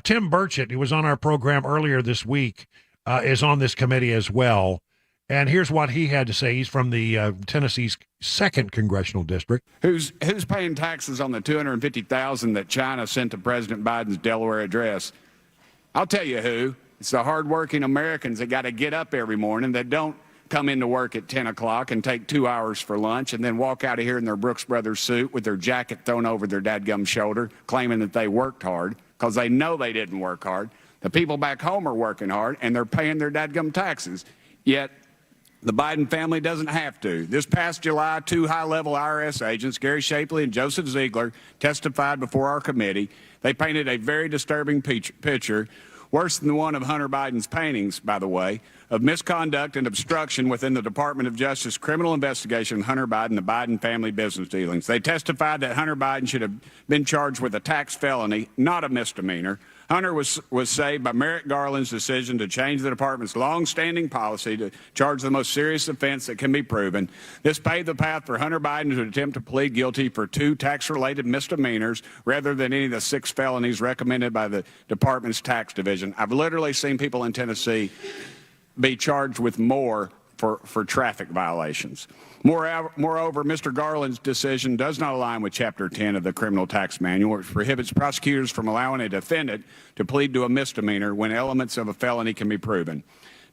Tim Burchett, who was on our program earlier this week, is on this committee as well. And here's what he had to say. He's from the Tennessee's 2nd congressional district. Who's paying taxes on the $250,000 that China sent to President Biden's Delaware address? I'll tell you who. It's the hardworking Americans that got to get up every morning, that don't come into work at 10 o'clock and take 2 hours for lunch and then walk out of here in their Brooks Brothers suit with their jacket thrown over their dadgum shoulder, claiming that they worked hard, because they know they didn't work hard. The people back home are working hard, and they're paying their dadgum taxes. Yet the Biden family doesn't have to. This past July, 2 high-level IRS agents, Gary Shapley and Joseph Ziegler, testified before our committee. They painted a very disturbing picture, worse than the one of Hunter Biden's paintings, by the way, of misconduct and obstruction within the Department of Justice criminal investigation of Hunter Biden and the Biden family business dealings. They testified that Hunter Biden should have been charged with a tax felony, not a misdemeanor. Hunter was saved by Merrick Garland's decision to change the department's long-standing policy to charge the most serious offense that can be proven. This paved the path for Hunter Biden to attempt to plead guilty for 2 tax-related misdemeanors rather than any of the 6 felonies recommended by the department's tax division. I've literally seen people in Tennessee be charged with more for traffic violations. Moreover, Mr. Garland's decision does not align with Chapter 10 of the Criminal Tax Manual, which prohibits prosecutors from allowing a defendant to plead to a misdemeanor when elements of a felony can be proven.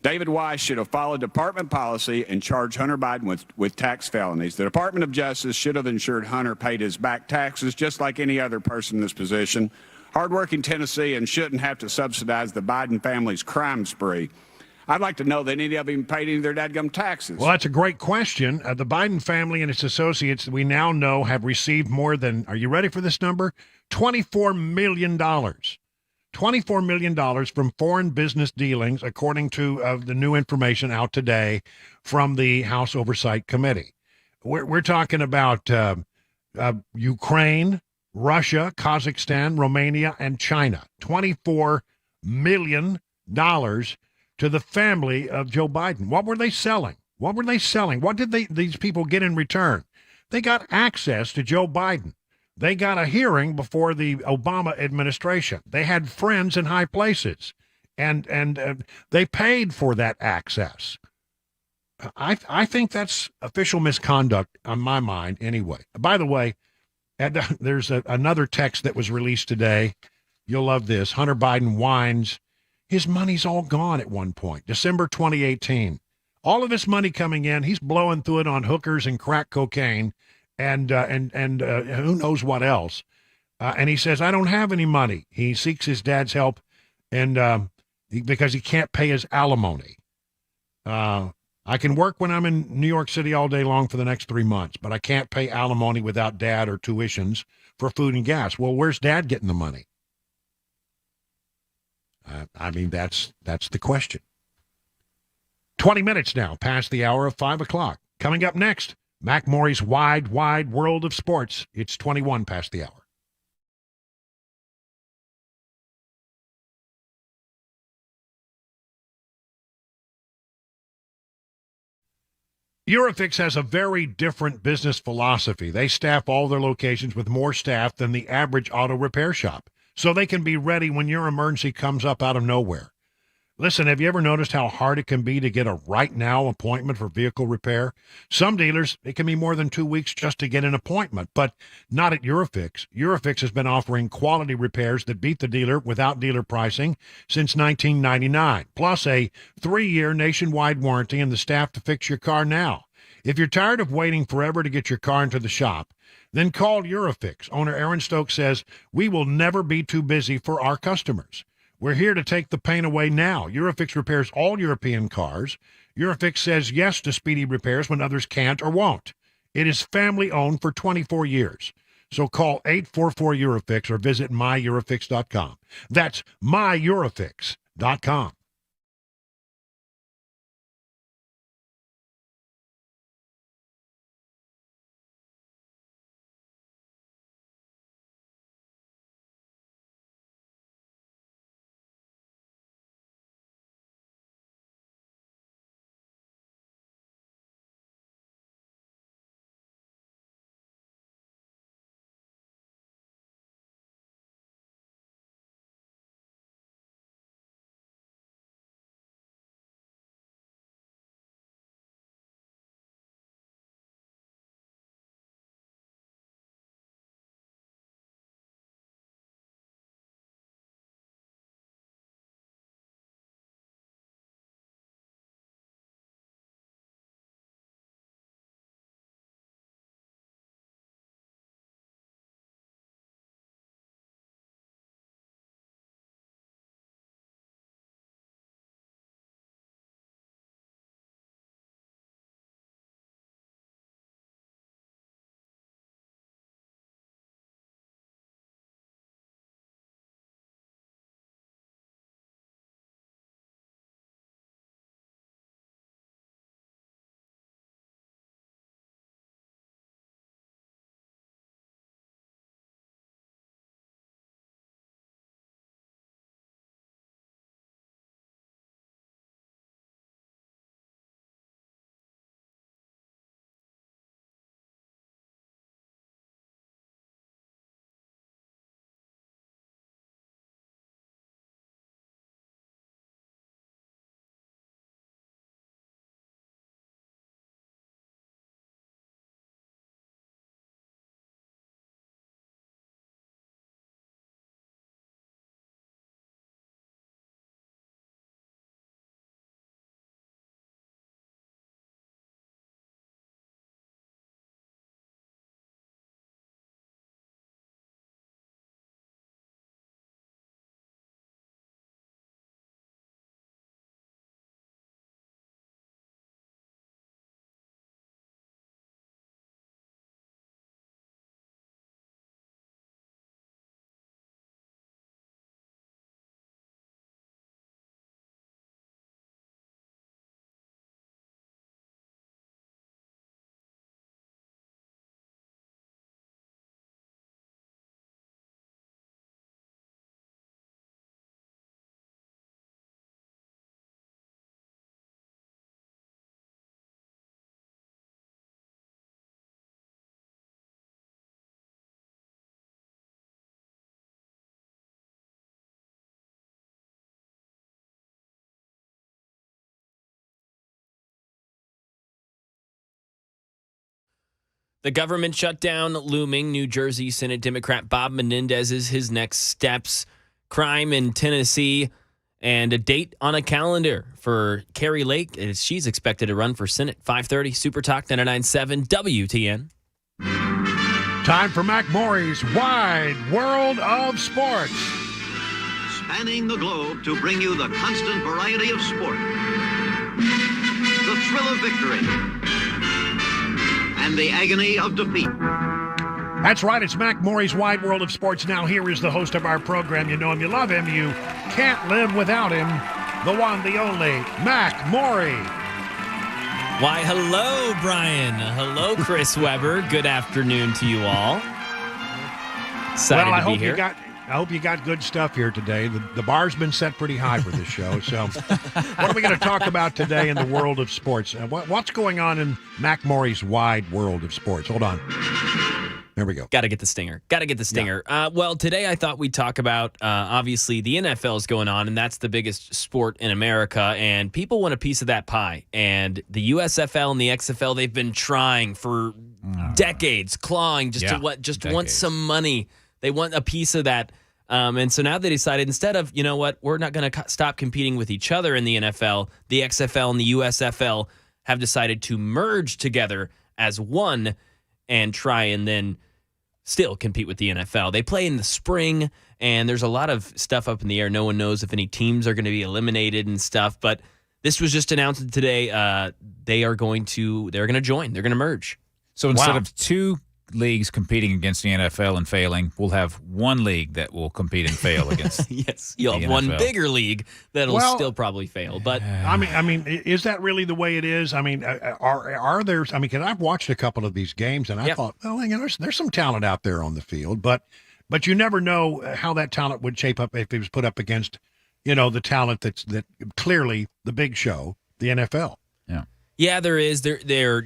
David Weiss should have followed department policy and charged Hunter Biden with tax felonies. The Department of Justice should have ensured Hunter paid his back taxes just like any other person in this position. Hardworking Tennesseans shouldn't have to subsidize the Biden family's crime spree. I'd like to know that any of them paid any of their dadgum taxes. Well, that's a great question. The Biden family and its associates, we now know, have received more than, are you ready for this number? $24 million. $24 million from foreign business dealings, according to the new information out today from the House Oversight Committee. We're talking about Ukraine, Russia, Kazakhstan, Romania, and China. $24 million to the family of Joe Biden. What were they selling? What were they selling? What did these people get in return? They got access to Joe Biden. They got a hearing before the Obama administration. They had friends in high places, and they paid for that access. I think that's official misconduct on my mind anyway. By the way, there's another text that was released today. You'll love this. Hunter Biden whines. His money's all gone at one point, December 2018. All of his money coming in, he's blowing through it on hookers and crack cocaine and who knows what else. And he says, I don't have any money. He seeks his dad's help and because he can't pay his alimony. I can work when I'm in New York City all day long for the next 3 months, but I can't pay alimony without dad or tuitions for food and gas. Well, where's dad getting the money? I mean, that's the question. 20 minutes now past the hour of 5 o'clock. Coming up next, Mac Morey's wide world of sports. It's 21 past the hour. Eurofix has a very different business philosophy. They staff all their locations with more staff than the average auto repair shop, so they can be ready when your emergency comes up out of nowhere. Listen, have you ever noticed how hard it can be to get a right now appointment for vehicle repair? Some dealers, it can be more than 2 weeks just to get an appointment, but not at Eurofix. Eurofix has been offering quality repairs that beat the dealer without dealer pricing since 1999, plus a 3-year nationwide warranty and the staff to fix your car now. If you're tired of waiting forever to get your car into the shop, then call Eurofix. Owner Aaron Stokes says, we will never be too busy for our customers. We're here to take the pain away now. Eurofix repairs all European cars. Eurofix says yes to speedy repairs when others can't or won't. It is family-owned for 24 years. So call 844-EUROFIX or visit myEurofix.com. That's myEurofix.com. The government shutdown looming. New Jersey Senate Democrat Bob Menendez is his next steps. Crime in Tennessee. And a date on a calendar for Carrie Lake. She's expected to run for Senate. 5:30, Super Talk 99.7 WTN. Time for Mac Maury's Wide World of Sports. Spanning the globe to bring you the constant variety of sport, the thrill of victory, and the agony of defeat. That's right. It's Mac Maury's Wide World of Sports. Now here is the host of our program. You know him, you love him, you can't live without him. The one, the only, Mac Maury. Why, hello, Brian. Hello, Chris Webber. Good afternoon to you all. Excited Well, I to be hope here. I hope you got good stuff here today. The bar's been set pretty high for this show. So what are we going to talk about today in the world of sports? What's going on in Mac Maury's Wide World of Sports? Hold on. There we go. Got to get the stinger. Yeah. Well, today I thought we'd talk about, obviously, the NFL is going on, and that's the biggest sport in America, and people want a piece of that pie. And the USFL and the XFL, they've been trying for decades, clawing want some money. They want a piece of that. And so now they decided, instead of, you know what, we're not going to stop competing with each other in the NFL, the XFL and the USFL have decided to merge together as one and try and then still compete with the NFL. They play in the spring, and there's a lot of stuff up in the air. No one knows if any teams are going to be eliminated and stuff. But this was just announced today. They're going to join. They're going to merge. So instead of two leagues competing against the NFL and failing, we'll have one league that will compete and fail against. Yes, you'll have one bigger league that'll still probably fail. But I mean, is that really the way it is? I mean, are there? I mean, because I've watched a couple of these games, and I thought, well, you know, there's some talent out there on the field, but you never know how that talent would shape up if it was put up against, you know, the talent that clearly the big show, the NFL. Yeah, there is. There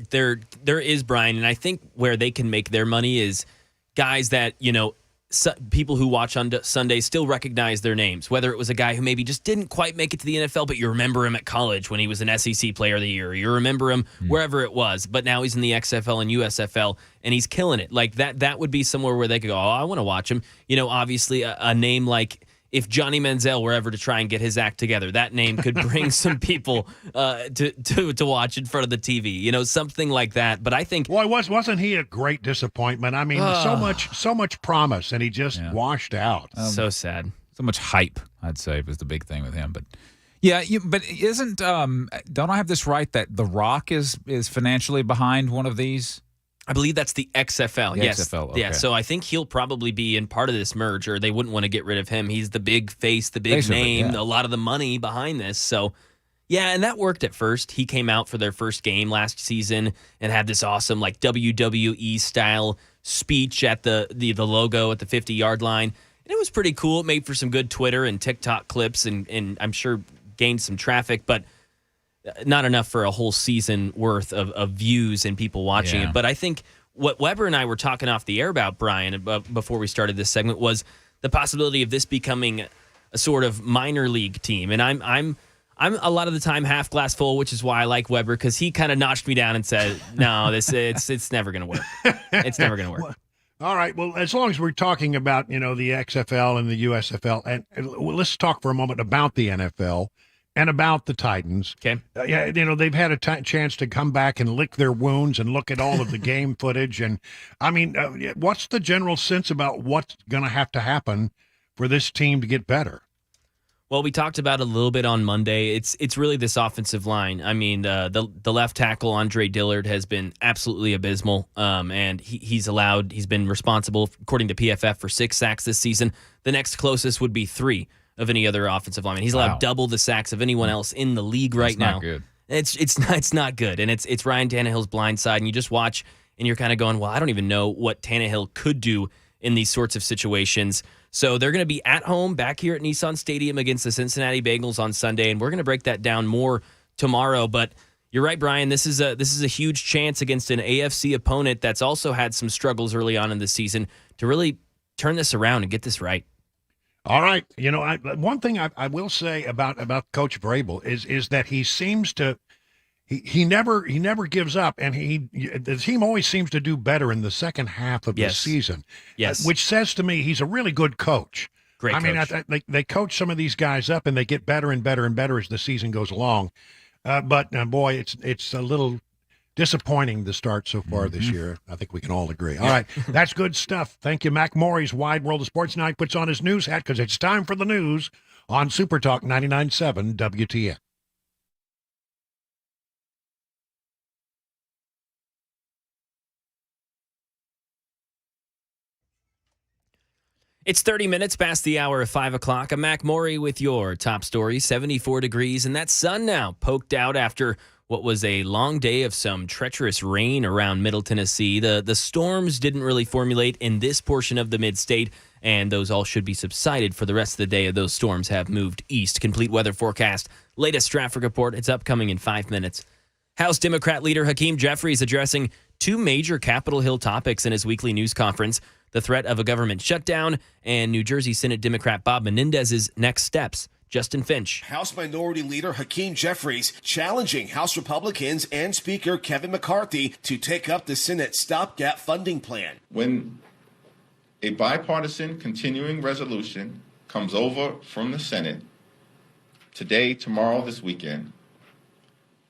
is, Brian, and I think where they can make their money is guys that, you know, people who watch on Sunday still recognize their names. Whether it was a guy who maybe just didn't quite make it to the NFL, but you remember him at college when he was an SEC Player of the Year. Or you remember him wherever it was, but now he's in the XFL and USFL, and he's killing it. Like that would be somewhere where they could go, oh, I want to watch him. You know, obviously a name like, if Johnny Manziel were ever to try and get his act together, that name could bring some people to watch in front of the TV, you know, something like that. But I think, well, wasn't he a great disappointment? I mean, so much promise, and he just washed out. So sad. So much hype, I'd say, was the big thing with him. But yeah, but isn't don't I have this right that The Rock is financially behind one of these? I believe that's the XFL. Yes. XFL, okay. Yeah. So I think he'll probably be in part of this merge, or they wouldn't want to get rid of him. He's the big face, the big name, a lot of the money behind this. So, yeah, and that worked at first. He came out for their first game last season and had this awesome, like, WWE style speech at the logo at the 50-yard line. And it was pretty cool. It made for some good Twitter and TikTok clips, and I'm sure gained some traffic, but not enough for a whole season worth of views and people watching it. But I think what Weber and I were talking off the air about, Brian, before we started this segment, was the possibility of this becoming a sort of minor league team. And I'm a lot of the time half glass full, which is why I like Weber, because he kind of notched me down and said, no, it's never going to work. It's never going to work. All right. Well, as long as we're talking about, you know, the XFL and the USFL, and let's talk for a moment about the NFL. And about the Titans. Okay. Yeah, you know, they've had a chance to come back and lick their wounds and look at all of the game footage. And, I mean, what's the general sense about what's going to have to happen for this team to get better? Well, we talked about it a little bit on Monday. It's really this offensive line. I mean, the left tackle, Andre Dillard, has been absolutely abysmal. And he's been responsible, according to PFF, for 6 sacks this season. The next closest would be 3. Of any other offensive lineman. He's allowed double the sacks of anyone else in the league right now. Good. It's not good. And it's Ryan Tannehill's blind side. And you just watch and you're kind of going, well, I don't even know what Tannehill could do in these sorts of situations. So they're going to be at home back here at Nissan Stadium against the Cincinnati Bengals on Sunday. And we're going to break that down more tomorrow. But you're right, Brian. This is a huge chance against an AFC opponent that's also had some struggles early on in the season to really turn this around and get this right. All right. You know, one thing I will say about Coach Vrabel is that he seems to he never gives up, and the team always seems to do better in the second half of the season. Yes. Which says to me he's a really good coach. Great coach. I mean, they coach some of these guys up, and they get better and better and better as the season goes along. But boy, it's a little disappointing the start so far this year. I think we can all agree. All right, that's good stuff. Thank you, Mac Morey's Wide World of Sports. Now he puts on his news hat because it's time for the news on Super Talk 99.7 WTN. It's 30 minutes past the hour of 5 o'clock. I'm Mac Morey with your top story. 74 degrees, and that sun now poked out after what was a long day of some treacherous rain around Middle Tennessee. The storms didn't really formulate in this portion of the mid-state, and those all should be subsided for the rest of the day. Those storms have moved east. Complete weather forecast, latest traffic report. It's upcoming in 5 minutes. House Democrat leader Hakeem Jeffries addressing two major Capitol Hill topics in his weekly news conference: the threat of a government shutdown and New Jersey Senate Democrat Bob Menendez's next steps. Justin Finch. House Minority Leader Hakeem Jeffries challenging House Republicans and Speaker Kevin McCarthy to take up the Senate stopgap funding plan. When a bipartisan continuing resolution comes over from the Senate today, tomorrow, this weekend,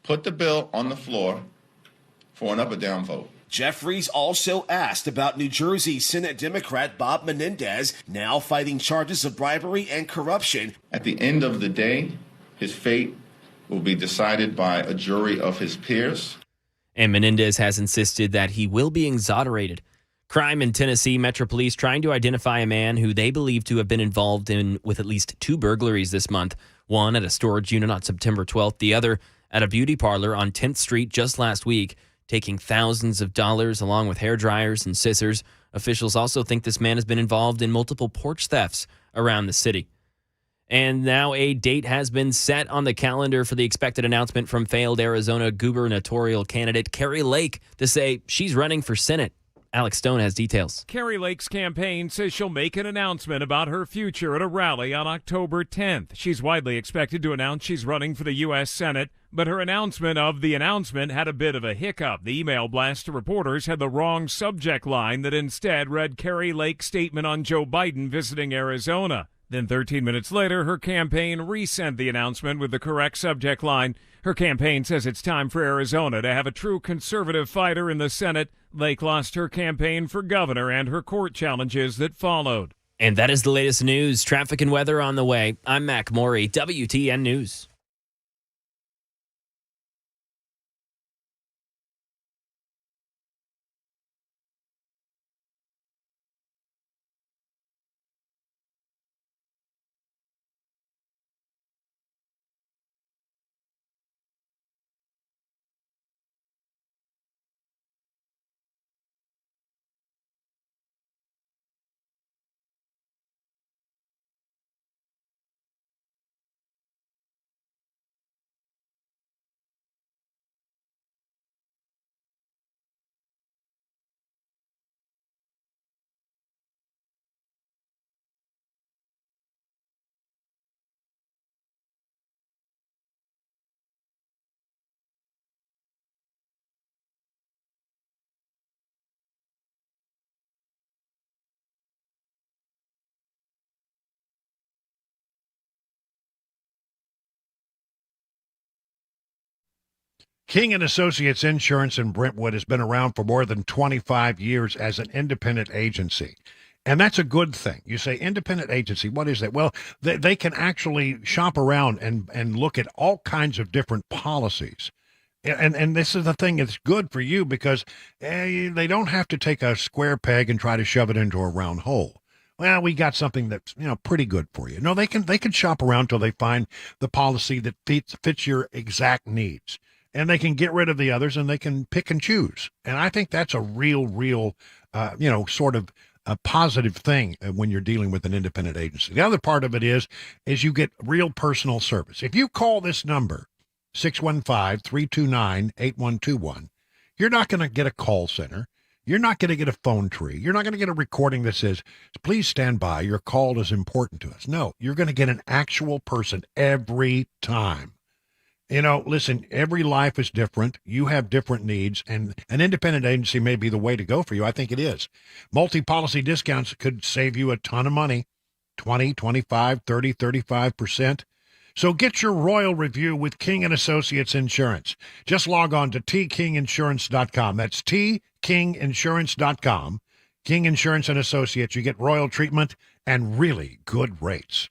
put the bill on the floor for an up or down vote. Jeffries also asked about New Jersey Senate Democrat Bob Menendez, now fighting charges of bribery and corruption. At the end of the day, his fate will be decided by a jury of his peers. And Menendez has insisted that he will be exonerated. Crime in Tennessee. Metro Police trying to identify a man who they believe to have been involved with at least two burglaries this month. One at a storage unit on September 12th, the other at a beauty parlor on 10th Street just last week, taking thousands of dollars along with hair dryers and scissors. Officials also think this man has been involved in multiple porch thefts around the city. And now a date has been set on the calendar for the expected announcement from failed Arizona gubernatorial candidate Kari Lake to say she's running for Senate. Alex Stone has details. Kari Lake's campaign says she'll make an announcement about her future at a rally on October 10th. She's widely expected to announce she's running for the U.S. Senate, but her announcement of the announcement had a bit of a hiccup. The email blast to reporters had the wrong subject line that instead read Kari Lake's statement on Joe Biden visiting Arizona. Then 13 minutes later, her campaign resent the announcement with the correct subject line. Her campaign says it's time for Arizona to have a true conservative fighter in the Senate. Lake lost her campaign for governor and her court challenges that followed. And that is the latest news. Traffic and weather on the way. I'm Mac Morey, WTN News. King and Associates Insurance in Brentwood has been around for more than 25 years as an independent agency. And that's a good thing. You say independent agency, what is that? Well, they can actually shop around and look at all kinds of different policies. And this is the thing that's good for you because they don't have to take a square peg and try to shove it into a round hole. Well, we got something that's, pretty good for you. No, they can shop around till they find the policy that fits your exact needs. And they can get rid of the others and they can pick and choose. And I think that's a real, sort of a positive thing when you're dealing with an independent agency. The other part of it is you get real personal service. If you call this number, 615-329-8121, you're not going to get a call center. You're not going to get a phone tree. You're not going to get a recording that says, please stand by. Your call is important to us. No, you're going to get an actual person every time. Listen, every life is different. You have different needs, and an independent agency may be the way to go for you. I think it is. Multi-policy discounts could save you a ton of money, 20, 25, 30, 35%. So get your royal review with King & Associates Insurance. Just log on to tkinginsurance.com. That's tkinginsurance.com. King Insurance and Associates. You get royal treatment and really good rates.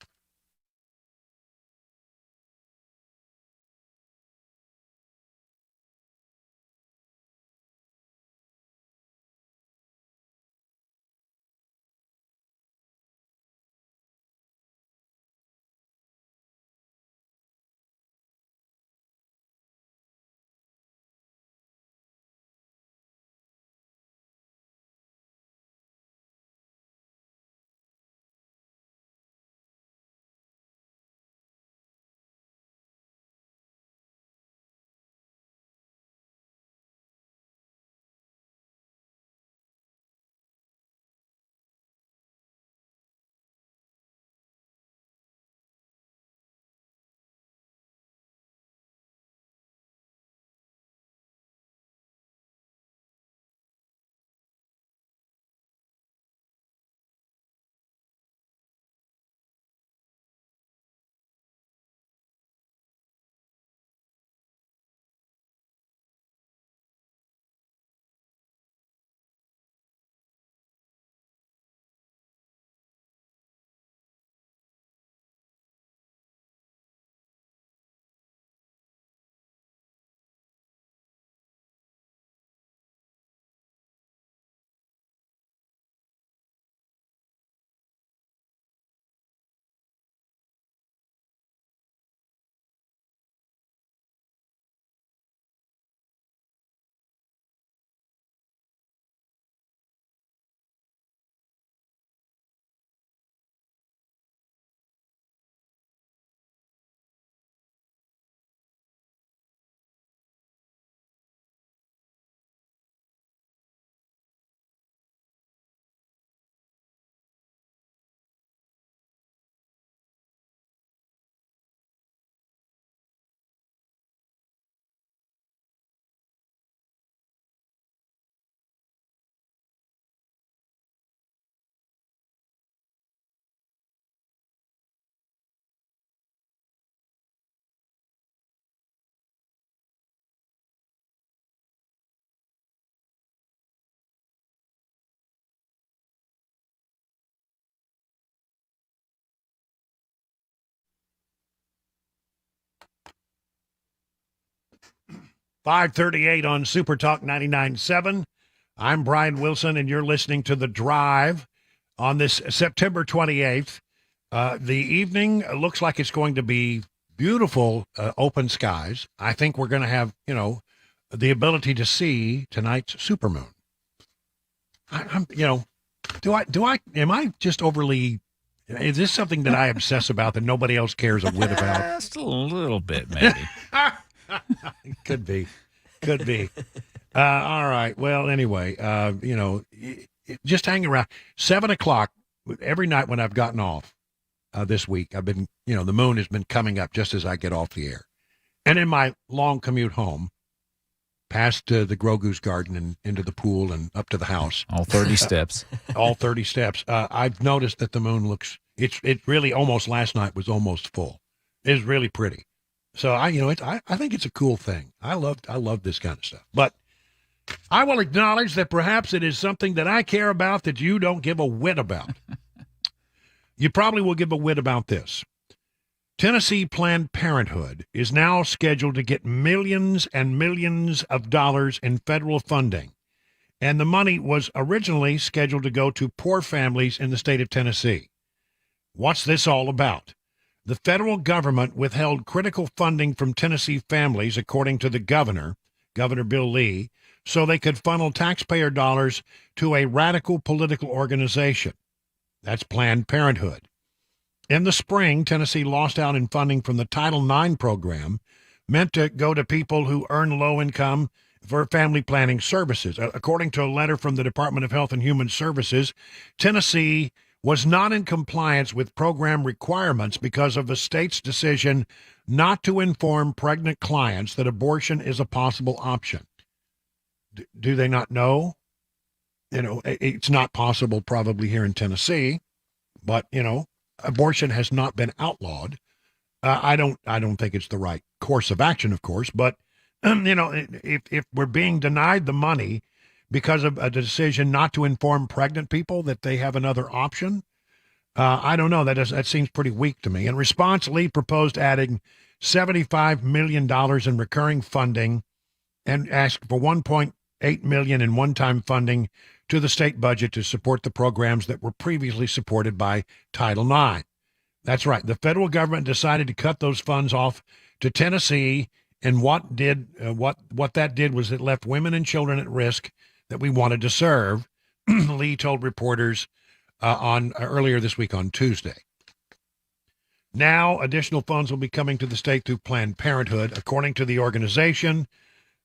.538 on Super Talk 99.7. I'm Brian Wilson, and you're listening to The Drive on this September 28th. The evening looks like it's going to be beautiful, open skies. I think we're going to have, the ability to see tonight's supermoon. Am I just overly, is this something that I obsess about that nobody else cares a whit about? Just a little bit, maybe. Could be. All right. Well, anyway, just hang around. 7 o'clock every night when I've gotten off this week, I've been, the moon has been coming up just as I get off the air. And in my long commute home, past the Grogu's garden and into the pool and up to the house. All 30 steps. All 30 steps. I've noticed that the moon looks, it really almost last night was almost full. It's really pretty. So I think it's a cool thing. I love this kind of stuff. But I will acknowledge that perhaps it is something that I care about that you don't give a whit about. You probably will give a whit about this. Tennessee Planned Parenthood is now scheduled to get millions and millions of dollars in federal funding. And the money was originally scheduled to go to poor families in the state of Tennessee. What's this all about? The federal government withheld critical funding from Tennessee families, according to the governor, Governor Bill Lee, so they could funnel taxpayer dollars to a radical political organization. That's Planned Parenthood. In the spring, Tennessee lost out in funding from the Title IX program, meant to go to people who earn low income for family planning services. According to a letter from the Department of Health and Human Services, Tennessee was not in compliance with program requirements because of the state's decision not to inform pregnant clients that abortion is a possible option. Do they not know? It's not possible probably here in Tennessee, but, abortion has not been outlawed. I don't think it's the right course of action, of course, but, if we're being denied the money because of a decision not to inform pregnant people that they have another option, I don't know. That seems pretty weak to me. In response, Lee proposed adding $75 million in recurring funding and asked for $1.8 million in one-time funding to the state budget to support the programs that were previously supported by Title IX. That's right. The federal government decided to cut those funds off to Tennessee, and what that did was it left women and children at risk that we wanted to serve. Lee told reporters earlier this week on Tuesday. Now, additional funds will be coming to the state through Planned Parenthood. According to the organization,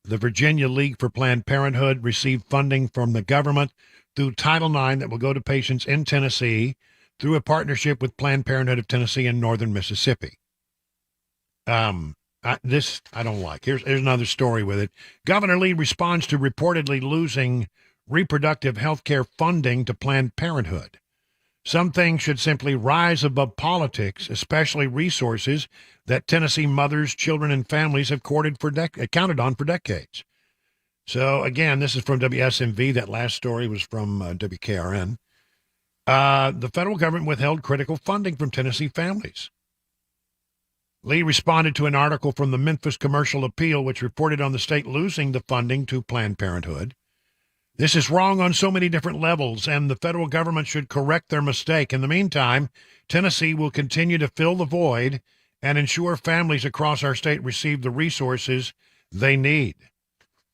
the Virginia League for Planned Parenthood received funding from the government through Title IX that will go to patients in Tennessee through a partnership with Planned Parenthood of Tennessee and Northern Mississippi. This I don't like. Here's another story with it. Governor Lee responds to reportedly losing reproductive health care funding to Planned Parenthood. Some things should simply rise above politics, especially resources that Tennessee mothers, children, and families have counted on for decades. So, again, this is from WSMV. That last story was from WKRN. The federal government withheld critical funding from Tennessee families. Lee responded to an article from the Memphis Commercial Appeal, which reported on the state losing the funding to Planned Parenthood. This is wrong on so many different levels, and the federal government should correct their mistake. In the meantime, Tennessee will continue to fill the void and ensure families across our state receive the resources they need.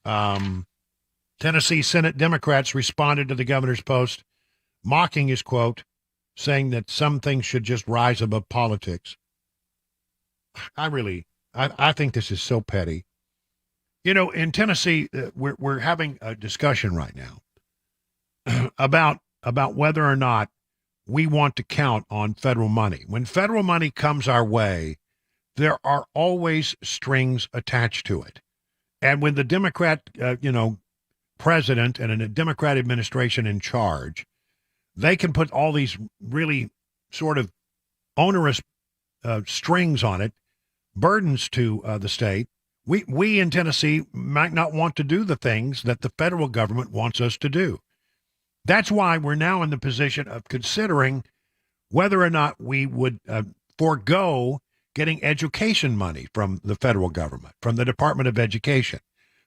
Tennessee Senate Democrats responded to the governor's post, mocking his quote, saying that some things should just rise above politics. I think this is so petty. In Tennessee, we're having a discussion right now about whether or not we want to count on federal money. When federal money comes our way, there are always strings attached to it. And when the Democrat, president and a Democrat administration in charge, they can put all these really sort of onerous strings on it, burdens to the state. We in Tennessee might not want to do the things that the federal government wants us to do. That's why we're now in the position of considering whether or not we would forego getting education money from the federal government, from the Department of Education.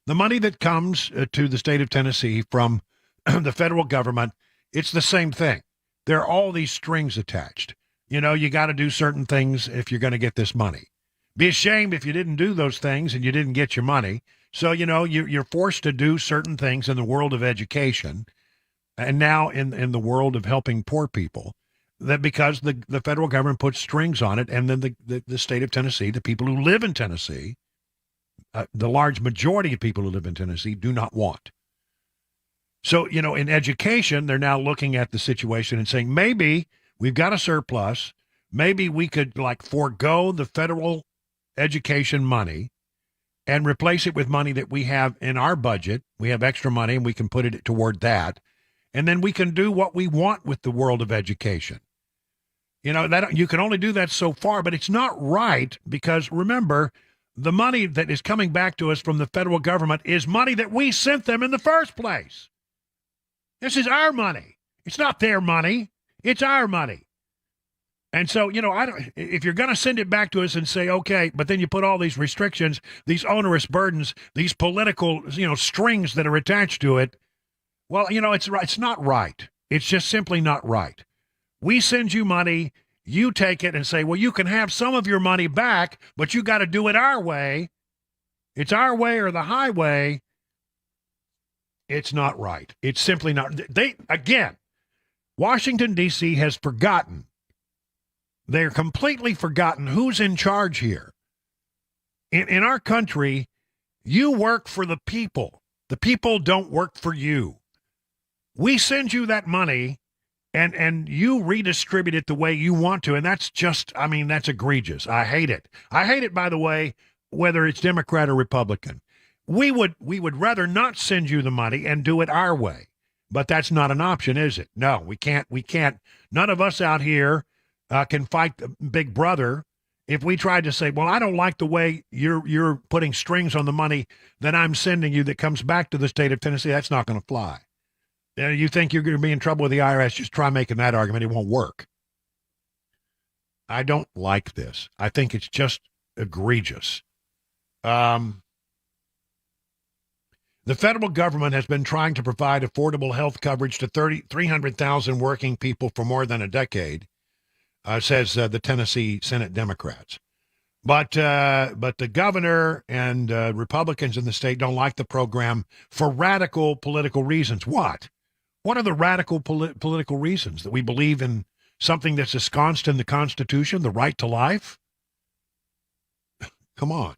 The money that comes to the state of Tennessee from the federal government, it's the same thing. There are all these strings attached. You got to do certain things if you're going to get this money. Be ashamed if you didn't do those things and you didn't get your money. So, you're forced to do certain things in the world of education and now in the world of helping poor people, that because the federal government puts strings on it, and then the state of Tennessee, the people who live in Tennessee, the large majority of people who live in Tennessee do not want. So, in education, they're now looking at the situation and saying, maybe we've got a surplus. Maybe we could forego the federal education money and replace it with money that we have in our budget. We have extra money and we can put it toward that. And then we can do what we want with the world of education. That you can only do that so far, but it's not right, because remember, the money that is coming back to us from the federal government is money that we sent them in the first place. This is our money. It's not their money. It's our money. And so, if you're going to send it back to us and say, okay, but then you put all these restrictions, these onerous burdens, these political, strings that are attached to it, well, it's not right. It's just simply not right. We send you money, you take it and say, well, you can have some of your money back, but you got to do it our way. It's our way or the highway. It's not right. It's simply not. Washington, D.C. has forgotten. They're completely forgotten who's in charge here. In our country, you work for the people. The people don't work for you. We send you that money, and you redistribute it the way you want to, and that's just, I mean, that's egregious. I hate it. I hate it, by the way, whether it's Democrat or Republican. We would rather not send you the money and do it our way, but that's not an option, is it? No, we can't. None of us out here can fight the Big Brother. If we tried to say, well, I don't like the way you're putting strings on the money that I'm sending you that comes back to the state of Tennessee, that's not going to fly. You think you're going to be in trouble with the IRS, just try making that argument. It won't work. I don't like this. I think it's just egregious. The federal government has been trying to provide affordable health coverage to 300,000 working people for more than a decade, says the Tennessee Senate Democrats. But the governor and Republicans in the state don't like the program for radical political reasons. What? What are the radical political reasons? That we believe in something that's ensconced in the Constitution, the right to life? Come on.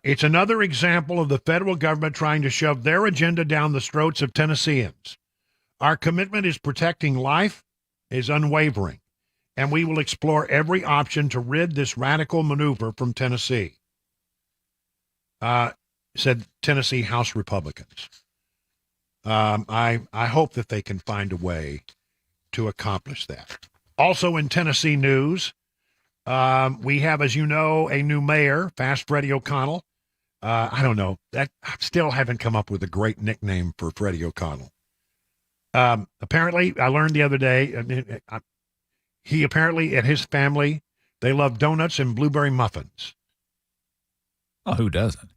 It's another example of the federal government trying to shove their agenda down the throats of Tennesseans. Our commitment is protecting life is unwavering, and we will explore every option to rid this radical maneuver from Tennessee, said Tennessee House Republicans. I hope that they can find a way to accomplish that. Also in Tennessee news, we have, as you know, a new mayor, Fast Freddie O'Connell. I don't know. I still haven't come up with a great nickname for Freddie O'Connell. Apparently, I learned the other day, he apparently, and his family, they love donuts and blueberry muffins. Oh, who doesn't?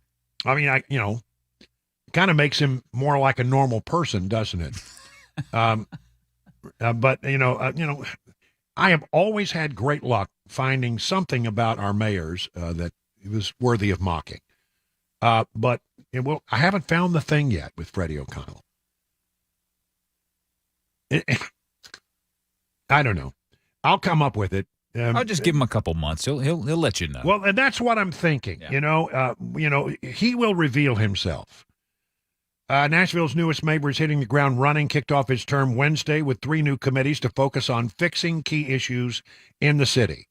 I mean, kind of makes him more like a normal person, doesn't it? But I have always had great luck finding something about our mayors that was worthy of mocking. But I haven't found the thing yet with Freddie O'Connell. I don't know. I'll come up with it. I'll just give him a couple months. He'll let you know. Well, and that's what I'm thinking. Yeah. He will reveal himself. Nashville's newest mayor is hitting the ground running, kicked off his term Wednesday with 3 new committees to focus on fixing key issues in the city.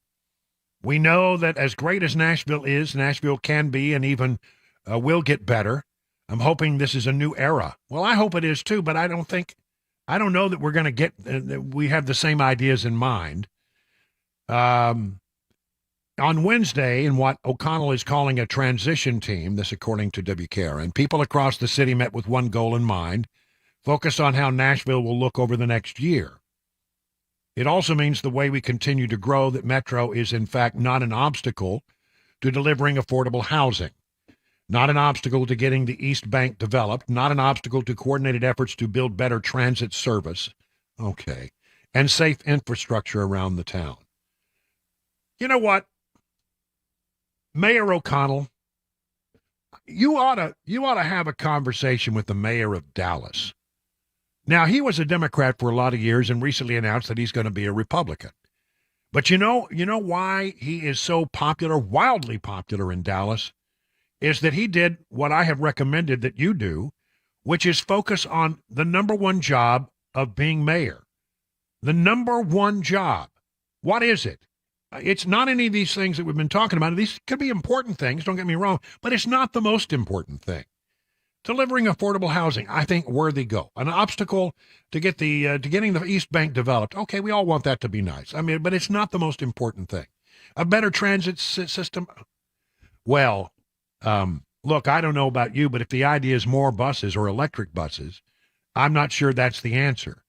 We know that as great as Nashville is, Nashville can be and even will get better. I'm hoping this is a new era. Well, I hope it is too, but I don't know that we're going to get, we have the same ideas in mind. On Wednesday, in what O'Connell is calling a transition team, this according to WKRN, people across the city met with one goal in mind, focused on how Nashville will look over the next year. It also means the way we continue to grow, that Metro is in fact not an obstacle to delivering affordable housing, not an obstacle to getting the East Bank developed, not an obstacle to coordinated efforts to build better transit service, and safe infrastructure around the town. You know what? Mayor O'Connell, you ought to have a conversation with the mayor of Dallas. Now, he was a Democrat for a lot of years and recently announced that he's going to be a Republican. But you know why he is so popular, wildly popular in Dallas, is that he did what I have recommended that you do, which is focus on the number one job of being mayor. The number one job. What is it? It's not any of these things that we've been talking about. These could be important things, don't get me wrong, but it's not the most important thing. Delivering affordable housing, I think, worthy go. An obstacle to get to getting the East Bank developed. Okay, we all want that to be nice. I mean, but it's not the most important thing. A better transit system. Well, look, I don't know about you, but if the idea is more buses or electric buses, I'm not sure that's the answer.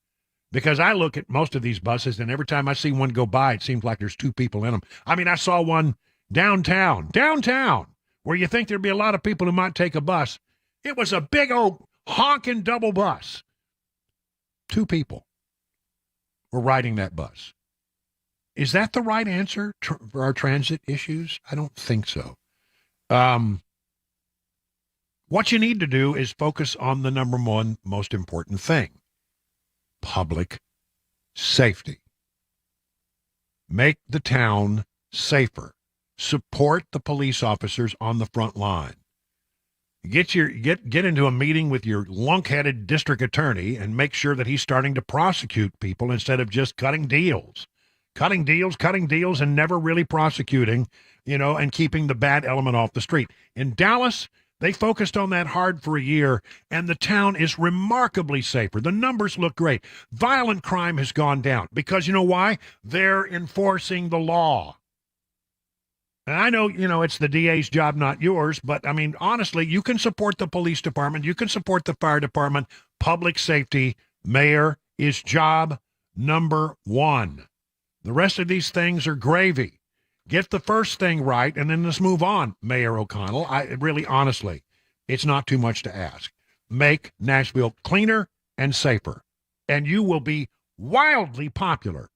Because I look at most of these buses, and every time I see one go by, it seems like there's 2 people in them. I mean, I saw one downtown, where you think there'd be a lot of people who might take a bus. It was a big old honking double bus. 2 people were riding that bus. Is that the right answer for our transit issues? I don't think so. What you need to do is focus on the number one most important thing. Public safety. Make the town safer. Support the police officers on the front line. Get into a meeting with your lunk-headed district attorney and make sure that he's starting to prosecute people instead of just cutting deals, and never really prosecuting, and keeping the bad element off the street. In Dallas, they focused on that hard for a year, and the town is remarkably safer. The numbers look great. Violent crime has gone down because you know why? They're enforcing the law. And I know, it's the DA's job, not yours, but I mean, honestly, you can support the police department. You can support the fire department. Public safety, mayor, is job number one. The rest of these things are gravy. Get the first thing right, and then let's move on, Mayor O'Connell. Honestly, it's not too much to ask. Make Nashville cleaner and safer, and you will be wildly popular.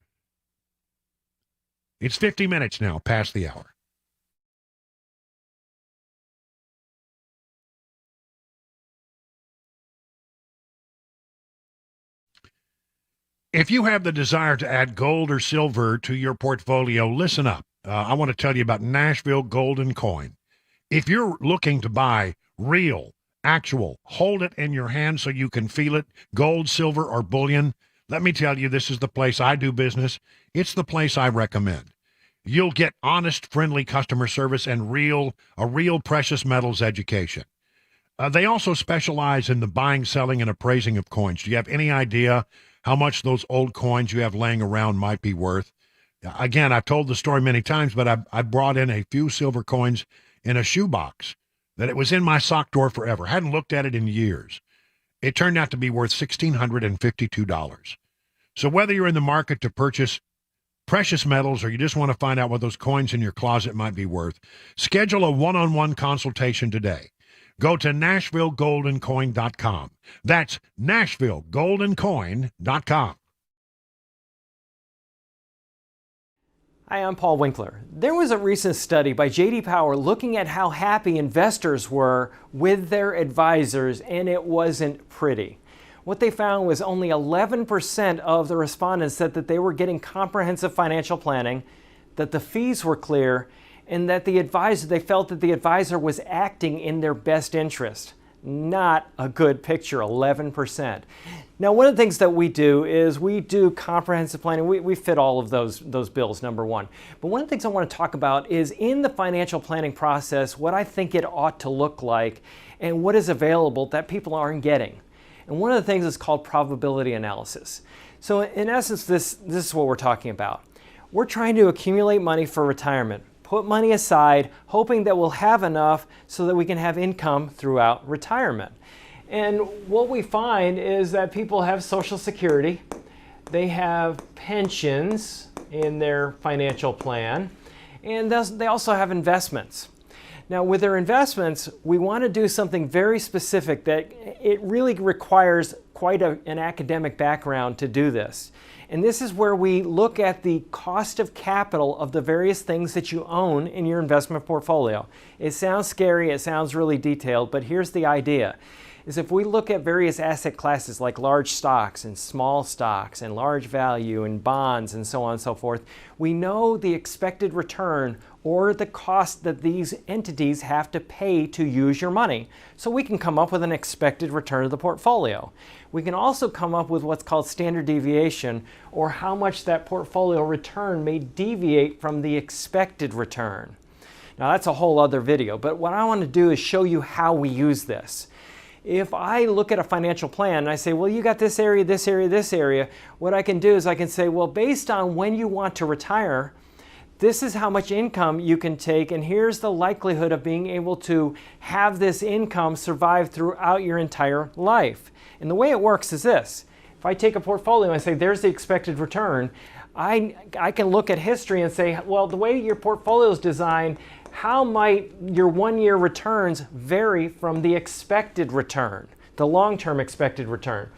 It's 50 minutes now past the hour. If you have the desire to add gold or silver to your portfolio, listen up. I want to tell you about Nashville Gold & Coin. If you're looking to buy real, actual, hold it in your hand so you can feel it, gold, silver, or bullion, let me tell you, this is the place I do business. It's the place I recommend. You'll get honest, friendly customer service and a real precious metals education. They also specialize in the buying, selling, and appraising of coins. Do you have any idea how much those old coins you have laying around might be worth? Again, I've told the story many times, but I brought in a few silver coins in a shoebox that it was in my sock drawer forever. Hadn't looked at it in years. It turned out to be worth $1,652. So whether you're in the market to purchase precious metals or you just want to find out what those coins in your closet might be worth, schedule a one-on-one consultation today. Go to NashvilleGoldandCoin.com. That's NashvilleGoldandCoin.com. Hi, I'm Paul Winkler. There was a recent study by J.D. Power looking at how happy investors were with their advisors, and it wasn't pretty. What they found was only 11% of the respondents said that they were getting comprehensive financial planning, that the fees were clear, and that they felt that the advisor was acting in their best interest. Not a good picture, 11%. Now, one of the things that we do is we do comprehensive planning. We fit all of those bills, number one. But one of the things I want to talk about is in the financial planning process, what I think it ought to look like and what is available that people aren't getting. And one of the things is called probability analysis. So in essence, this is what we're talking about. We're trying to accumulate money for retirement. Put money aside, hoping that we'll have enough so that we can have income throughout retirement. And what we find is that people have Social Security, they have pensions in their financial plan, and they also have investments. Now, with their investments, we want to do something very specific that it really requires quite an academic background to do this. And this is where we look at the cost of capital of the various things that you own in your investment portfolio. It sounds scary, it sounds really detailed, but here's the idea. Is if we look at various asset classes like large stocks and small stocks and large value and bonds and so on and so forth, we know the expected return or the cost that these entities have to pay to use your money. So we can come up with an expected return of the portfolio. We can also come up with what's called standard deviation, or how much that portfolio return may deviate from the expected return. Now that's a whole other video, but what I want to do is show you how we use this. If I look at a financial plan and I say, well, you got this area, this area, this area, what I can do is I can say, well, based on when you want to retire, this is how much income you can take, and here's the likelihood of being able to have this income survive throughout your entire life. And the way it works is this. If I take a portfolio and say, there's the expected return, I can look at history and say, well, the way your portfolio is designed, how might your one-year returns vary from the expected return, the long-term expected return?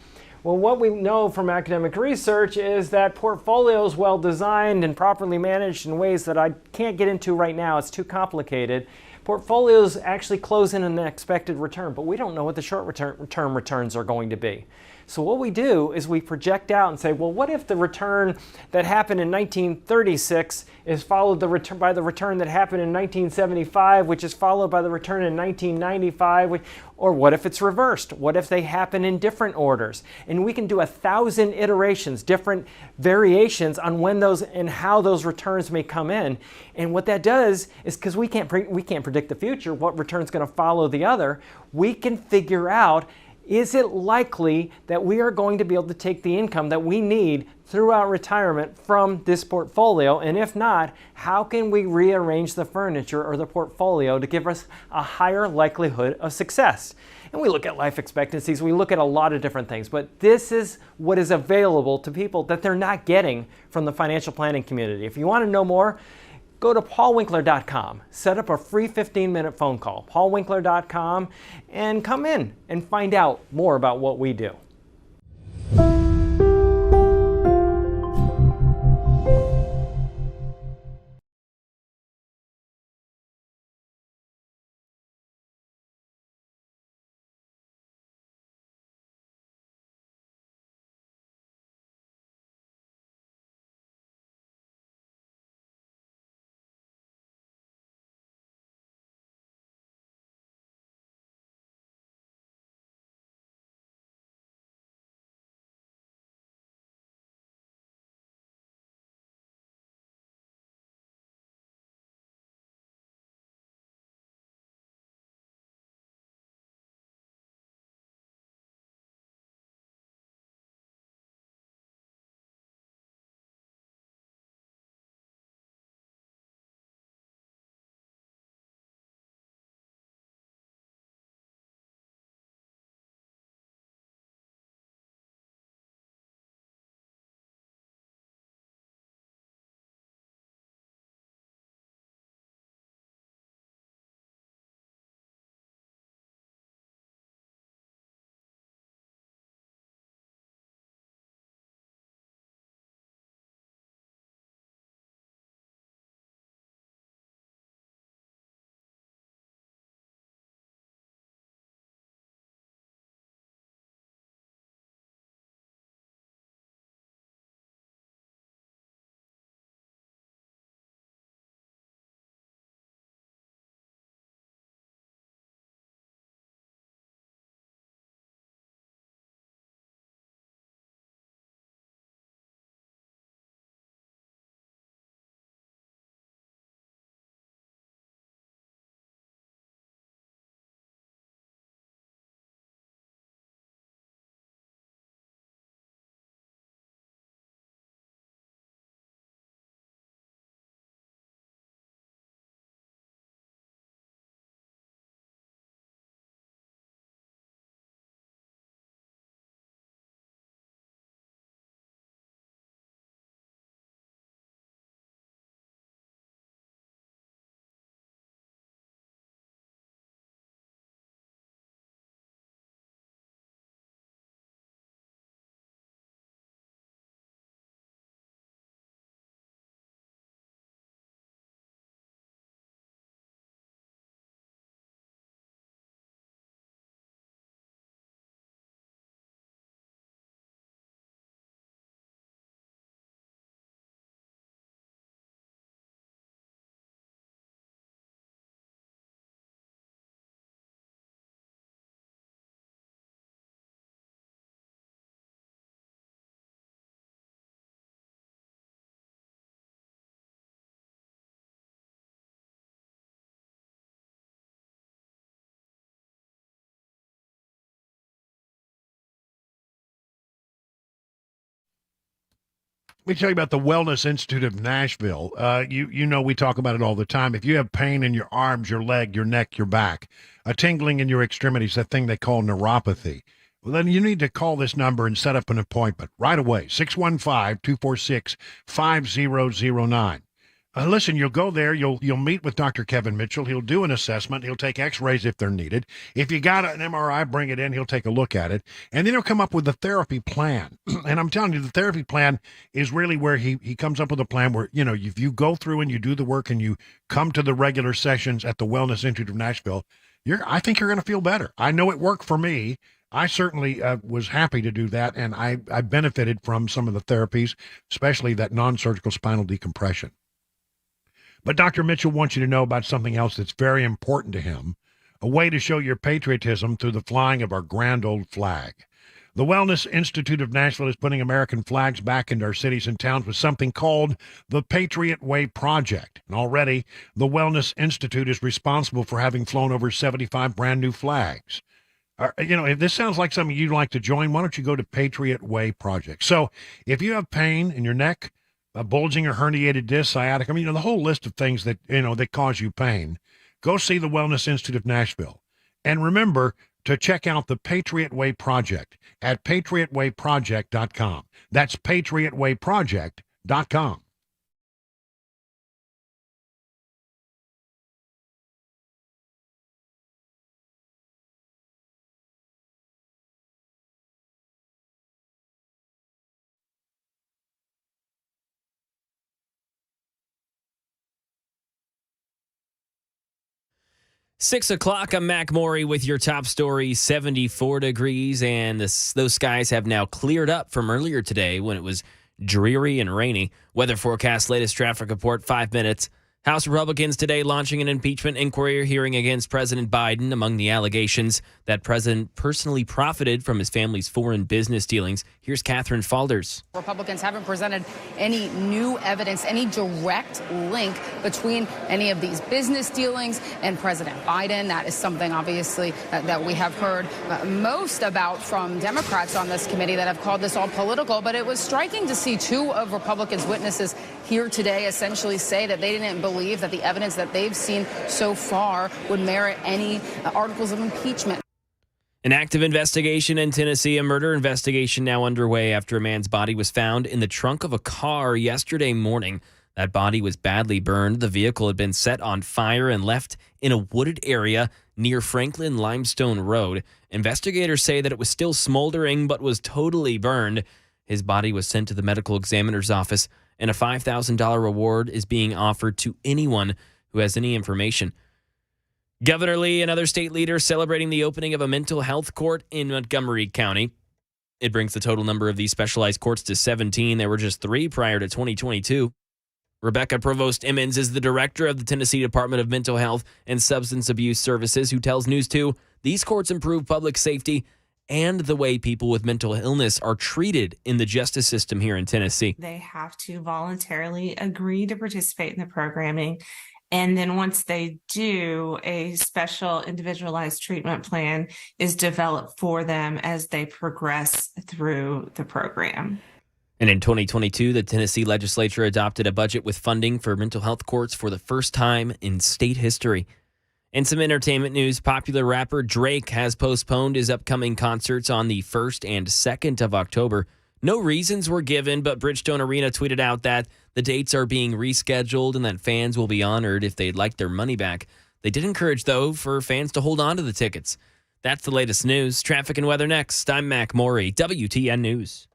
Well, what we know from academic research is that portfolios well designed and properly managed in ways that I can't get into right now, it's too complicated, portfolios actually close in an expected return, but we don't know what the short-term returns are going to be. So what we do is we project out and say, well, what if the return that happened in 1936 is followed by the return that happened in 1975, which is followed by the return in 1995, or what if it's reversed? What if they happen in different orders? And we can do 1,000 iterations, different variations on when those and how those returns may come in. And what that does is, because we can't predict the future, what return is going to follow the other, we can figure out, is it likely that we are going to be able to take the income that we need throughout retirement from this portfolio? And if not, how can we rearrange the furniture or the portfolio to give us a higher likelihood of success? And we look at life expectancies, we look at a lot of different things, but this is what is available to people that they're not getting from the financial planning community. If you want to know more, go to paulwinkler.com, set up a free 15-minute phone call, paulwinkler.com, and come in and find out more about what we do. Let me tell you about the Wellness Institute of Nashville. You know we talk about it all the time. If you have pain in your arms, your leg, your neck, your back, a tingling in your extremities, that thing they call neuropathy, well, then you need to call this number and set up an appointment right away, 615-246-5009. Listen, you'll go there, you'll meet with Dr. Kevin Mitchell. He'll do an assessment. He'll take x-rays if they're needed. If you got an MRI, bring it in. He'll take a look at it. And then he'll come up with a therapy plan. And I'm telling you, the therapy plan is really where he comes up with a plan where, you know, if you go through and you do the work and you come to the regular sessions at the Wellness Institute of Nashville, I think you're going to feel better. I know it worked for me. I certainly was happy to do that, and I benefited from some of the therapies, especially that non-surgical spinal decompression. But Dr. Mitchell wants you to know about something else that's very important to him, a way to show your patriotism through the flying of our grand old flag. The Wellness Institute of Nashville is putting American flags back into our cities and towns with something called the Patriot Way Project. And already, the Wellness Institute is responsible for having flown over 75 brand new flags. If this sounds like something you'd like to join, why don't you go to Patriot Way Project? So if you have pain in your neck, a bulging or herniated disc, sciatica, the whole list of things that, that cause you pain, go see the Wellness Institute of Nashville. And remember to check out the Patriot Way Project at patriotwayproject.com. That's patriotwayproject.com. Six o'clock, I'm Mac Morey with your top story. 74 degrees, and those skies have now cleared up from earlier today when it was dreary and rainy. Weather forecast, latest traffic report, 5 minutes. House Republicans today launching an impeachment inquiry hearing against President Biden. Among the allegations, that president personally profited from his family's foreign business dealings. Here's Catherine Falders. Republicans haven't presented any new evidence, any direct link between any of these business dealings and President Biden. That is something, obviously, that we have heard most about from Democrats on this committee that have called this all political. But it was striking to see two of Republicans' witnesses here today essentially say that they didn't believe that the evidence that they've seen so far would merit any articles of impeachment. An active investigation in Tennessee, a murder investigation now underway after a man's body was found in the trunk of a car yesterday morning. That body was badly burned. The vehicle had been set on fire and left in a wooded area near Franklin Limestone Road. Investigators say that it was still smoldering but was totally burned. His body was sent to the medical examiner's office, and a $5,000 reward is being offered to anyone who has any information. Governor Lee and other state leaders celebrating the opening of a mental health court in Montgomery County. It brings the total number of these specialized courts to 17. There were just 3 prior to 2022. Rebecca Provost Emmons is the director of the Tennessee Department of Mental Health and Substance Abuse Services, who tells News 2 these courts improve public safety and the way people with mental illness are treated in the justice system here in Tennessee. They have to voluntarily agree to participate in the programming. And then once they do, a special individualized treatment plan is developed for them as they progress through the program. And in 2022, the Tennessee legislature adopted a budget with funding for mental health courts for the first time in state history. In some entertainment news, popular rapper Drake has postponed his upcoming concerts on the 1st and 2nd of October. No reasons were given, but Bridgestone Arena tweeted out that the dates are being rescheduled and that fans will be honored if they'd like their money back. They did encourage, though, for fans to hold on to the tickets. That's the latest news. Traffic and weather next. I'm Mac Morey, WTN News.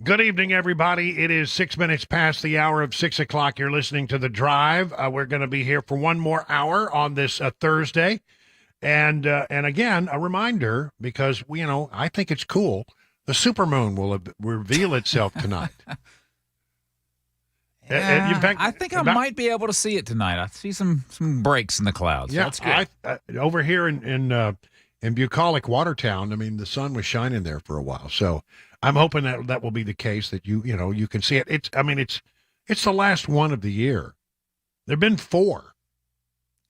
Good evening, everybody. It is 6 minutes past the hour of 6 o'clock. You're listening to The Drive. We're going to be here for one more hour on this Thursday. And again, a reminder, because, I think it's cool. The supermoon will reveal itself tonight. In fact, I think I might be able to see it tonight. I see some breaks in the clouds. Yeah, That's good. Over here in bucolic Watertown, I mean, the sun was shining there for a while. So I'm hoping that will be the case, that you can see it. It's the last one of the year. There've been 4.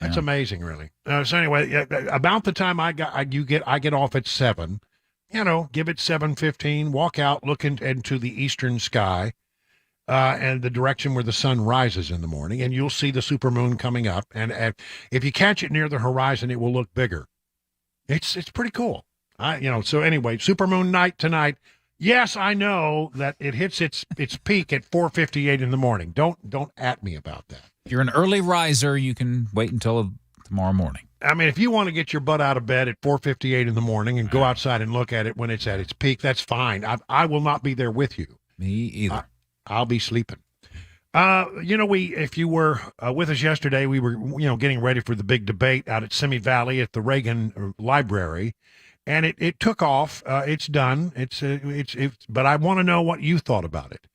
That's amazing, really. So anyway, about the time I get off at 7. Give it 7:15. Walk out, look into the eastern sky, and the direction where the sun rises in the morning, and you'll see the supermoon coming up. And if you catch it near the horizon, it will look bigger. It's pretty cool. So anyway, supermoon night tonight. Yes, I know that it hits its peak at 4:58 in the morning. Don't at me about that. If you're an early riser, you can wait until tomorrow morning. I mean, if you want to get your butt out of bed at 4:58 in the morning and go outside and look at it when it's at its peak, that's fine. I will not be there with you. Me either. I'll be sleeping. If you were with us yesterday, we were, getting ready for the big debate out at Simi Valley at the Reagan Library. And it took off. It's done. But I want to know what you thought about it.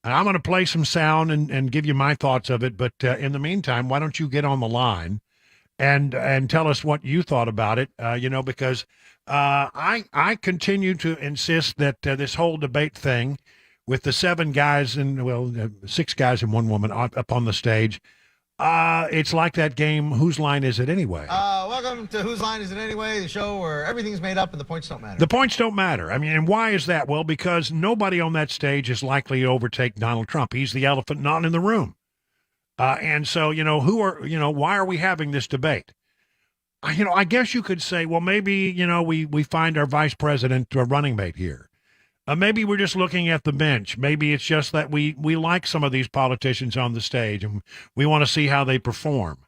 And I'm going to play some sound and give you my thoughts of it. But in the meantime, why don't you get on the line and tell us what you thought about it? Because I continue to insist that this whole debate thing with the 6 guys and one woman up on the stage, it's like that game, Whose Line Is It Anyway? Welcome to Whose Line Is It Anyway, the show where everything's made up and the points don't matter. The points don't matter. I mean, and why is that? Well, because nobody on that stage is likely to overtake Donald Trump. He's the elephant not in the room. And so, why are we having this debate? I guess you could say, well, maybe, we find our vice president a running mate here. Maybe we're just looking at the bench. Maybe it's just that we like some of these politicians on the stage and we want to see how they perform.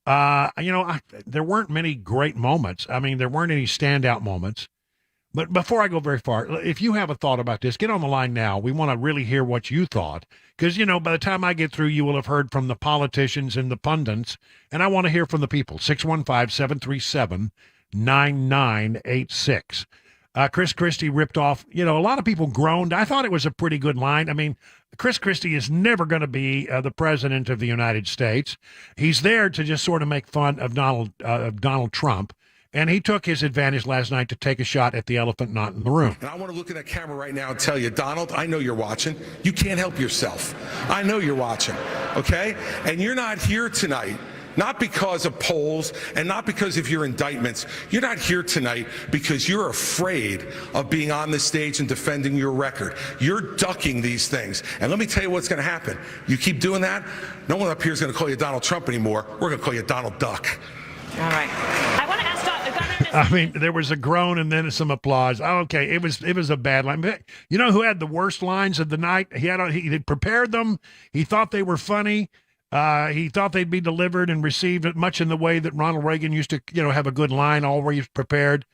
There weren't many great moments. I mean, there weren't any standout moments. But before I go very far, if you have a thought about this, get on the line now. We want to really hear what you thought. Because, by the time I get through, you will have heard from the politicians and the pundits. And I want to hear from the people. 615-737-9986. Chris Christie ripped off, a lot of people groaned. I thought it was a pretty good line. I mean, Chris Christie is never going to be the president of the United States. He's there to just sort of make fun of Donald Trump. And he took his advantage last night to take a shot at the elephant not in the room. And I want to look at that camera right now and tell you, Donald, I know you're watching. You can't help yourself. I know you're watching, okay? And you're not here tonight. Not because of polls and not because of your indictments. You're not here tonight because you're afraid of being on the stage and defending your record. You're ducking these things. And let me tell you what's going to happen. You keep doing that, no one up here is going to call you Donald Trump anymore. We're going to call you Donald Duck. All right. I want to ask the governor. I mean, there was a groan and then some applause. Okay, it was a bad line. You know who had the worst lines of the night? He had prepared them. He thought they were funny. He thought they'd be delivered and received it much in the way that Ronald Reagan used to, have a good line always prepared.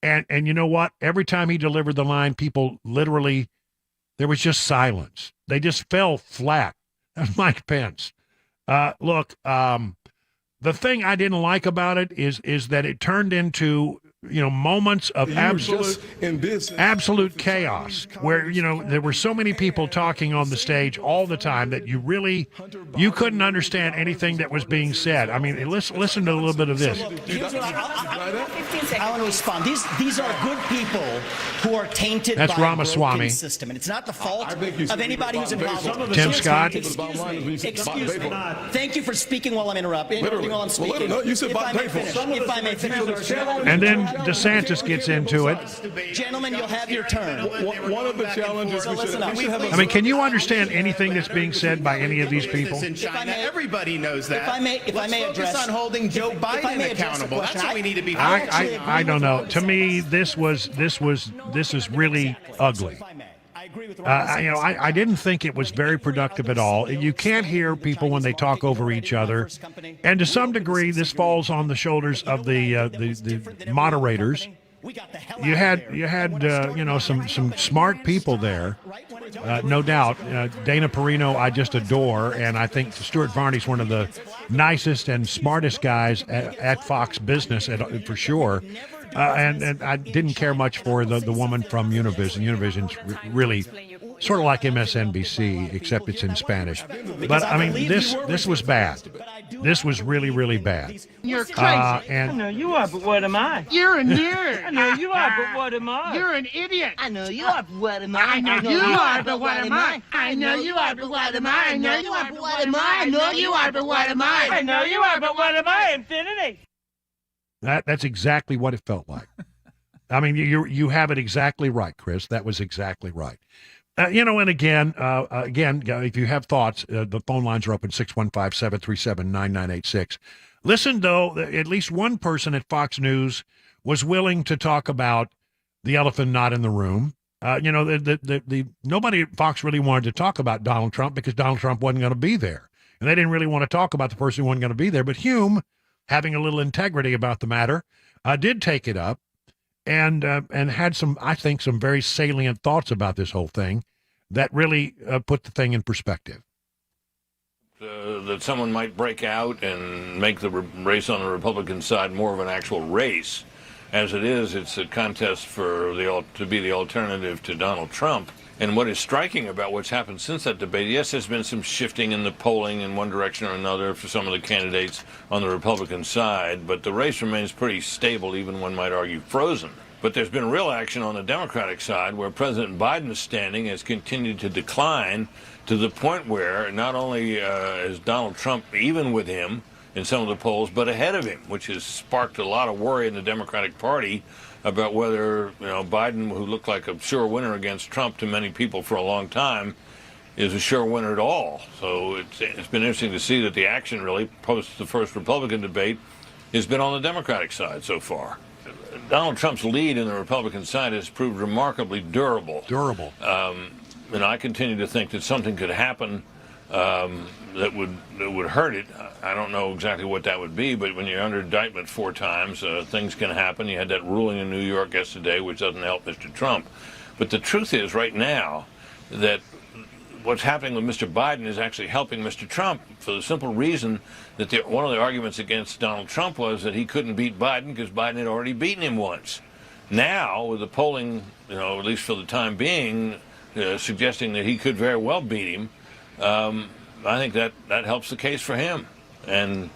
And you know what? Every time he delivered the line, people literally, there was just silence. They just fell flat. That's Mike Pence. Look, the thing I didn't like about it is that it turned into, moments of absolute chaos where, there were so many people talking on the stage all the time that you couldn't understand anything that was being said. I mean, listen to a little bit of this. I want to respond. These are good people who are tainted by a broken system, and it's not the fault of anybody who's involved. Tim Scott. Excuse me. Thank you for speaking while I'm interrupting while I'm speaking. If I may finish. And then DeSantis gets into it. Gentlemen, you'll have your turn. One of the challenges we should have. I mean, can you understand anything that's being said by any of these people? In China, everybody knows that. If I may address, focus on holding Joe Biden accountable. That's what we need to be. I don't know. To me, this is really ugly. I didn't think it was very productive at all. You can't hear people when they talk over each other, and to some degree, this falls on the shoulders of the moderators. You had some smart people there, no doubt. Dana Perino, I just adore, and I think Stuart Varney's one of the nicest and smartest guys at Fox Business, for sure. And I didn't care much for the woman from Univision. Univision's really sort of like MSNBC, except it's in Spanish. But, I mean, this was bad. This was really, really bad. You're crazy. I know you are, but what am I? You're a nerd. I know you are, but what am I? You're an idiot. I know you are, but what am I? I know you are, but what am I? I know you are, but what am I? I know you are, but what am I? I know you are, but what am I? I know you are, but what am I? Infinity. That's exactly what it felt like. I mean, you have it exactly right, Chris. That was exactly right. And again, if you have thoughts, the phone lines are open, 615-737-9986. Listen, though, at least one person at Fox News was willing to talk about the elephant not in the room. Nobody at Fox really wanted to talk about Donald Trump because Donald Trump wasn't going to be there. And they didn't really want to talk about the person who wasn't going to be there. But Hume, having a little integrity about the matter, did take it up. And had some very salient thoughts about this whole thing that really put the thing in perspective. That someone might break out and make the race on the Republican side more of an actual race. As it is, it's a contest to be the alternative to Donald Trump. And what is striking about what's happened since that debate, yes, there's been some shifting in the polling in one direction or another for some of the candidates on the Republican side, but the race remains pretty stable, even one might argue frozen. But there's been real action on the Democratic side where President Biden's standing has continued to decline to the point where not only is Donald Trump even with him in some of the polls, but ahead of him, which has sparked a lot of worry in the Democratic Party about whether Biden, who looked like a sure winner against Trump to many people for a long time, is a sure winner at all. So it's been interesting to see that the action really post the first Republican debate has been on the Democratic side so far. Donald Trump's lead in the Republican side has proved remarkably durable. And I continue to think that something could happen that would hurt it. I don't know exactly what that would be, but when you're under indictment 4 times, things can happen. You had that ruling in New York yesterday, which doesn't help Mr. Trump. But the truth is right now that what's happening with Mr. Biden is actually helping Mr. Trump for the simple reason that one of the arguments against Donald Trump was that he couldn't beat Biden because Biden had already beaten him once. Now, with the polling, at least for the time being, suggesting that he could very well beat him, I think that helps the case for him. And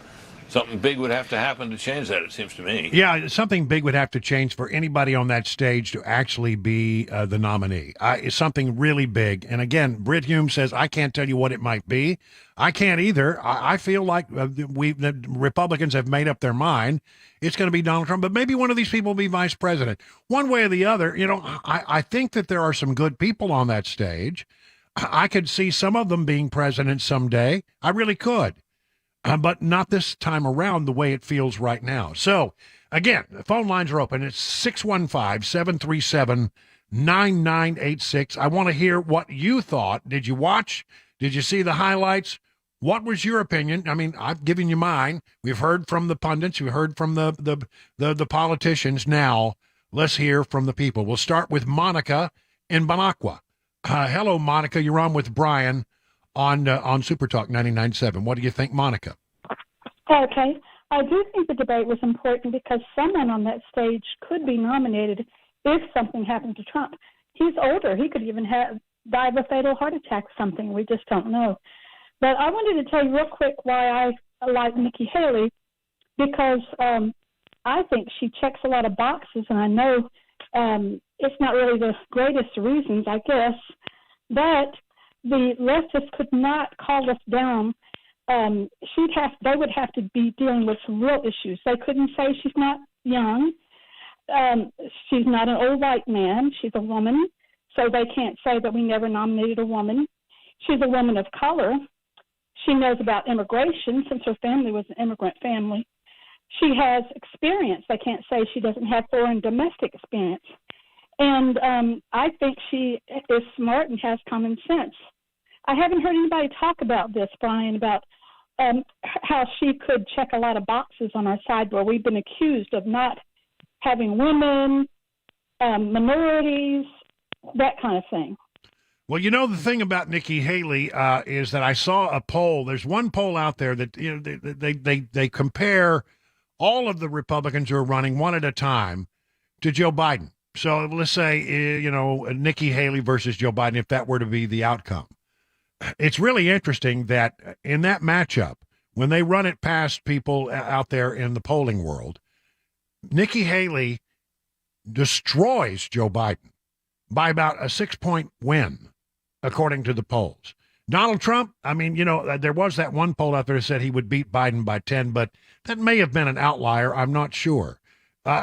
something big would have to happen to change that, it seems to me. Yeah, something big would have to change for anybody on that stage to actually be the nominee. It's something really big. And again, Britt Hume says, I can't tell you what it might be. I can't either. I feel like the Republicans have made up their mind. It's going to be Donald Trump, but maybe one of these people will be vice president. One way or the other, I think that there are some good people on that stage. I could see some of them being president someday. I really could. But not this time around the way it feels right now. So, again, the phone lines are open. It's 615-737-9986. I want to hear what you thought. Did you watch? Did you see the highlights? What was your opinion? I mean, I've given you mine. We've heard from the pundits. We've heard from the politicians. Now, let's hear from the people. We'll start with Monica in Bonacqua. Hello, Monica. You're on with Brian on Super Talk 99.7. What do you think, Monica? Okay. I do think the debate was important because someone on that stage could be nominated if something happened to Trump. He's older. He could even die of a fatal heart attack or something. We just don't know. But I wanted to tell you real quick why I like Nikki Haley, because I think she checks a lot of boxes, and I know it's not really the greatest reasons, I guess, but the leftists could not call us down. They would have to be dealing with some real issues. They couldn't say she's not young. She's not an old white man. She's a woman, so they can't say that we never nominated a woman. She's a woman of color. She knows about immigration since her family was an immigrant family. She has experience. They can't say she doesn't have foreign domestic experience. And I think she is smart and has common sense. I haven't heard anybody talk about this, Brian, about how she could check a lot of boxes on our side where we've been accused of not having women, minorities, that kind of thing. Well, you know, the thing about Nikki Haley is that I saw a poll. There's one poll out there that, you know, they compare all of the Republicans who are running one at a time to Joe Biden. So let's say, you know, Nikki Haley versus Joe Biden, if that were to be the outcome. It's really interesting that in that matchup, when they run it past people out there in the polling world, Nikki Haley destroys Joe Biden by about a 6-point win, according to the polls. Donald Trump, I mean, you know, there was that one poll out there that said he would beat Biden by 10, but that may have been an outlier. I'm not sure.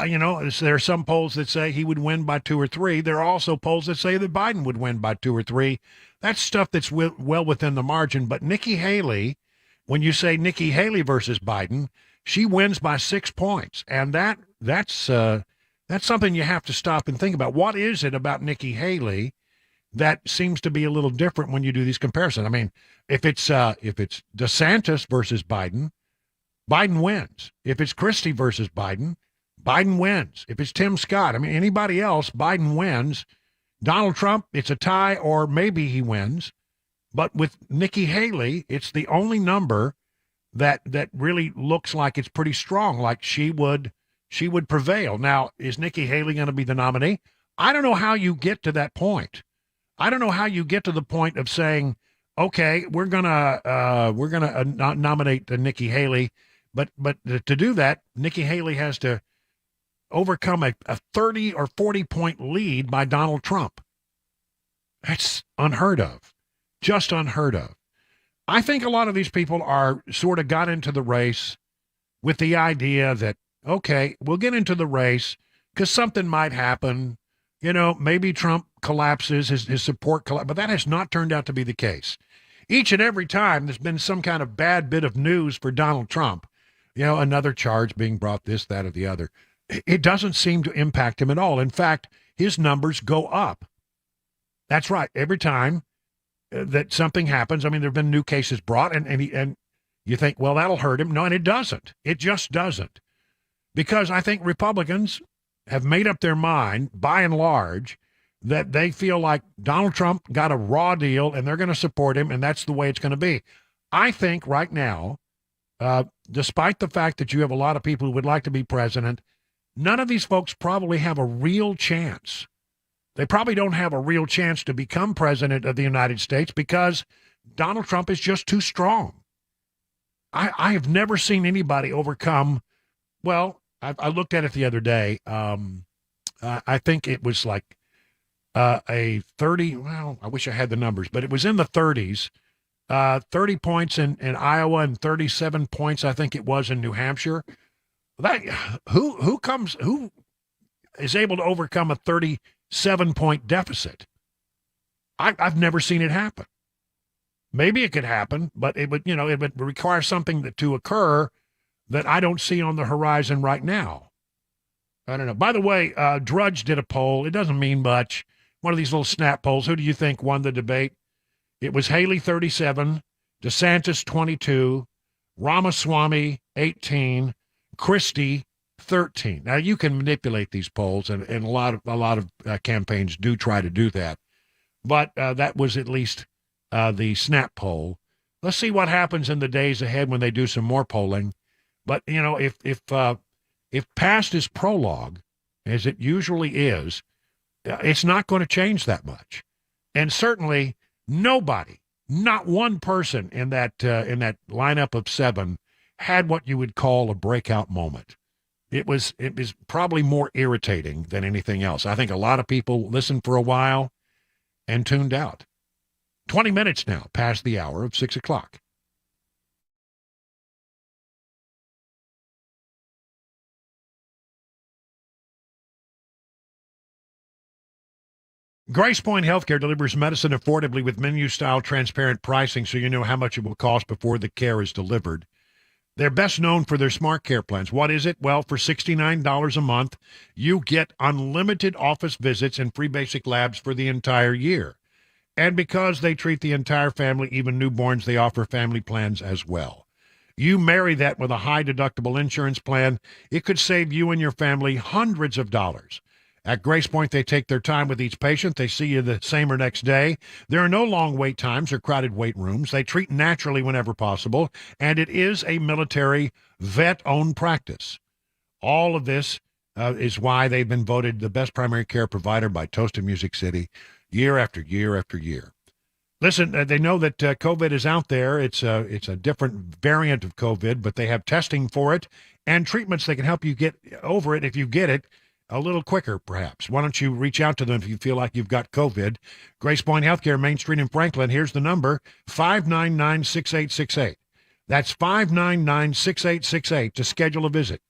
You know, there are some polls that say he would win by 2 or 3. There are also polls that say that Biden would win by 2 or 3. That's stuff that's well within the margin. But Nikki Haley, when you say Nikki Haley versus Biden, she wins by 6 points. And that's something you have to stop and think about. What is it about Nikki Haley that seems to be a little different when you do these comparisons? I mean, if it's DeSantis versus Biden, Biden wins. If it's Christie versus Biden, Biden wins. If it's Tim Scott, I mean, anybody else, Biden wins. Donald Trump, it's a tie or maybe he wins. But with Nikki Haley, it's the only number that really looks like it's pretty strong, like she would prevail. Now, is Nikki Haley going to be the nominee? I don't know how you get to that point. I don't know how you get to the point of saying, okay, we're gonna nominate Nikki Haley, but to do that, Nikki Haley has to overcome a 30 or 40 point lead by Donald Trump. That's unheard of, just unheard of. I think a lot of these people are sort of got into the race with the idea that, okay, we'll get into the race because something might happen. You know, maybe Trump collapses, his support collapses, but that has not turned out to be the case. Each and every time there's been some kind of bad bit of news for Donald Trump, you know, another charge being brought, this, that, or the other, it doesn't seem to impact him at all. In fact, his numbers go up. That's right. Every time that something happens, I mean, there have been new cases brought, and you think, well, that'll hurt him. No, and it doesn't. It just doesn't. Because I think Republicans have made up their mind, by and large, that they feel like Donald Trump got a raw deal and they're going to support him, and that's the way it's going to be. I think right now, despite the fact that you have a lot of people who would like to be president, none of these folks probably have a real chance. They probably don't have a real chance to become president of the United States because Donald Trump is just too strong. I have never seen anybody overcome, well, I looked at it the other day. I think it was like a 30, well, I wish I had the numbers, but it was in the 30s, 30 points in Iowa and 37 points, I think it was, in New Hampshire. That who is able to overcome a 37-point deficit? I've never seen it happen. Maybe it could happen, but it would require something to occur that I don't see on the horizon right now. I don't know. By the way, Drudge did a poll. It doesn't mean much. One of these little snap polls. Who do you think won the debate? It was Haley 37, DeSantis 22, Ramaswamy 18, Christie 13. Now you can manipulate these polls, and a lot of campaigns do try to do that. But that was at least the snap poll. Let's see what happens in the days ahead when they do some more polling. But you know, if past is prologue, as it usually is, it's not going to change that much. And certainly nobody, not one person in that lineup of 7 had what you would call a breakout moment. It was probably more irritating than anything else. I think a lot of people listened for a while and tuned out. 20 minutes now past the hour of 6 o'clock. Grace Point Healthcare delivers medicine affordably with menu-style transparent pricing so you know how much it will cost before the care is delivered. They're best known for their smart care plans. What is it? Well, for $69 a month, you get unlimited office visits and free basic labs for the entire year. And because they treat the entire family, even newborns, they offer family plans as well. You marry that with a high deductible insurance plan, it could save you and your family hundreds of dollars. At Grace Point, they take their time with each patient. They see you the same or next day. There are no long wait times or crowded wait rooms. They treat naturally whenever possible, and it is a military vet-owned practice. All of this is why they've been voted the best primary care provider by Toast of Music City year after year after year. Listen, they know that COVID is out there. It's a different variant of COVID, but they have testing for it and treatments that can help you get over it if you get it a little quicker, perhaps. Why don't you reach out to them if you feel like you've got COVID? Grace Point Healthcare, Main Street in Franklin. Here's the number, 599-6868. That's 599-6868 to schedule a visit.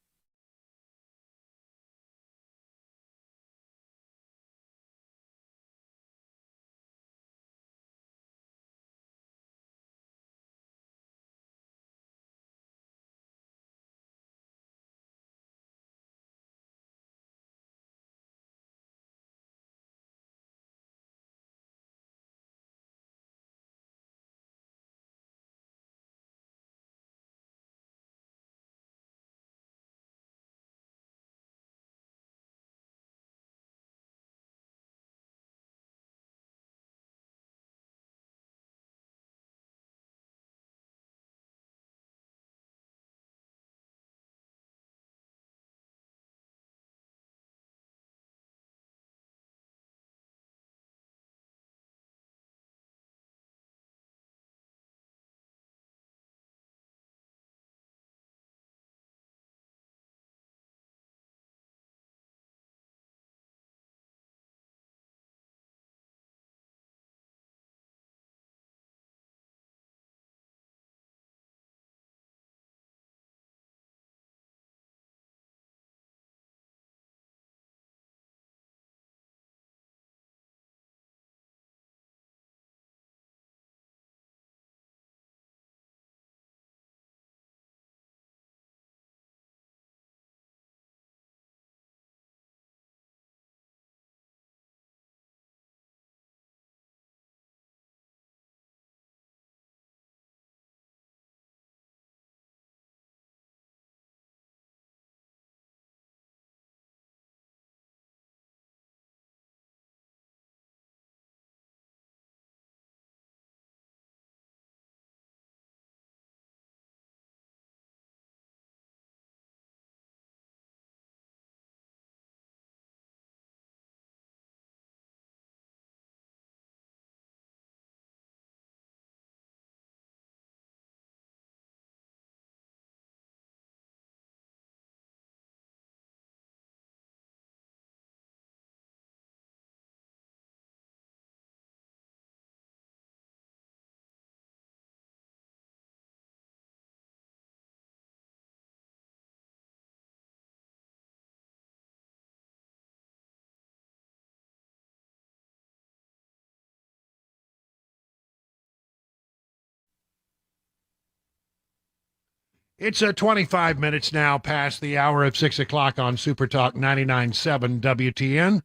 It's 25 minutes now past the hour of 6 o'clock on Super Talk 99.7 WTN.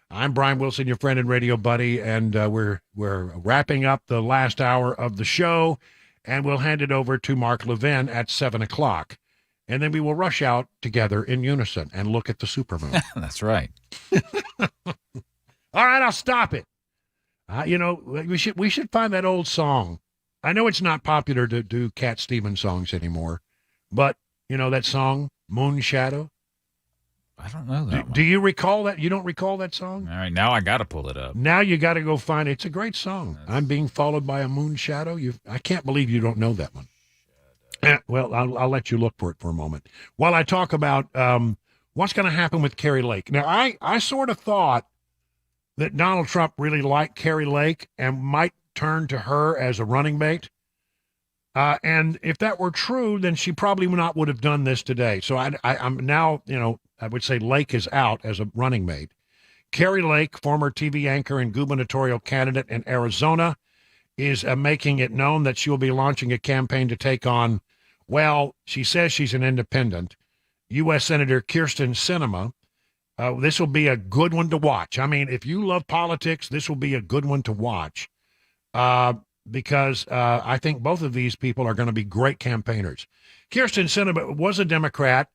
I'm Brian Wilson, your friend and radio buddy, and we're wrapping up the last hour of the show, and we'll hand it over to Mark Levin at 7 o'clock. And then we will rush out together in unison and look at the supermoon. That's right. All right, I'll stop it. We should find that old song. I know it's not popular to do Cat Stevens songs anymore, but that song, Moon Shadow. I don't know that one. Do you recall that? You don't recall that song? All right, now I got to pull it up. Now you got to go find it. It's a great song. I'm being followed by a moon shadow. I can't believe you don't know that one. Well, I'll let you look for it for a moment while I talk about what's going to happen with Kari Lake. Now, I sort of thought that Donald Trump really liked Kari Lake and might turn to her as a running mate. And if that were true, then she probably would have done this today. So I'm now, I would say Lake is out as a running mate. Kari Lake, former TV anchor and gubernatorial candidate in Arizona, is making it known that she will be launching a campaign to take on, well, she says she's an independent, U.S. Senator Kyrsten Sinema. This will be a good one to watch. I mean, if you love politics, this will be a good one to watch because I think both of these people are going to be great campaigners. Kyrsten Sinema was a Democrat.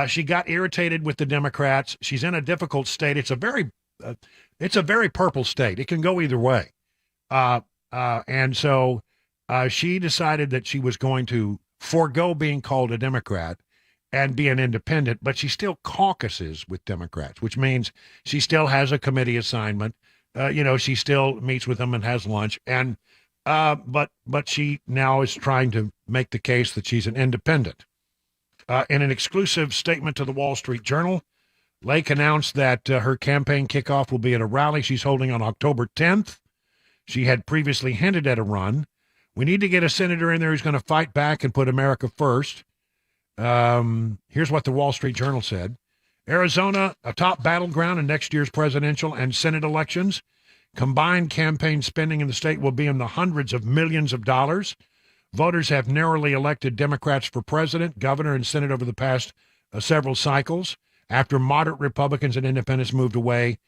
She got irritated with the Democrats. She's in a difficult state. It's a very purple state. It can go either way. And so she decided that she was going to forego being called a Democrat and be an independent, but she still caucuses with Democrats, which means she still has a committee assignment. She still meets with them and has lunch. And but she now is trying to make the case that she's an independent. In an exclusive statement to the Wall Street Journal, Lake announced that her campaign kickoff will be at a rally she's holding on October 10th. She had previously hinted at a run. We need to get a senator in there who's going to fight back and put America first. Here's what the Wall Street Journal said. Arizona, a top battleground in next year's presidential and Senate elections. Combined campaign spending in the state will be in the hundreds of millions of dollars. Voters have narrowly elected Democrats for president, governor, and Senate over the past several cycles after moderate Republicans and independents moved away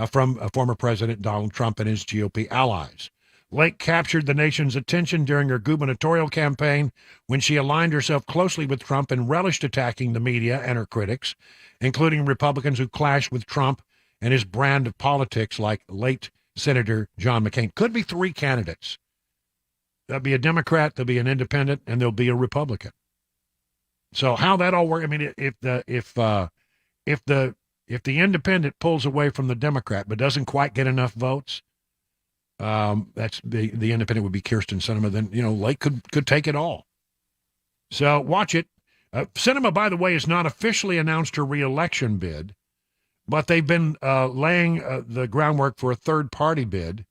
from former President Donald Trump and his GOP allies. Lake captured the nation's attention during her gubernatorial campaign when she aligned herself closely with Trump and relished attacking the media and her critics, including Republicans who clashed with Trump and his brand of politics, like late Senator John McCain. Could be three candidates. There'll be a Democrat, there'll be an independent, and there'll be a Republican. So how that all works? I mean, if the independent pulls away from the Democrat but doesn't quite get enough votes, that's the independent would be Kirsten Sinema. Then Lake could take it all. So watch it. Sinema, by the way, has not officially announced her reelection bid, but they've been laying the groundwork for a third-party bid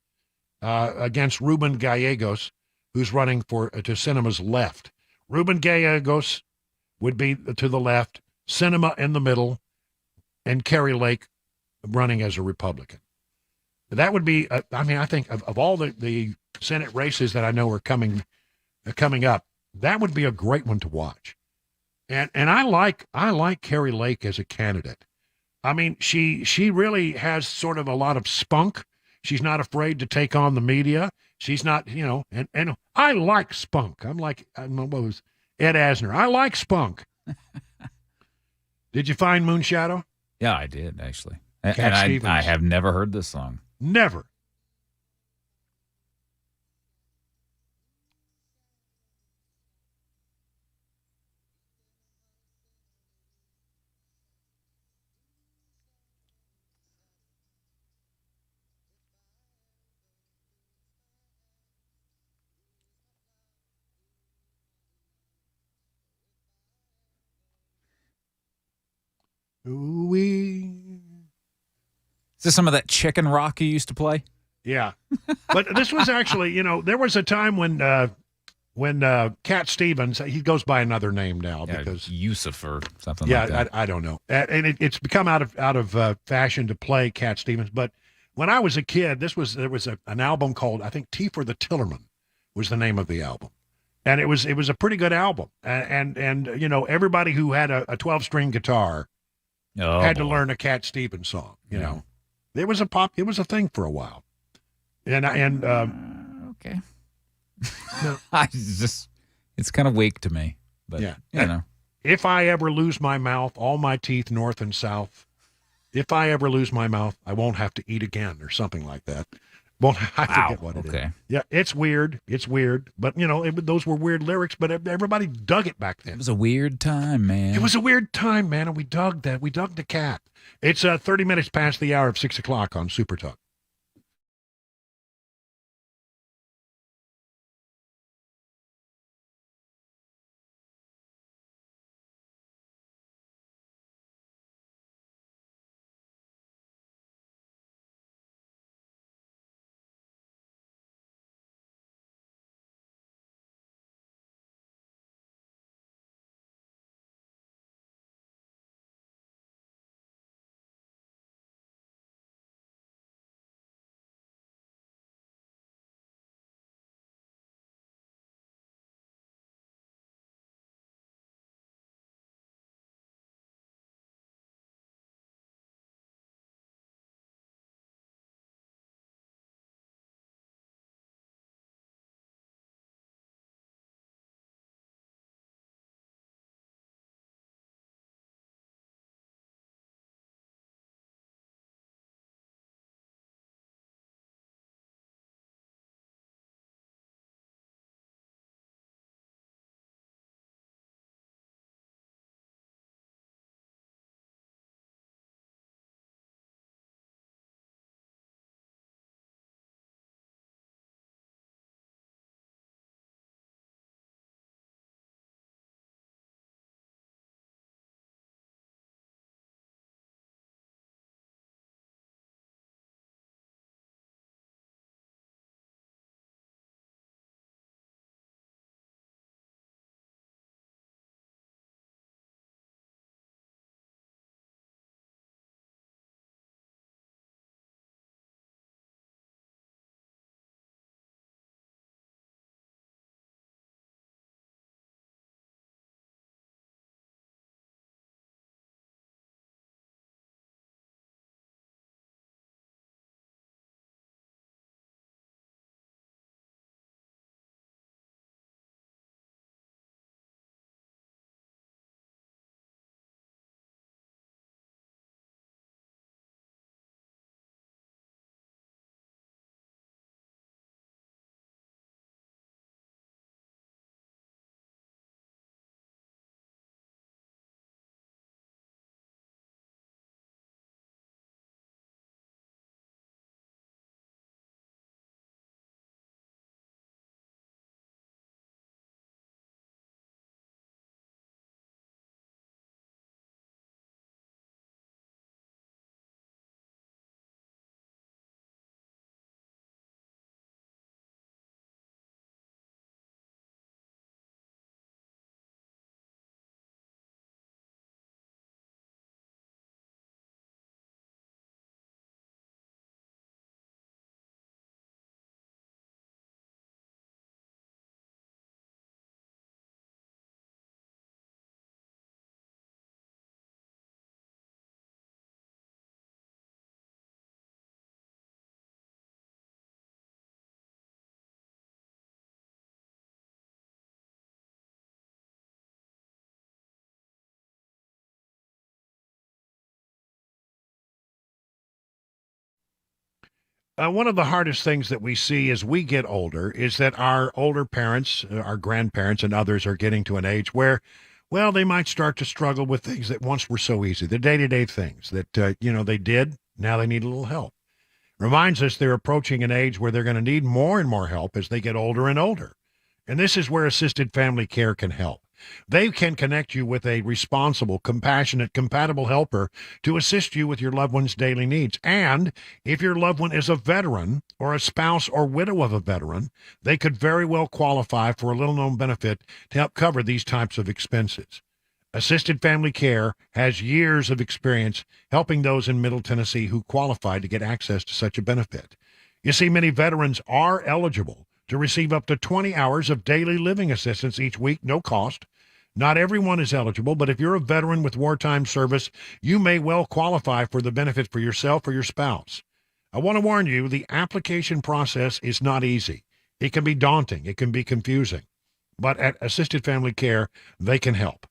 against Ruben Gallegos, who's running to Sinema's left. Ruben Gallegos would be to the left, Sinema in the middle, and Kari Lake running as a Republican. That would be, I think of all the Senate races that I know are coming up, that would be a great one to watch. And I like Kari Lake as a candidate. I mean, she really has sort of a lot of spunk. She's not afraid to take on the media. She's not, and I like spunk. What was Ed Asner? I like spunk. Did you find Moonshadow? Yeah, I did, actually. Cat And Stevens. I have never heard this song. Never. Ooh-wee. Is this some of that chicken rock you used to play? Yeah. But this was actually, there was a time when Cat Stevens, he goes by another name now because Yusuf or something like that. I don't know. And it's become out of fashion to play Cat Stevens. But when I was a kid, there was an album called, I think, Tea for the Tillerman was the name of the album. And it was a pretty good album. And everybody who had a 12-string guitar had to learn a Cat Stevens song, know. It was a thing for a while. Okay. It's kind of weak to me, but yeah. If I ever lose my mouth, all my teeth north and south. If I ever lose my mouth, I won't have to eat again, or something like that. I forget what it is. Yeah, it's weird. But those were weird lyrics, but everybody dug it back then. It was a weird time, man. It was a weird time, man, and we dug that. We dug the cat. It's 30 minutes past the hour of 6 o'clock on Super Talk. One of the hardest things that we see as we get older is that our older parents, our grandparents, and others are getting to an age where, well, they might start to struggle with things that once were so easy, the day-to-day things that, they did. Now they need a little help. Reminds us they're approaching an age where they're going to need more and more help as they get older and older. And this is where assisted family care can help. They can connect you with a responsible, compassionate, compatible helper to assist you with your loved one's daily needs. And if your loved one is a veteran or a spouse or widow of a veteran, they could very well qualify for a little-known benefit to help cover these types of expenses. Assisted Family Care has years of experience helping those in Middle Tennessee who qualify to get access to such a benefit. You see, many veterans are eligible to receive up to 20 hours of daily living assistance each week, no cost. Not everyone is eligible, but if you're a veteran with wartime service, you may well qualify for the benefit for yourself or your spouse. I want to warn you, the application process is not easy. It can be daunting. It can be confusing. But at Assisted Family Care, they can help.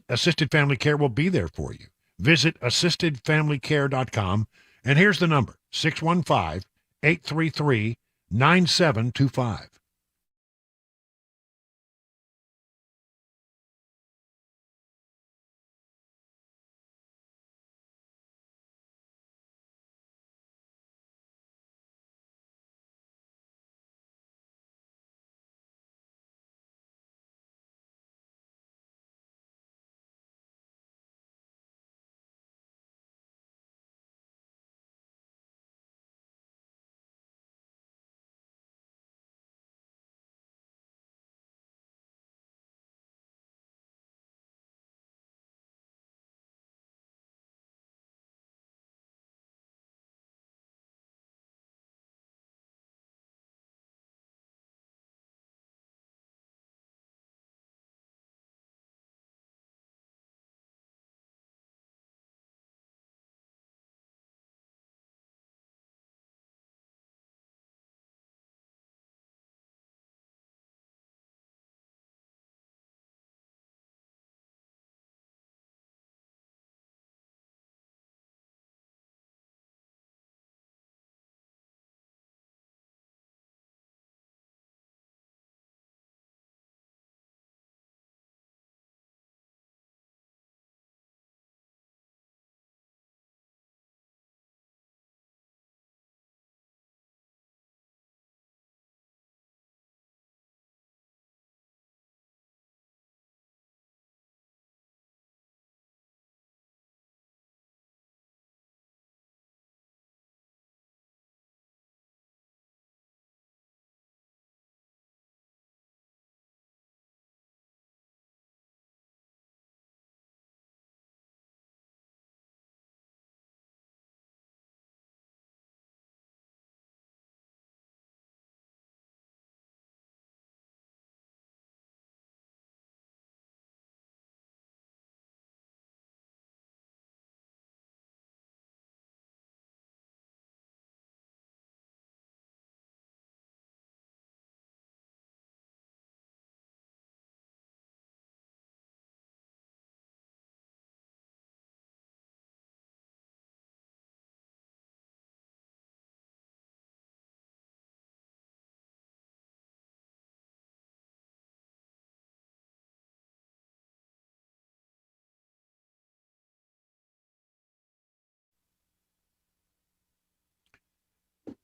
Assisted Family Care will be there for you. Visit assistedfamilycare.com, and here's the number, 615-833-9725.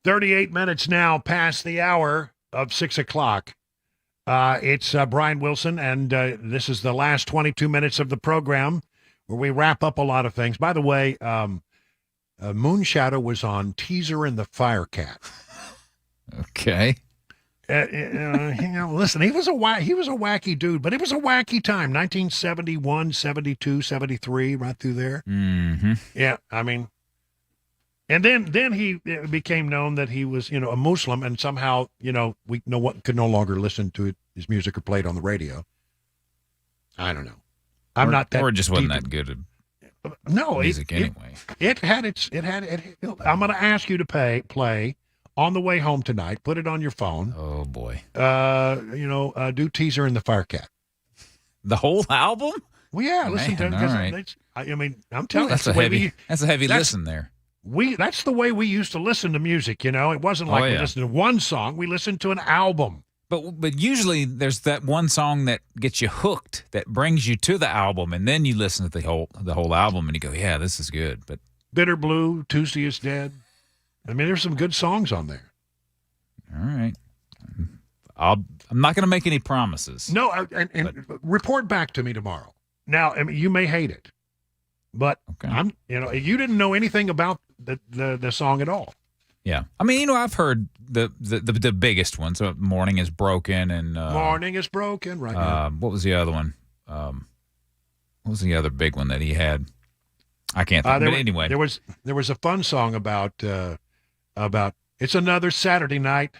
"38 minutes now past the hour of 6 o'clock. It's Brian Wilson, and this is the last 22 minutes of the program where we wrap up a lot of things. By the way, Moonshadow was on Teaser and the Firecat. Okay. Listen, he was a wacky dude, but it was a wacky time. 1971, 72, 73, right through there. Mm-hmm. Yeah, I mean, and then he became known that he was, a Muslim, and somehow, we could no longer listen to his music or play it on the radio. I don't know. I'm not that. Or just wasn't that good at music anyway. I'm going to ask you to play on the way home tonight. Put it on your phone. Oh boy. Do Teaser and the Firecat. The whole album? Well, yeah. Listen to it. Right. I'm telling you. That's a heavy listen there. That's the way we used to listen to music, you know. It wasn't like we listened to one song. We listened to an album. But usually there's that one song that gets you hooked, that brings you to the album, and then you listen to the whole album and you go, yeah, this is good. But Bitter Blue, Tuesday is Dead. I mean, there's some good songs on there. All right. I'm not going to make any promises. No, and report back to me tomorrow. Now, I mean, you may hate it, but you didn't know anything about the song at all. Yeah, I mean, you know, I've heard the biggest ones. So Morning is Broken and Morning is Broken, right? Now. What was the other one? What was the other big one that he had? I can't think. But anyway, there was a fun song about it's another Saturday night,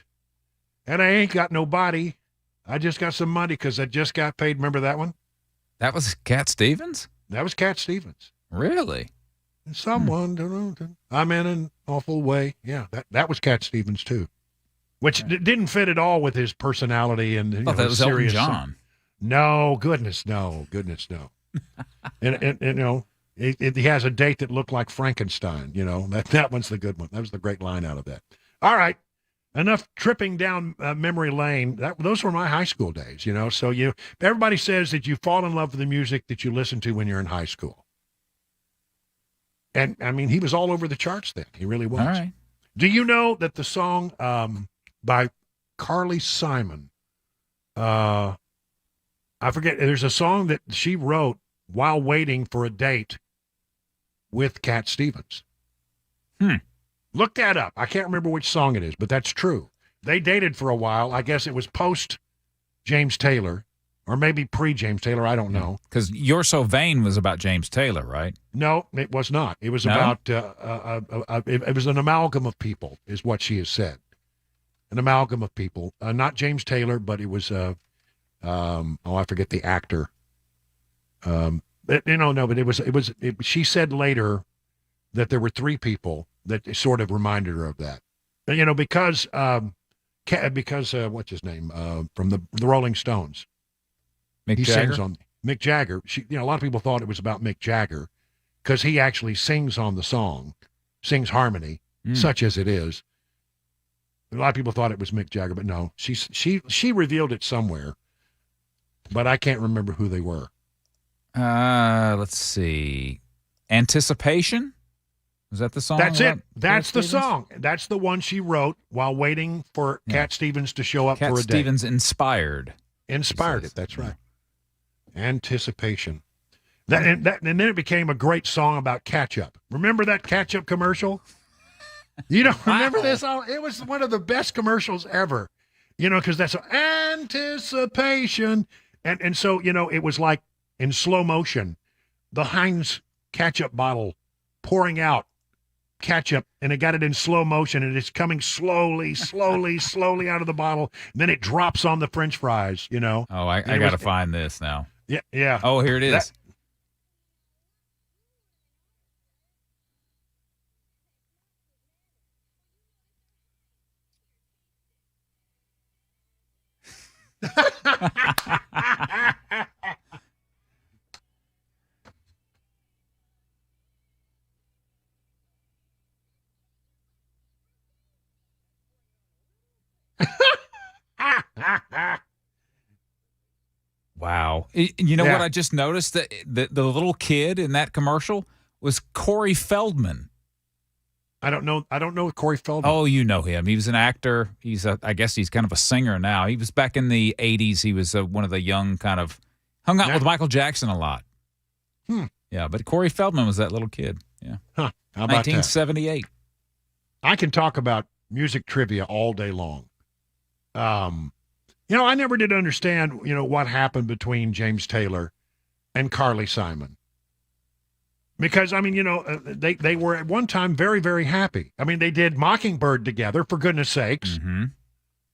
and I ain't got no body. I just got some money because I just got paid. Remember that one? That was Cat Stevens? That was Cat Stevens. Really? Someone, I'm in an awful way. Yeah, that was Cat Stevens too, which didn't fit at all with his personality and that was serious Elton John. No, goodness, no. and you know, he has a date that looked like Frankenstein. You know, that one's the good one. That was the great line out of that. All right. Enough tripping down memory lane. Those were my high school days, you know. So everybody says that you fall in love with the music that you listen to when you're in high school. And, I mean, he was all over the charts then. He really was. All right. Do you know that the song by Carly Simon, I forget, there's a song that she wrote while waiting for a date with Cat Stevens. Look that up. I can't remember which song it is, but that's true. They dated for a while. I guess it was post James Taylor, or maybe pre-James Taylor. I don't know. Because You're So Vain was about James Taylor, right? No, it was not. It was about, it was an amalgam of people, is what she has said. An amalgam of people. Not James Taylor, but it was, I forget the actor. But she said later that there were three people that sort of reminded her of that. You know, because what's his name, from the Rolling Stones. Mick Jagger? Sings on Mick Jagger. A lot of people thought it was about Mick Jagger because he actually sings on the song, sings harmony, such as it is. A lot of people thought it was Mick Jagger, but no, she revealed it somewhere, but I can't remember who they were. Let's see. Anticipation? Was that the song? That's it. That's the song. That's the one she wrote while waiting for Cat Stevens to show up for a date. Cat Stevens inspired it. That's right. Anticipation. And then it became a great song about ketchup. Remember that ketchup commercial? You don't remember this? It was one of the best commercials ever. You know, because that's anticipation. And so, you know, it was like in slow motion, the Heinz ketchup bottle pouring out ketchup, and it got it in slow motion, and it's coming slowly out of the bottle. And then it drops on the French fries, you know. Oh, I got to find this now. Yeah. Oh, here it is. Wow. You know what I just noticed? That the little kid in that commercial was Corey Feldman. I don't know Corey Feldman. Oh, you know him. He was an actor. I guess he's kind of a singer now. He was back in the 80s. He was one of the young kind of, hung out with Michael Jackson a lot. Yeah, but Corey Feldman was that little kid. Yeah. Huh. How about 1978. That? I can talk about music trivia all day long. You know, I never did understand, you know, what happened between James Taylor and Carly Simon. Because, I mean, you know, they were at one time very, very happy. I mean, they did Mockingbird together, for goodness sakes,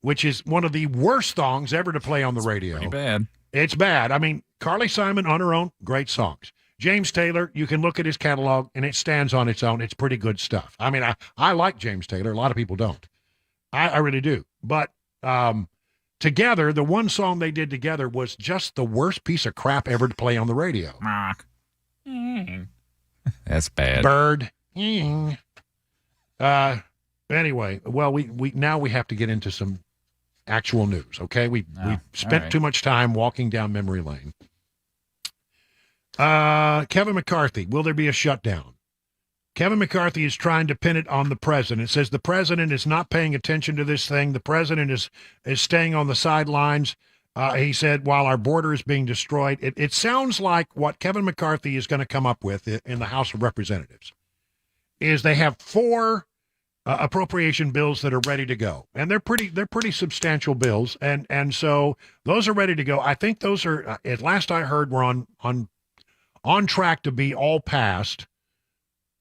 which is one of the worst songs ever to play on the radio. Pretty bad. It's bad. I mean, Carly Simon on her own, great songs. James Taylor, you can look at his catalog, and it stands on its own. It's pretty good stuff. I mean, I like James Taylor. A lot of people don't. I really do. But together, the one song they did together was just the worst piece of crap ever to play on the radio. That's bad. Bird. Anyway, well, we now we have to get into some actual news. Okay, we spent too much time walking down memory lane. Kevin McCarthy, will there be a shutdown? Kevin McCarthy is trying to pin it on the president. It says the president is not paying attention to this thing. The president is staying on the sidelines. He said, while our border is being destroyed, it sounds like what Kevin McCarthy is going to come up with in the House of Representatives is they have 4 appropriation bills that are ready to go, and they're pretty substantial bills, and so those are ready to go. I think those are, at last I heard, we're on track to be all passed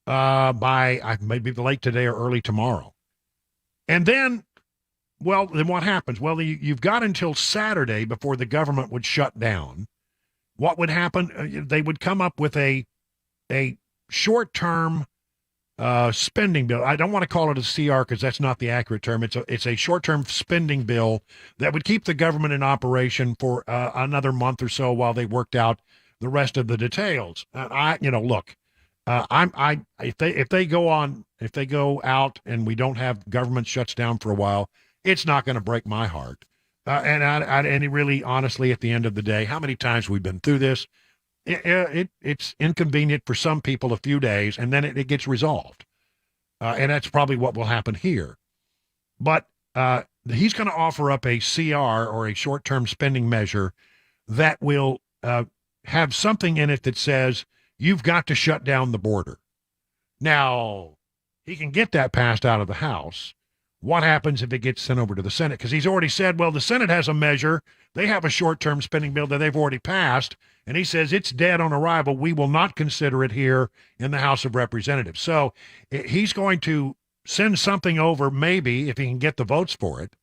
by maybe late today or early tomorrow, and then. Well, then what happens? Well, you've got until Saturday before the government would shut down. What would happen? They would come up with a short-term spending bill. I don't want to call it a CR because that's not the accurate term. It's a short-term spending bill that would keep the government in operation for another month or so while they worked out the rest of the details. Look, if they go out and we don't have government shuts down for a while. It's not going to break my heart. And really, honestly, at the end of the day, how many times we've been through this, it's inconvenient for some people a few days, and then it gets resolved. And that's probably what will happen here. But he's going to offer up a CR, or a short-term spending measure, that will have something in it that says, you've got to shut down the border. Now, he can get that passed out of the House. What happens if it gets sent over to the Senate? Because he's already said, well, the Senate has a measure. They have a short-term spending bill that they've already passed. And he says it's dead on arrival. We will not consider it here in the House of Representatives. So he's going to send something over, maybe, if he can get the votes for it,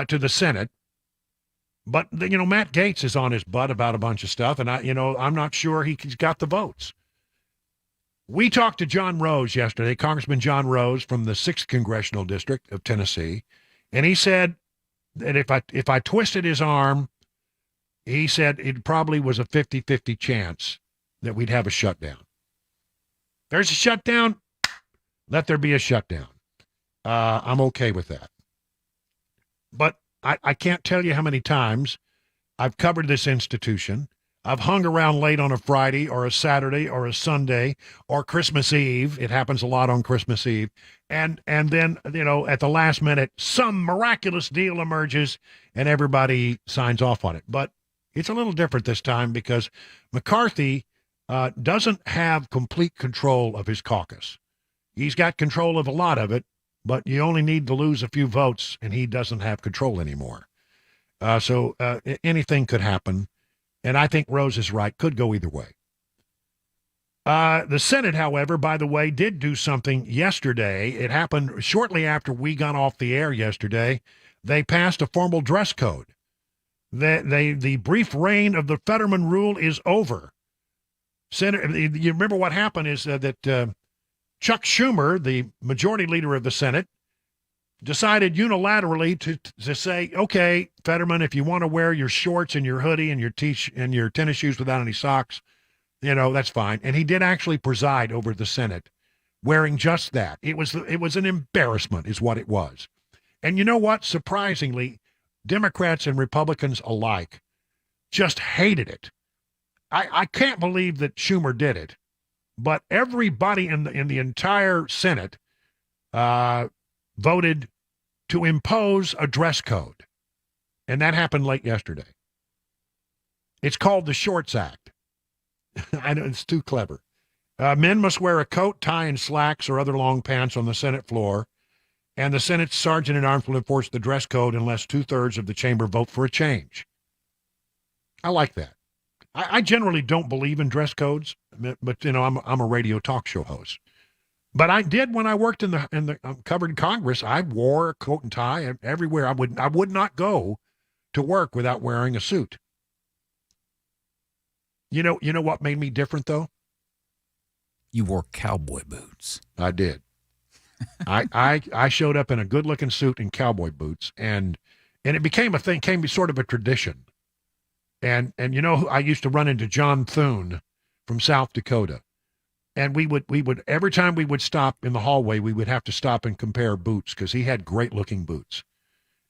to the Senate. But, Matt Gaetz is on his butt about a bunch of stuff. And, I'm not sure he's got the votes. We talked to John Rose yesterday, Congressman John Rose from the 6th Congressional District of Tennessee, and he said that if I twisted his arm, he said it probably was a 50-50 chance that we'd have a shutdown. There's a shutdown, let there be a shutdown. I'm okay with that. But I can't tell you how many times I've covered this institution. I've hung around late on a Friday or a Saturday or a Sunday or Christmas Eve. It happens a lot on Christmas Eve. And then, at the last minute, some miraculous deal emerges and everybody signs off on it. But it's a little different this time because McCarthy doesn't have complete control of his caucus. He's got control of a lot of it, but you only need to lose a few votes and he doesn't have control anymore. So anything could happen. And I think Rose is right. Could go either way. The Senate, however, by the way, did do something yesterday. It happened shortly after we got off the air yesterday. They passed a formal dress code. The brief reign of the Fetterman rule is over. You remember what happened is that Chuck Schumer, the majority leader of the Senate, decided unilaterally to say, okay, Fetterman, if you want to wear your shorts and your hoodie and your tennis shoes without any socks, that's fine. And he did actually preside over the Senate wearing just that. It was an embarrassment is what it was. And you know what? Surprisingly, Democrats and Republicans alike just hated it. I can't believe that Schumer did it, but everybody in the entire Senate voted to impose a dress code. And that happened late yesterday. It's called the Shorts Act. I know it's too clever. Men must wear a coat, tie, and slacks or other long pants on the Senate floor. And the Senate sergeant at arms will enforce the dress code unless 2/3 of the chamber vote for a change. I like that. I generally don't believe in dress codes, but I'm a radio talk show host. But I did when I worked in the covered Congress. I wore a coat and tie everywhere. I would not go to work without wearing a suit. You know what made me different though? You wore cowboy boots. I did. I showed up in a good-looking suit and cowboy boots, and it became a thing, came sort of a tradition. And I used to run into John Thune from South Dakota. And we would every time we would stop in the hallway, we would have to stop and compare boots because he had great looking boots.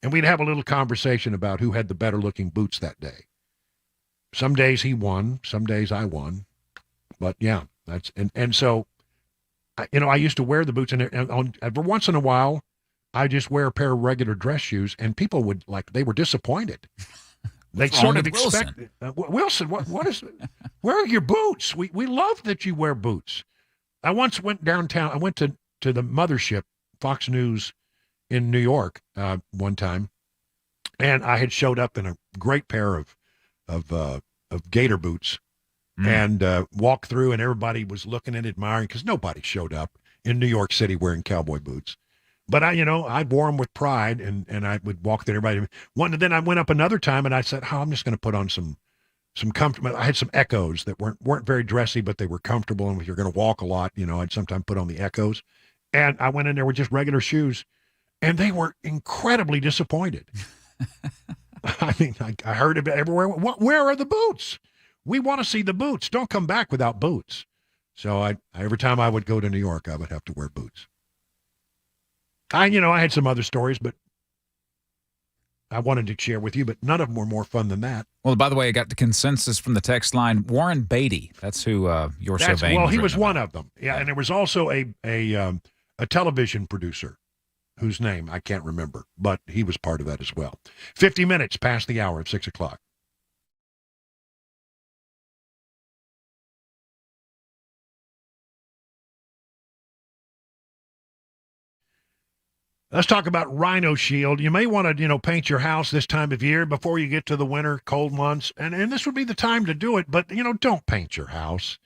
And we'd have a little conversation about who had the better looking boots that day. Some days he won, some days I won. But yeah, and so, I used to wear the boots, and every once in a while, I just wear a pair of regular dress shoes, and people would they were disappointed. They sort of expected Wilson. What is? Where are your boots? We love that you wear boots. I once went downtown. I went to the mothership, Fox News, in New York one time, and I had showed up in a great pair of gator boots, and walked through, and everybody was looking and admiring because nobody showed up in New York City wearing cowboy boots. But I wore them with pride, and I would walk there. Everybody. Then I went up another time, and I said, "Oh, I'm just going to put on some comfortable." I had some Echoes that weren't very dressy, but they were comfortable. And if you're going to walk a lot, I'd sometimes put on the Echoes. And I went in there with just regular shoes, and they were incredibly disappointed. I mean, I heard it everywhere. Where are the boots? We want to see the boots. Don't come back without boots. So every time I would go to New York, I would have to wear boots. I had some other stories, but I wanted to share with you, but none of them were more fun than that. Well, by the way, I got the consensus from the text line. Warren Beatty, that's who you're surveying. Well, he was one of them. Yeah, and there was also a television producer whose name I can't remember, but he was part of that as well. 50 minutes past the hour of 6 o'clock. Let's talk about Rhino Shield. You may want to, paint your house this time of year before you get to the winter, cold months. And this would be the time to do it. But, don't paint your house.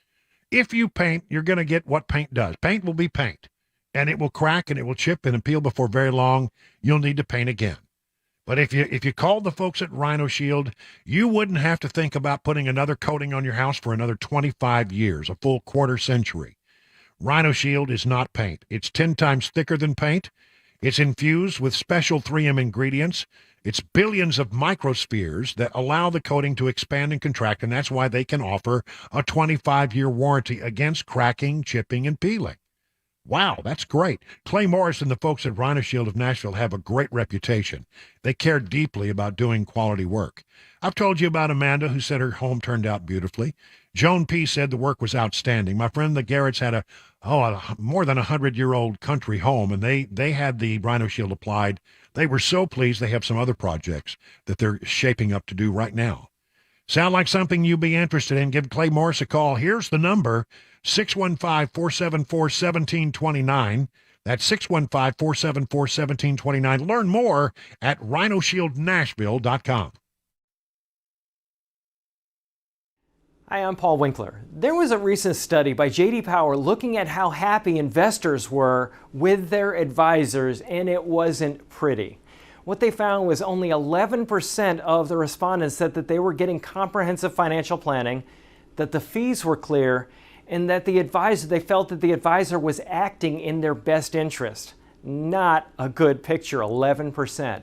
If you paint, you're going to get what paint does. Paint will be paint. And it will crack and it will chip and peel before very long. You'll need to paint again. But if you called the folks at Rhino Shield, you wouldn't have to think about putting another coating on your house for another 25 years, a full quarter century. Rhino Shield is not paint. It's 10 times thicker than paint. It's infused with special 3M ingredients. It's billions of microspheres that allow the coating to expand and contract, and that's why they can offer a 25-year warranty against cracking, chipping, and peeling. Wow, that's great. Clay Morris and the folks at Rhino Shield of Nashville have a great reputation. They care deeply about doing quality work. I've told you about Amanda, who said her home turned out beautifully. Joan P. said the work was outstanding. My friend the Garretts had a more than 100-year-old country home, and they had the Rhino Shield applied. They were so pleased. They have some other projects that they're shaping up to do right now. Sound like something you'd be interested in? Give Clay Morris a call. Here's the number, 615-474-1729. That's 615-474-1729. Learn more at rhinoshieldnashville.com. Hi, I'm Paul Winkler. There was a recent study by J.D. Power looking at how happy investors were with their advisors, and it wasn't pretty. What they found was only 11% of the respondents said that they were getting comprehensive financial planning, that the fees were clear, and that they felt that the advisor was acting in their best interest. Not a good picture, 11%.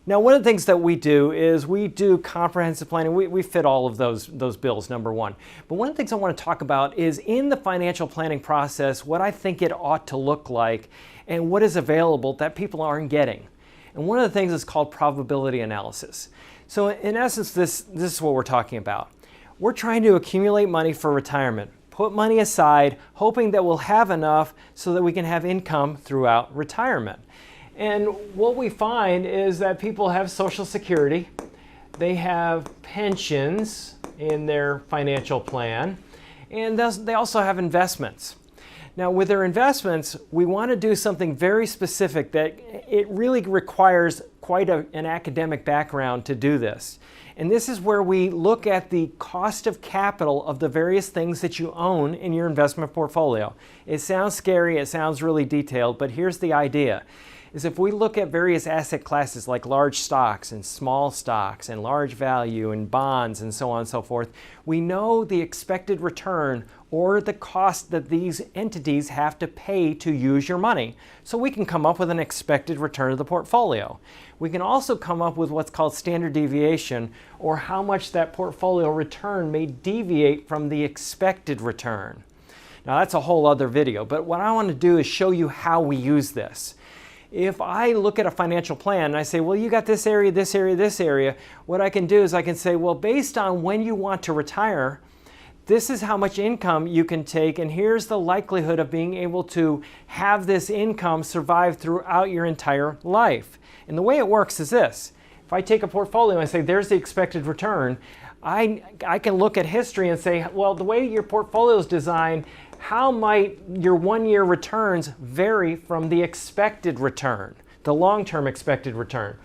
Now, one of the things that we do is we do comprehensive planning. We fit all of those bills, number one. But one of the things I want to talk about is in the financial planning process, what I think it ought to look like and what is available that people aren't getting. And one of the things is called probability analysis. So in essence, this is what we're talking about. We're trying to accumulate money for retirement, put money aside, hoping that we'll have enough so that we can have income throughout retirement. And what we find is that people have Social Security, they have pensions in their financial plan, and they also have investments. Now, with their investments, we want to do something very specific that it really requires quite an academic background to do this. And this is where we look at the cost of capital of the various things that you own in your investment portfolio. It sounds scary, it sounds really detailed, but here's the idea. Is if we look at various asset classes like large stocks and small stocks and large value and bonds and so on and so forth, we know the expected return or the cost that these entities have to pay to use your money. So we can come up with an expected return of the portfolio. We can also come up with what's called standard deviation, or how much that portfolio return may deviate from the expected return. Now that's a whole other video, but what I want to do is show you how we use this. If I look at a financial plan and I say, well, you got this area, this area, this area, what I can do is I can say, well, based on when you want to retire, this is how much income you can take, and here's the likelihood of being able to have this income survive throughout your entire life. And the way it works is this. If I take a portfolio and I say, there's the expected return, I can look at history and say, well, the way your portfolio is designed, how might your one-year returns vary from the expected return, the long-term expected return?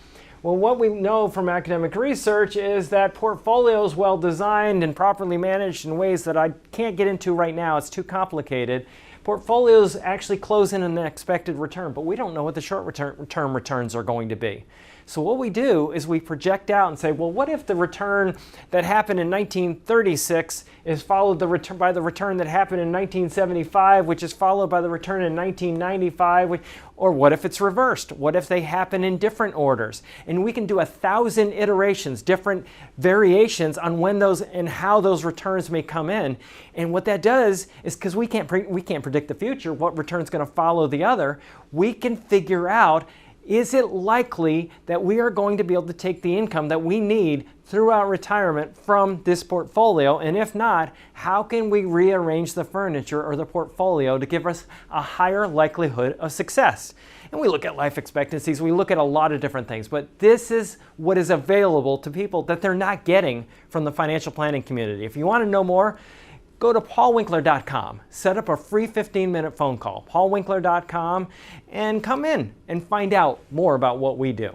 Well, what we know from academic research is that portfolios well designed and properly managed in ways that I can't get into right now, it's too complicated, portfolios actually close in an expected return, but we don't know what the short-term returns are going to be. So what we do is we project out and say, well, what if the return that happened in 1936 is followed by the return that happened in 1975, which is followed by the return in 1995, or what if it's reversed? What if they happen in different orders? And we can do 1,000 iterations, different variations on when those and how those returns may come in. And what that does is, because we can't predict the future, what return's going to follow the other, we can figure out, is it likely that we are going to be able to take the income that we need throughout retirement from this portfolio? And if not, how can we rearrange the furniture or the portfolio to give us a higher likelihood of success? And we look at life expectancies, we look at a lot of different things, but this is what is available to people that they're not getting from the financial planning community. If you want to know more, go to paulwinkler.com, set up a free 15-minute phone call, paulwinkler.com, and come in and find out more about what we do.